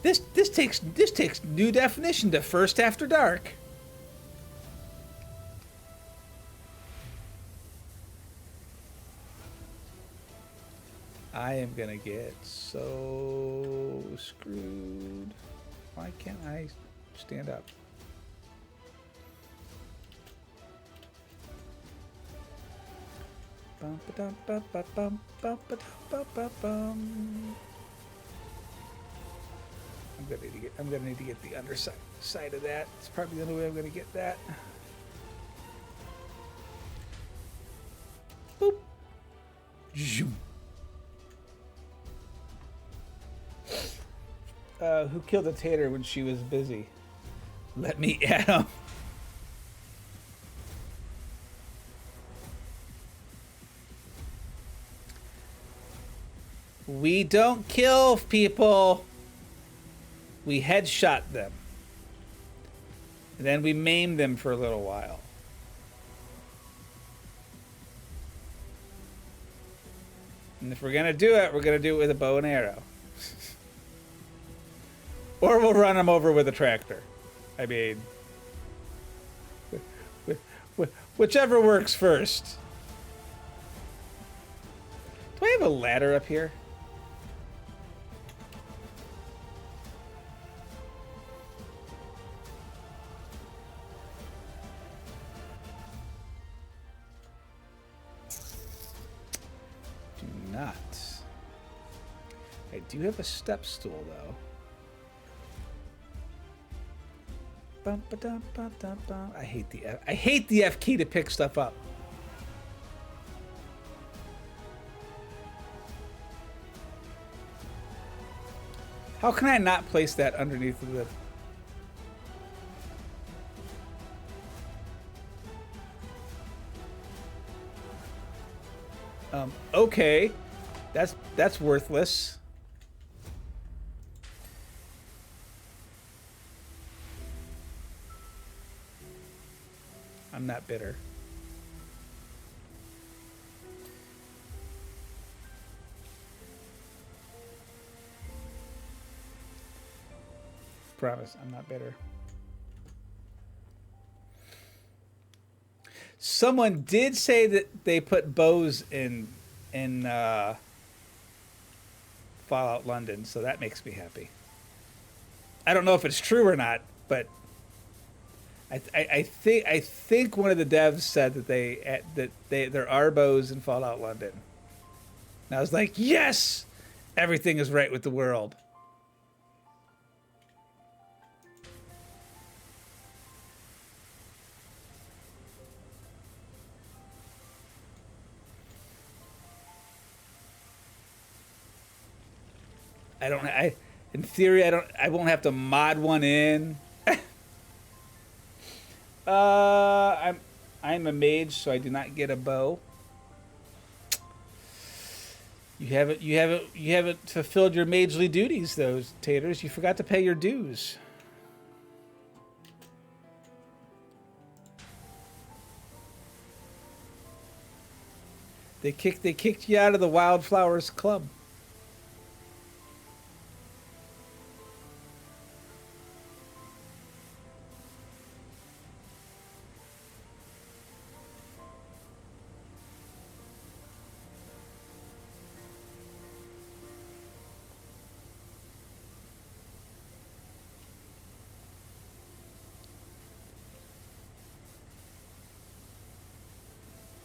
A: This takes new definition to First After Dark. I am gonna get so screwed. Why can't I stand up? Bum ba dum ba ba bum bum ba dum ba ba bum. I'm gonna need to get the underside of that. It's probably the only way I'm gonna get that. Boop. Zoom. Who killed a tater when she was busy? Let me at him. We don't kill people. We headshot them. And then we maim them for a little while. And if we're gonna do it, we're gonna do it with a bow and arrow. Or we'll run them over with a tractor. I mean, whichever works first. Do I have a ladder up here? Do not. I do have a step stool, though. Bum, ba, dum, ba, dum, bum. I hate the F key to pick stuff up. How can I not place that underneath the... Okay. That's worthless. I'm not bitter. Promise, I'm not bitter. Someone did say that they put bows in Fallout London, so that makes me happy. I don't know if it's true or not, but I think one of the devs said that there are bows in Fallout London. And I was like, yes, everything is right with the world. In theory, I won't have to mod one in. I'm a mage, so I do not get a bow. You haven't fulfilled your magely duties, though, Taters. You forgot to pay your dues. They kicked you out of the Wildflowers Club.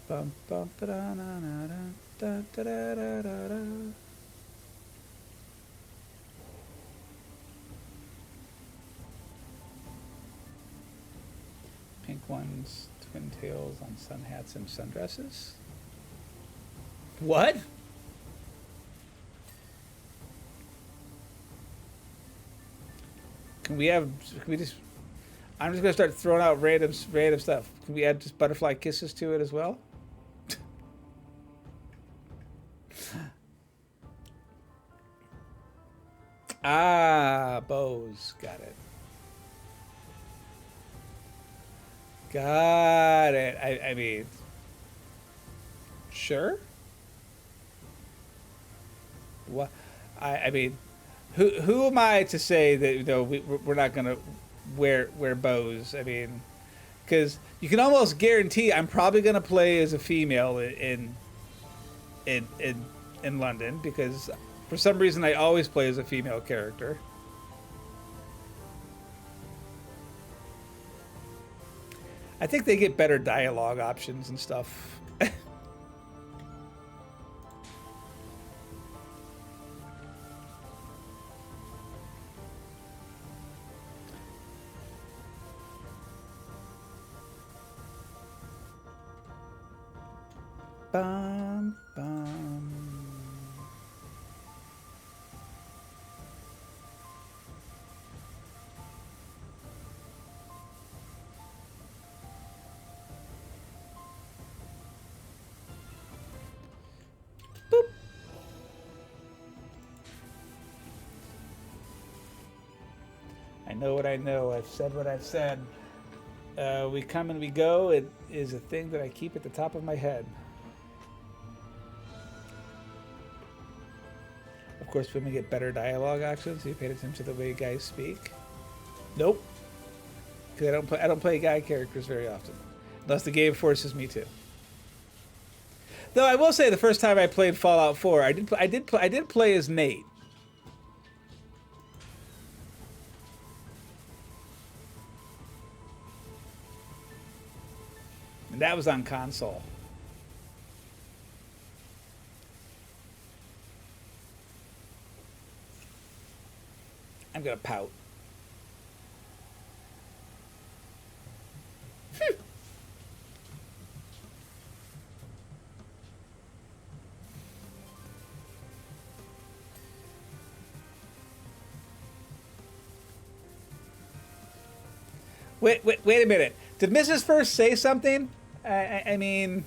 A: Bum, bum, ba-da-na-na-da, da-da-da-da-da-da. Pink ones, twin tails on sun hats and sundresses. What? Can we just... I'm just gonna start throwing out random stuff. Can we add just butterfly kisses to it as well? Ah, bows. Got it. Got it. I mean, sure. What? I mean, who am I to say that, you know, we're not gonna wear bows? I mean, because you can almost guarantee I'm probably gonna play as a female in London, because for some reason I always play as a female character. I think they get better dialogue options and stuff. Bum, bum. Boop. I know what I know. I've said what I've said. We come and we go. It is a thing that I keep at the top of my head. Of course, women get better dialogue options. You paid attention to the way guys speak. Nope, because I don't play guy characters very often, unless the game forces me to. Though I will say, the first time I played Fallout 4, I did play as Nate. And that was on console. I'm gonna pout. Wait a minute. Did Mrs. First say something? I mean,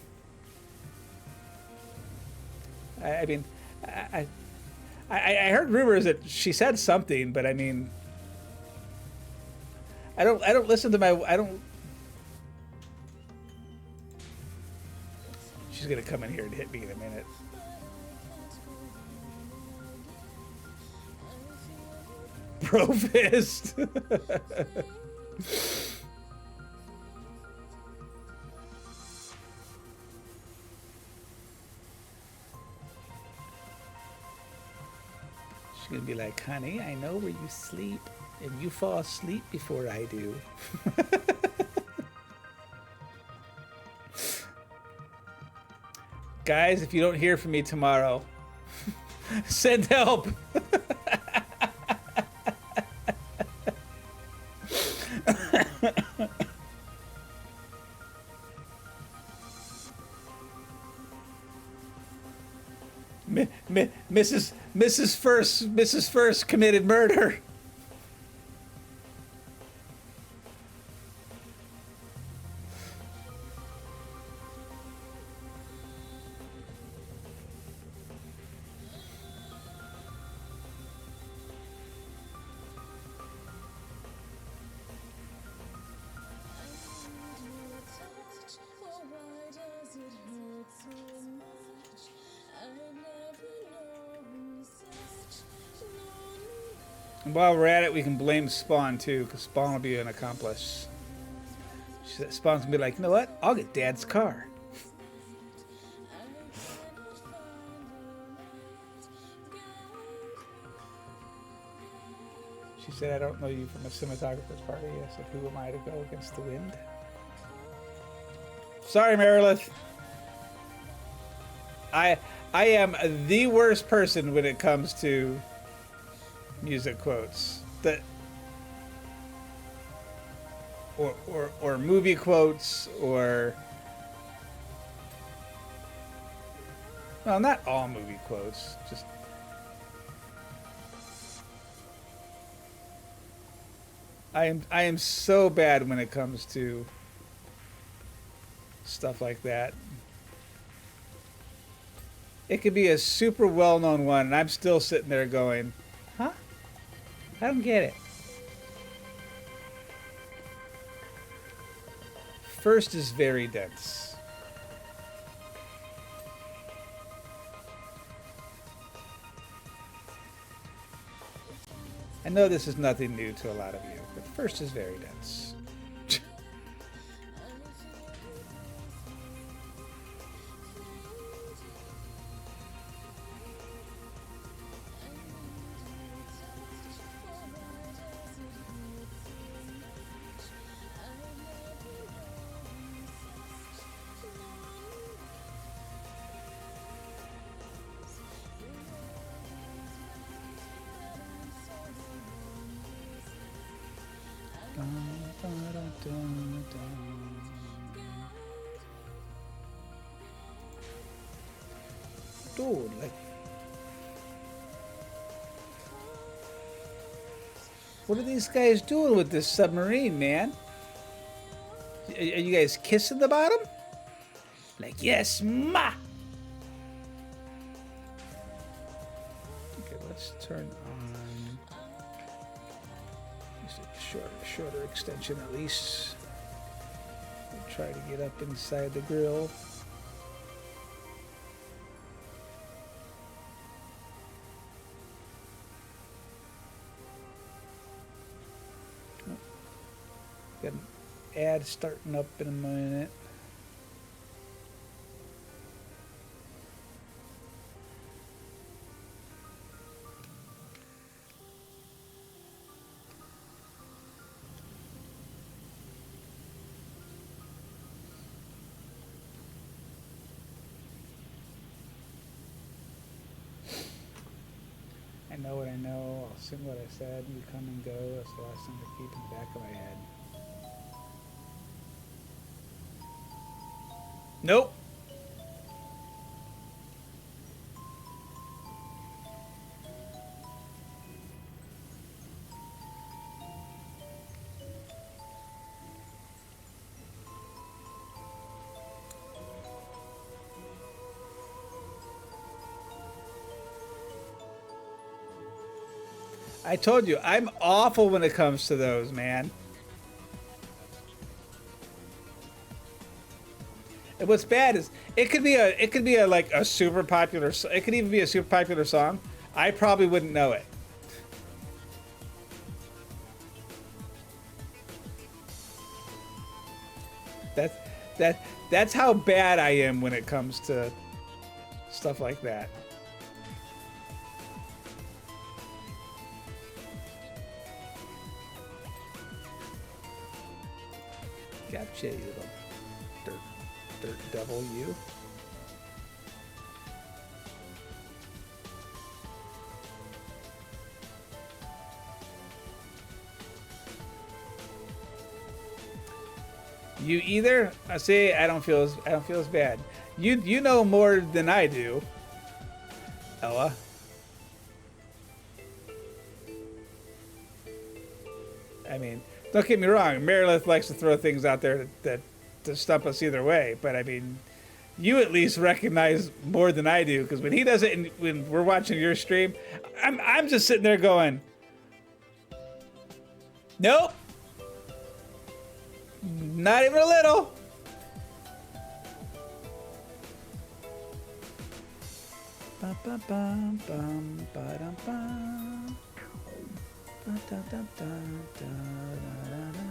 A: I heard rumors that she said something, but I mean, I don't listen to my, She's gonna come in here and hit me in a minute. bro fist. She's gonna be like, honey, I know where you sleep, and you fall asleep before I do. Guys, if you don't hear from me tomorrow, send help. Mrs. First committed murder. And while we're at it, we can blame Spawn too, because Spawn will be an accomplice. Spawn's gonna be like, you know what? I'll get Dad's car. She said, I don't know you from a cinematographer's party. I said, who am I to go against the wind? Sorry, Merilith. I am the worst person when it comes to music quotes. Or movie quotes, or well, not all movie quotes, just I am so bad when it comes to stuff like that. It could be a super well-known one, and I'm still sitting there going, huh? I don't get it. First is very dense. I know this is nothing new to a lot of you, but first is very dense. Dude, like, what are these guys doing with this submarine, man? Are you guys kissing the bottom? Like, yes, ma! Okay, let's turn on just a shorter extension at least. We'll try to get up inside the grill. Got an ad starting up in a minute. I know what I know. I'll sing what I said. You come and go. That's the last thing to keep in the back of my head. Nope. I told you, I'm awful when it comes to those, man. And what's bad is it could be a like a super popular. It could even be a super popular song. I probably wouldn't know it. That's how bad I am when it comes to stuff like that. Gotcha, you little dirt devil, you. You either see, I don't feel as bad. You know more than I do, Ella. I mean, don't get me wrong. Meredith likes to throw things out there that to stump us either way. But I mean, you at least recognize more than I do, because when he does it, when we're watching your stream, I'm just sitting there going, nope. Not even a little. Ba ba bum bum ba dum bum. Ba da da da da da da.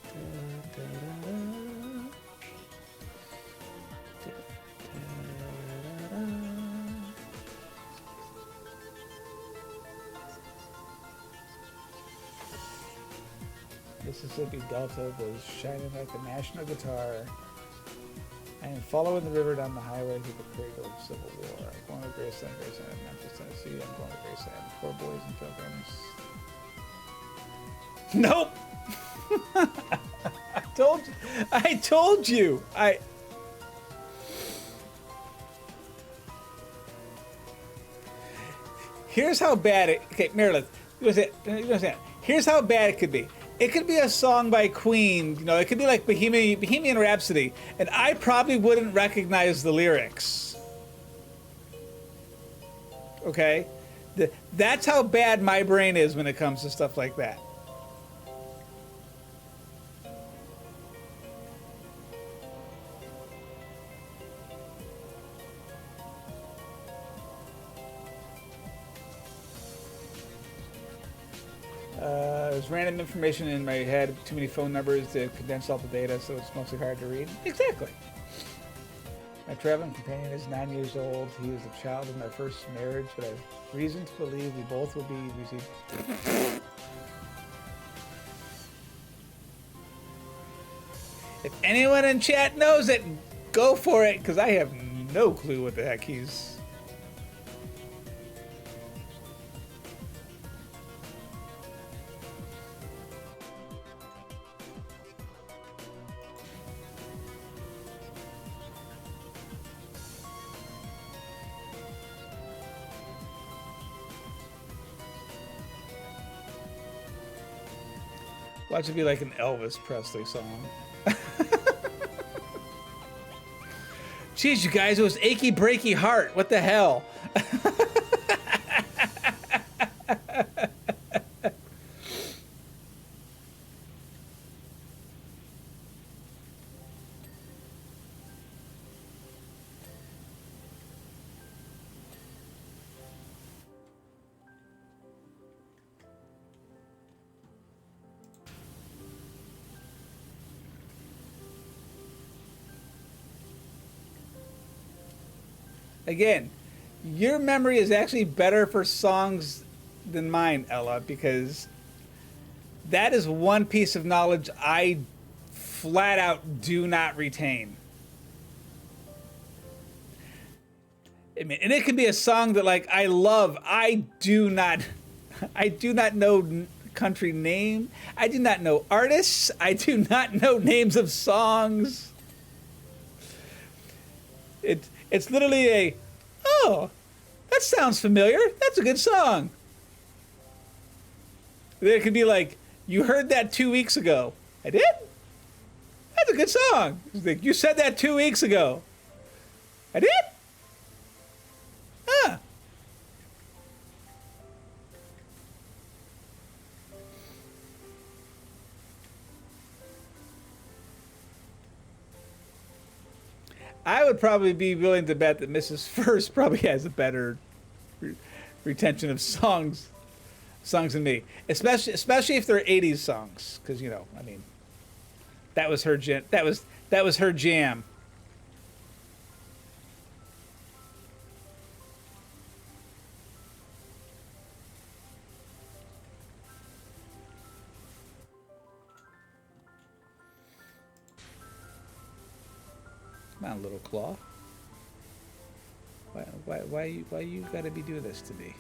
A: Da da da da. Mississippi Delta was shining like a national guitar. I am following the river down the highway through the cradle of Civil War. I'm going to Graceland, Memphis, Tennessee. I'm going to Graceland. Poor boys and pilgrims. Nope. I told you. Here's how bad it. Okay, Meredith. You understand? Here's how bad it could be. It could be a song by Queen, you know, it could be like Bohemian Rhapsody, and I probably wouldn't recognize the lyrics. Okay? That's how bad my brain is when it comes to stuff like that. There's random information in my head, too many phone numbers to condense all the data, so it's mostly hard to read. Exactly. My traveling companion is 9 years old. He was a child in their first marriage, but I have reason to believe we both will be received. If anyone in chat knows it, go for it, because I have no clue what the heck he's... Watch it be like an Elvis Presley song. Jeez, you guys, it was Achy Breaky Heart. What the hell? Again, your memory is actually better for songs than mine, Ella, because that is one piece of knowledge I flat out do not retain. I mean, and it can be a song that like I love. I do not know country name. I do not know artists. I do not know names of songs. It's literally a, oh, that sounds familiar. That's a good song. Then it could be like, you heard that 2 weeks ago. I did? That's a good song. It's like, you said that 2 weeks ago. I did? Huh. I would probably be willing to bet that Mrs. First probably has a better retention of songs than me, especially if they're 80s songs, because, you know, I mean, That was her jam. That was her jam. Come on, little claw. Why you gotta be doing this to me?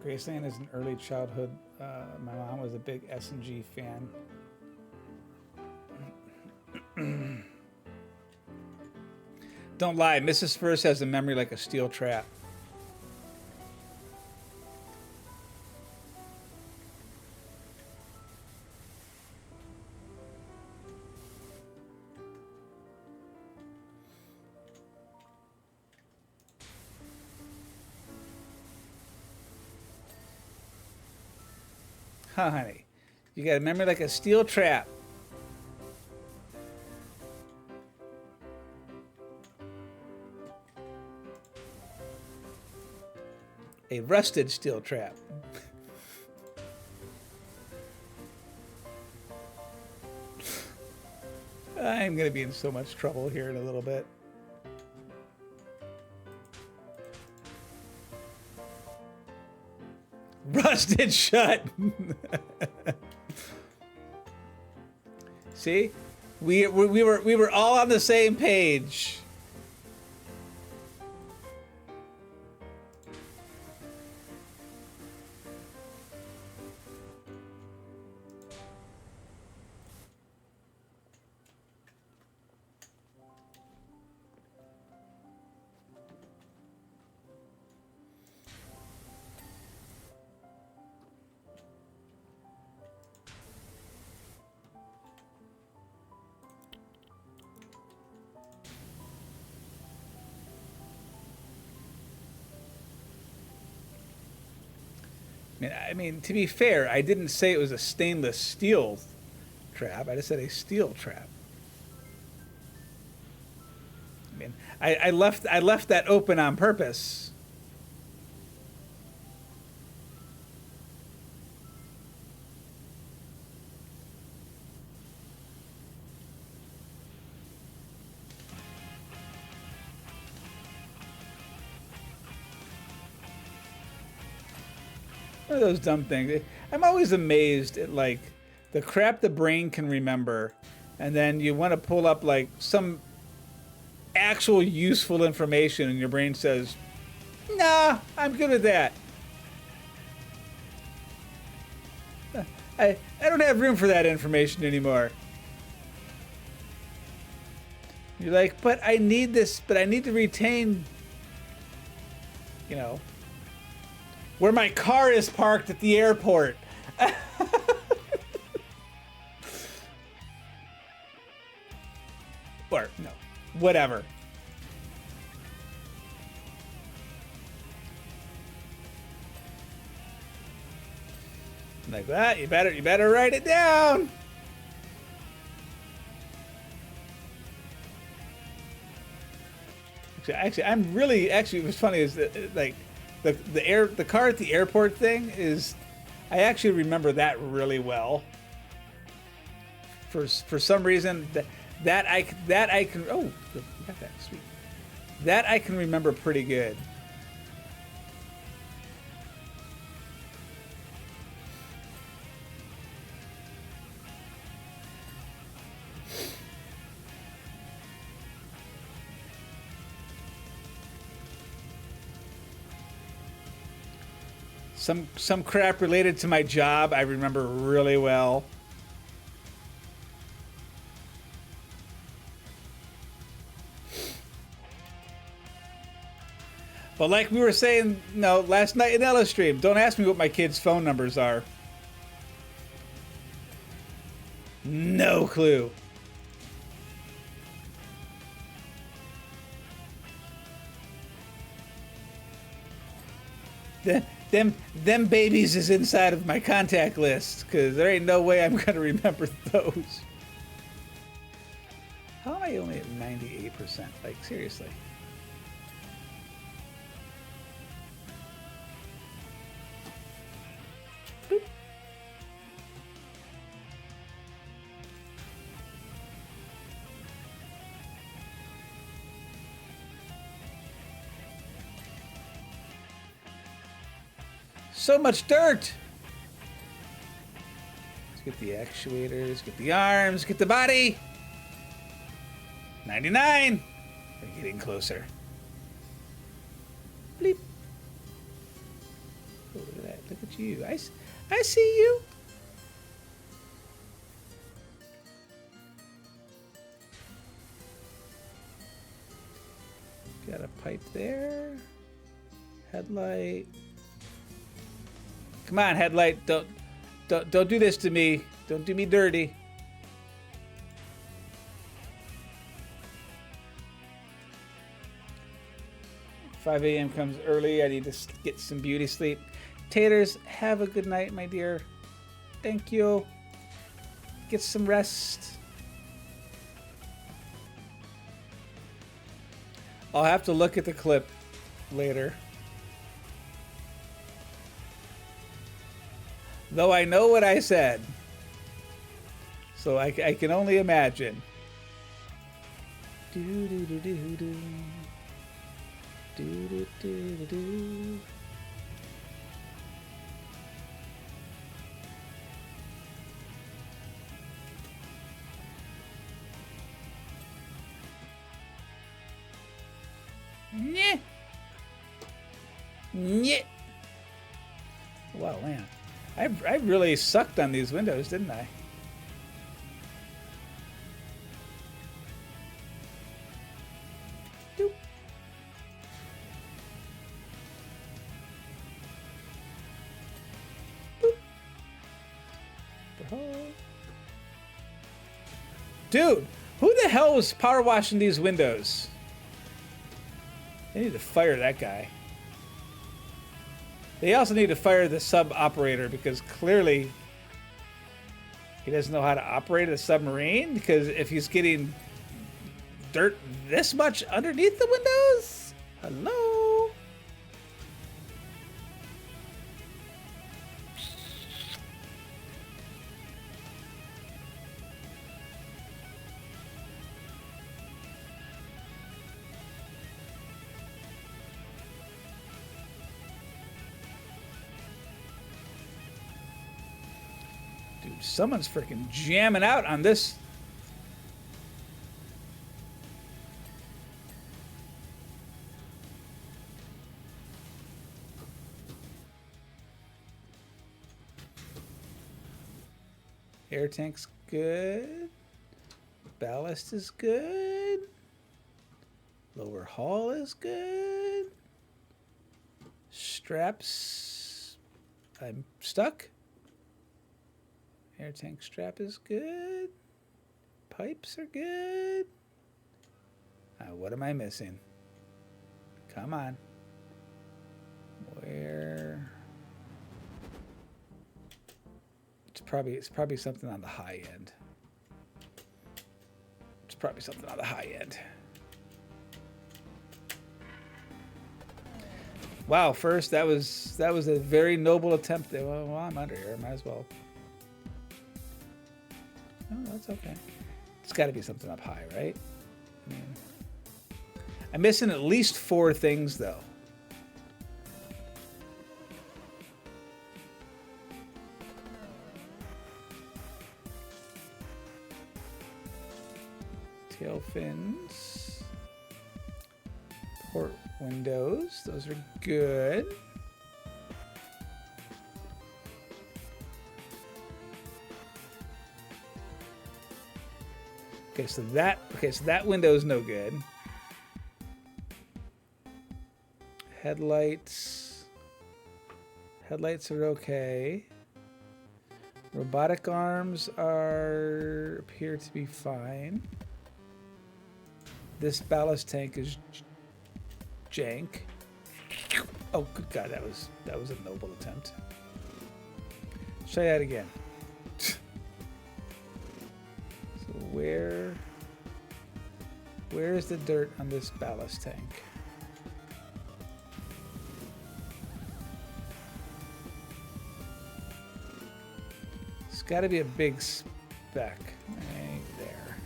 A: Graceland is an early childhood. My mom was a big S&G fan. Don't lie, Mrs. First has a memory like a steel trap. Huh, honey? You got a memory like a steel trap. A rusted steel trap. I'm going to be in so much trouble here in a little bit. Rusted shut. See, we were all on the same page. I mean, to be fair, I didn't say it was a stainless steel trap. I just said a steel trap. I mean, I left that open on purpose. One of those dumb things. I'm always amazed at like the crap the brain can remember, and then you want to pull up like some actual useful information, and your brain says, "Nah, I'm good at that. I don't have room for that information anymore." You're like, "But I need this. But I need to retain, you know, where my car is parked at the airport." Or, no, whatever. Like that, you better write it down. Actually, I'm really, what's funny is that, like, the car at the airport thing is, I actually remember that really well. For some reason that I can, oh, you got that, sweet. That I can remember pretty good. Some crap related to my job I remember really well. But like we were saying, no, last night in Ella stream, don't ask me what my kids' phone numbers are. No clue. Them babies is inside of my contact list, because there ain't no way I'm gonna remember those. How am I only at 98%? Like, seriously. Boop. So much dirt! Let's get the actuators, get the arms, get the body! 99! We're getting closer. Bleep. Oh, look at that. Look at you. I see you. Got a pipe there. Headlight. Come on, headlight. Don't do this to me. Don't do me dirty. $5 a.m. comes early. I need to get some beauty sleep. Taters, have a good night, my dear. Thank you. Get some rest. I'll have to look at the clip later. Though I know what I said. So I can only imagine. Do do do do do. Do, do, do, do, do. Nyeh. Nyeh. Wow, man. I really sucked on these windows, didn't I? Doop. Dude, who the hell was power washing these windows? They need to fire that guy. They also need to fire the sub operator, because clearly he doesn't know how to operate a submarine, because if he's getting dirt this much underneath the windows, hello? Someone's freaking jamming out on this. Air tank's good. Ballast is good. Lower hull is good. Straps. I'm stuck. Air tank strap is good. Pipes are good. What am I missing? Come on. Where? It's probably something on the high end. It's probably something on the high end. Wow, first that was a very noble attempt. Well, I'm under here. Might as well. Oh, that's okay. It's got to be something up high, right? I mean, I'm missing at least 4 things, though. Tail fins. Port windows. Those are good. Okay, so that window is no good. Headlights. Headlights are okay. Robotic arms appear to be fine. This ballast tank is jank. Oh, good God, that was a noble attempt. Try that again. So where's the dirt on this ballast tank? It's got to be a big speck right there.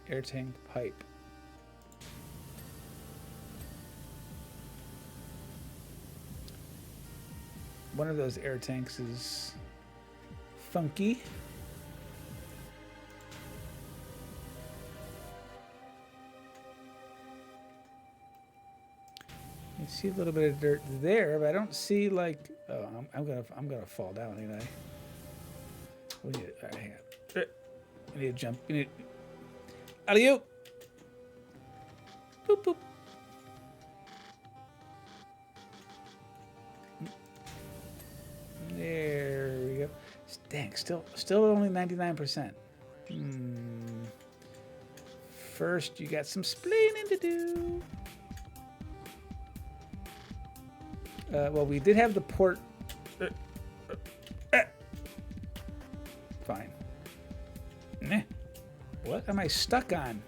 A: Air tank pipe. One of those air tanks is funky. You see a little bit of dirt there, but I don't see like. Oh, I'm gonna fall down, ain't I? We need. All right, hang on. I need to jump. You need. Out of you. Boop boop. There we go. Dang, still only 99%. First, you got some splaining to do. Well, we did have the port. Fine. What am I stuck on?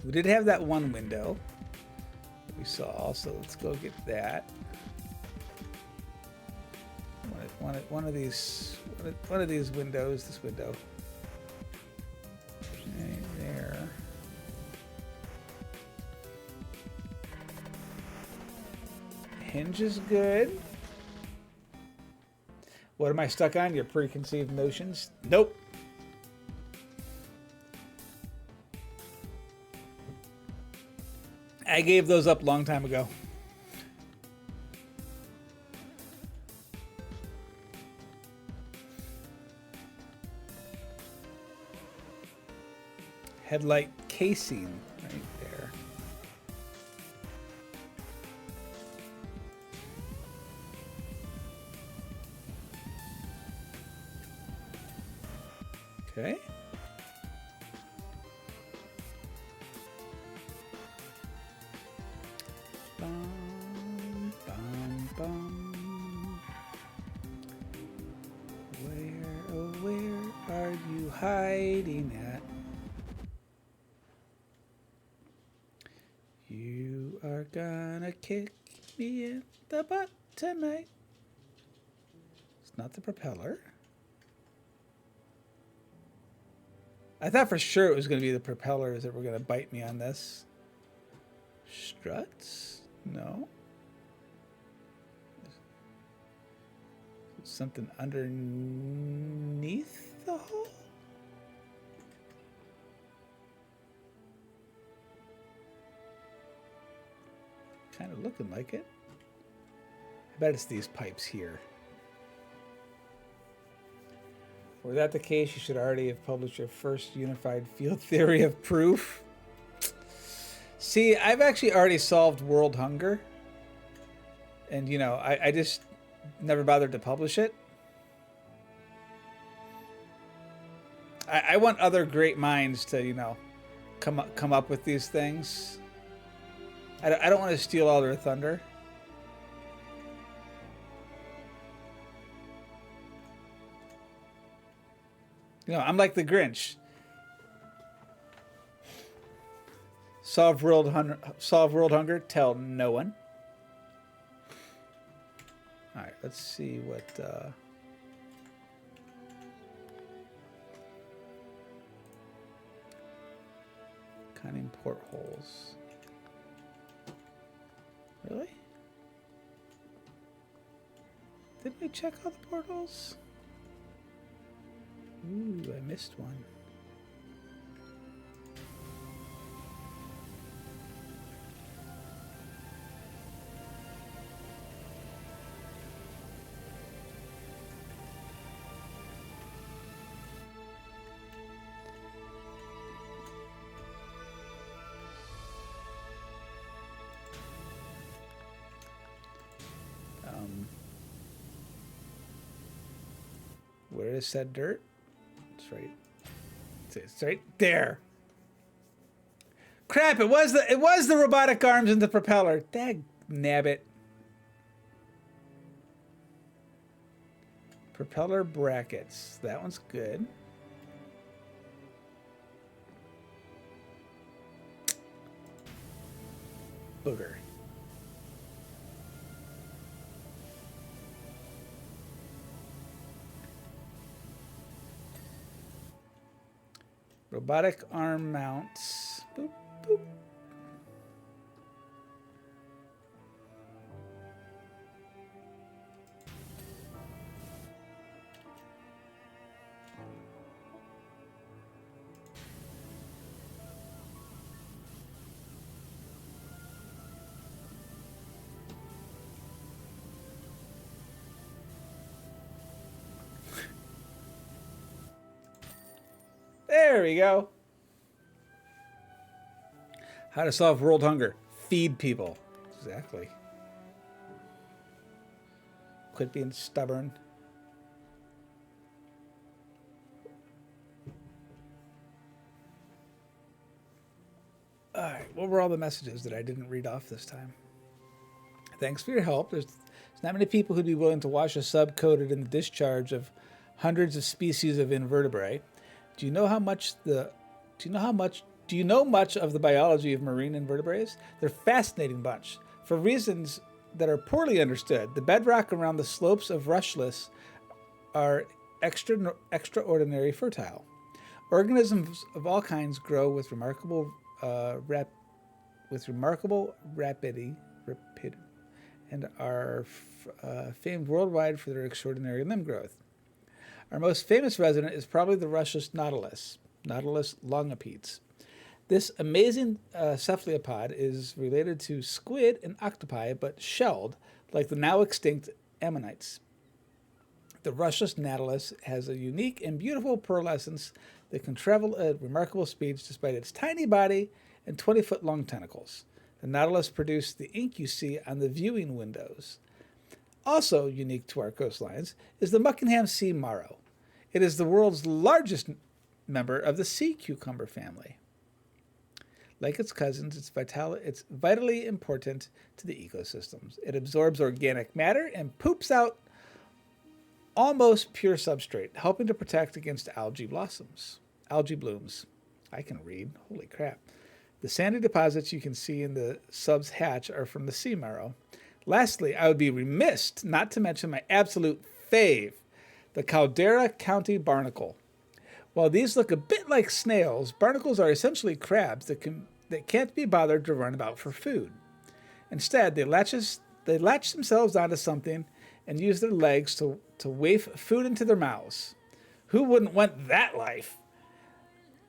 A: We did have that one window that we saw, so let's go get that. One of these windows. This window. Right there. Hinge is good. What am I stuck on? Your preconceived notions? Nope. I gave those up a long time ago. Headlight casing right there. Okay. Bum, bum, bum. Where, oh, where are you hiding at? You are gonna kick me in the butt tonight. It's not the propeller. I thought for sure it was going to be the propellers that were going to bite me on this. Struts? No. Something underneath the hole? Kind of looking like it. I bet it's these pipes here. Were that the case, you should already have published your first unified field theory of proof. See, I've actually already solved world hunger. And, you know, I just never bothered to publish it. I want other great minds to, you know, come up with these things. I don't want to steal all their thunder. You know, I'm like the Grinch. Solve world hunger. Tell no one. All right, let's see what. Cunning portholes. Really? Did we check all the portholes? Ooh, I missed one. I said dirt. It's right. It's right there. Crap! It was the robotic arms and the propeller. Dag nabbit. Propeller brackets. That one's good. Booger. Robotic arm mounts. Boop, boop. There we go. How to solve world hunger. Feed people. Exactly. Quit being stubborn. All right, what were all the messages that I didn't read off this time? Thanks for your help. There's not many people who'd be willing to wash a sub coated in the discharge of hundreds of species of invertebrate. Do you know much of the biology of marine invertebrates? They're a fascinating bunch. For reasons that are poorly understood, the bedrock around the slopes of Rushless are extraordinary fertile. Organisms of all kinds grow with remarkable rapidity and are famed worldwide for their extraordinary limb growth. Our most famous resident is probably the Russia's Nautilus longipedes. This amazing cephalopod is related to squid and octopi, but shelled, like the now extinct ammonites. The Russia's Nautilus has a unique and beautiful pearlescence that can travel at remarkable speeds despite its tiny body and 20-foot long tentacles. The Nautilus produced the ink you see on the viewing windows. Also unique to our coastlines is the Buckingham sea marrow. It is the world's largest member of the sea cucumber family. Like its cousins, it's vitally important to the ecosystems. It absorbs organic matter and poops out almost pure substrate, helping to protect against algae blooms. I can read. Holy crap. The sandy deposits you can see in the sub's hatch are from the sea marrow. Lastly, I would be remiss not to mention my absolute fave, the Caldera County barnacle. While these look a bit like snails, barnacles are essentially crabs that can't be bothered to run about for food. Instead, they latch themselves onto something and use their legs to waif food into their mouths. Who wouldn't want that life?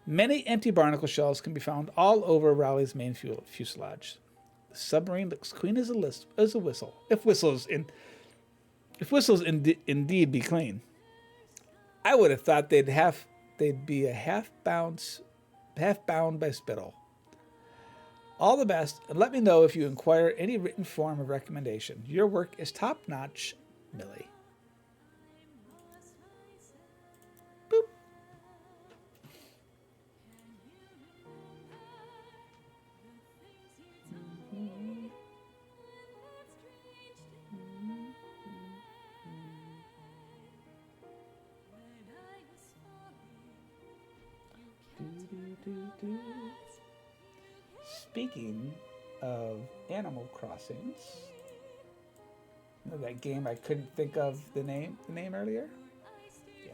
A: Many empty barnacle shells can be found all over Raleigh's main fuselage. The submarine looks clean as a whistle. If whistles indeed be clean. I would have thought they'd be a half bound by spittle. All the best, and let me know if you inquire any written form of recommendation. Your work is top-notch, Millie. Boop. Speaking of Animal Crossings, you know that game I couldn't think of the name earlier? Yeah.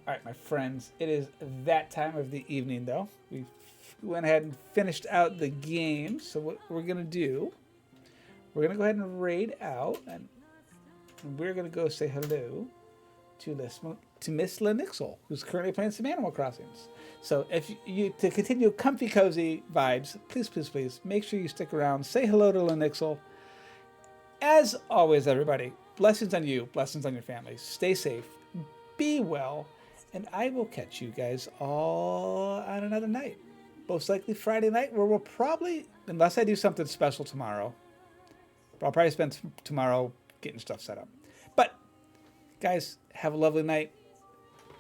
A: All right, my friends, it is that time of the evening, though. We went ahead and finished out the game. So what we're going to do, we're going to go ahead and raid out, and we're going to go say hello to Miss Lenixel, who's currently playing some Animal Crossings. So if you, to continue comfy, cozy vibes, please, make sure you stick around. Say hello to Lenixel. As always, everybody, blessings on you, blessings on your families. Stay safe, be well, and I will catch you guys all on another night. Most likely Friday night, where we'll probably, unless I do something special tomorrow, I'll probably spend tomorrow getting stuff set up. But Guys, have a lovely night.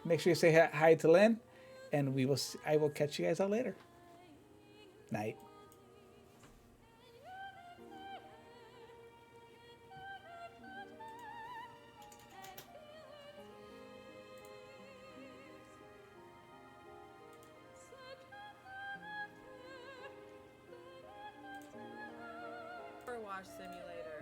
A: Make sure you say hi to Lynn, and I will catch you guys all later. Night.
D: POWERWASH Simulator.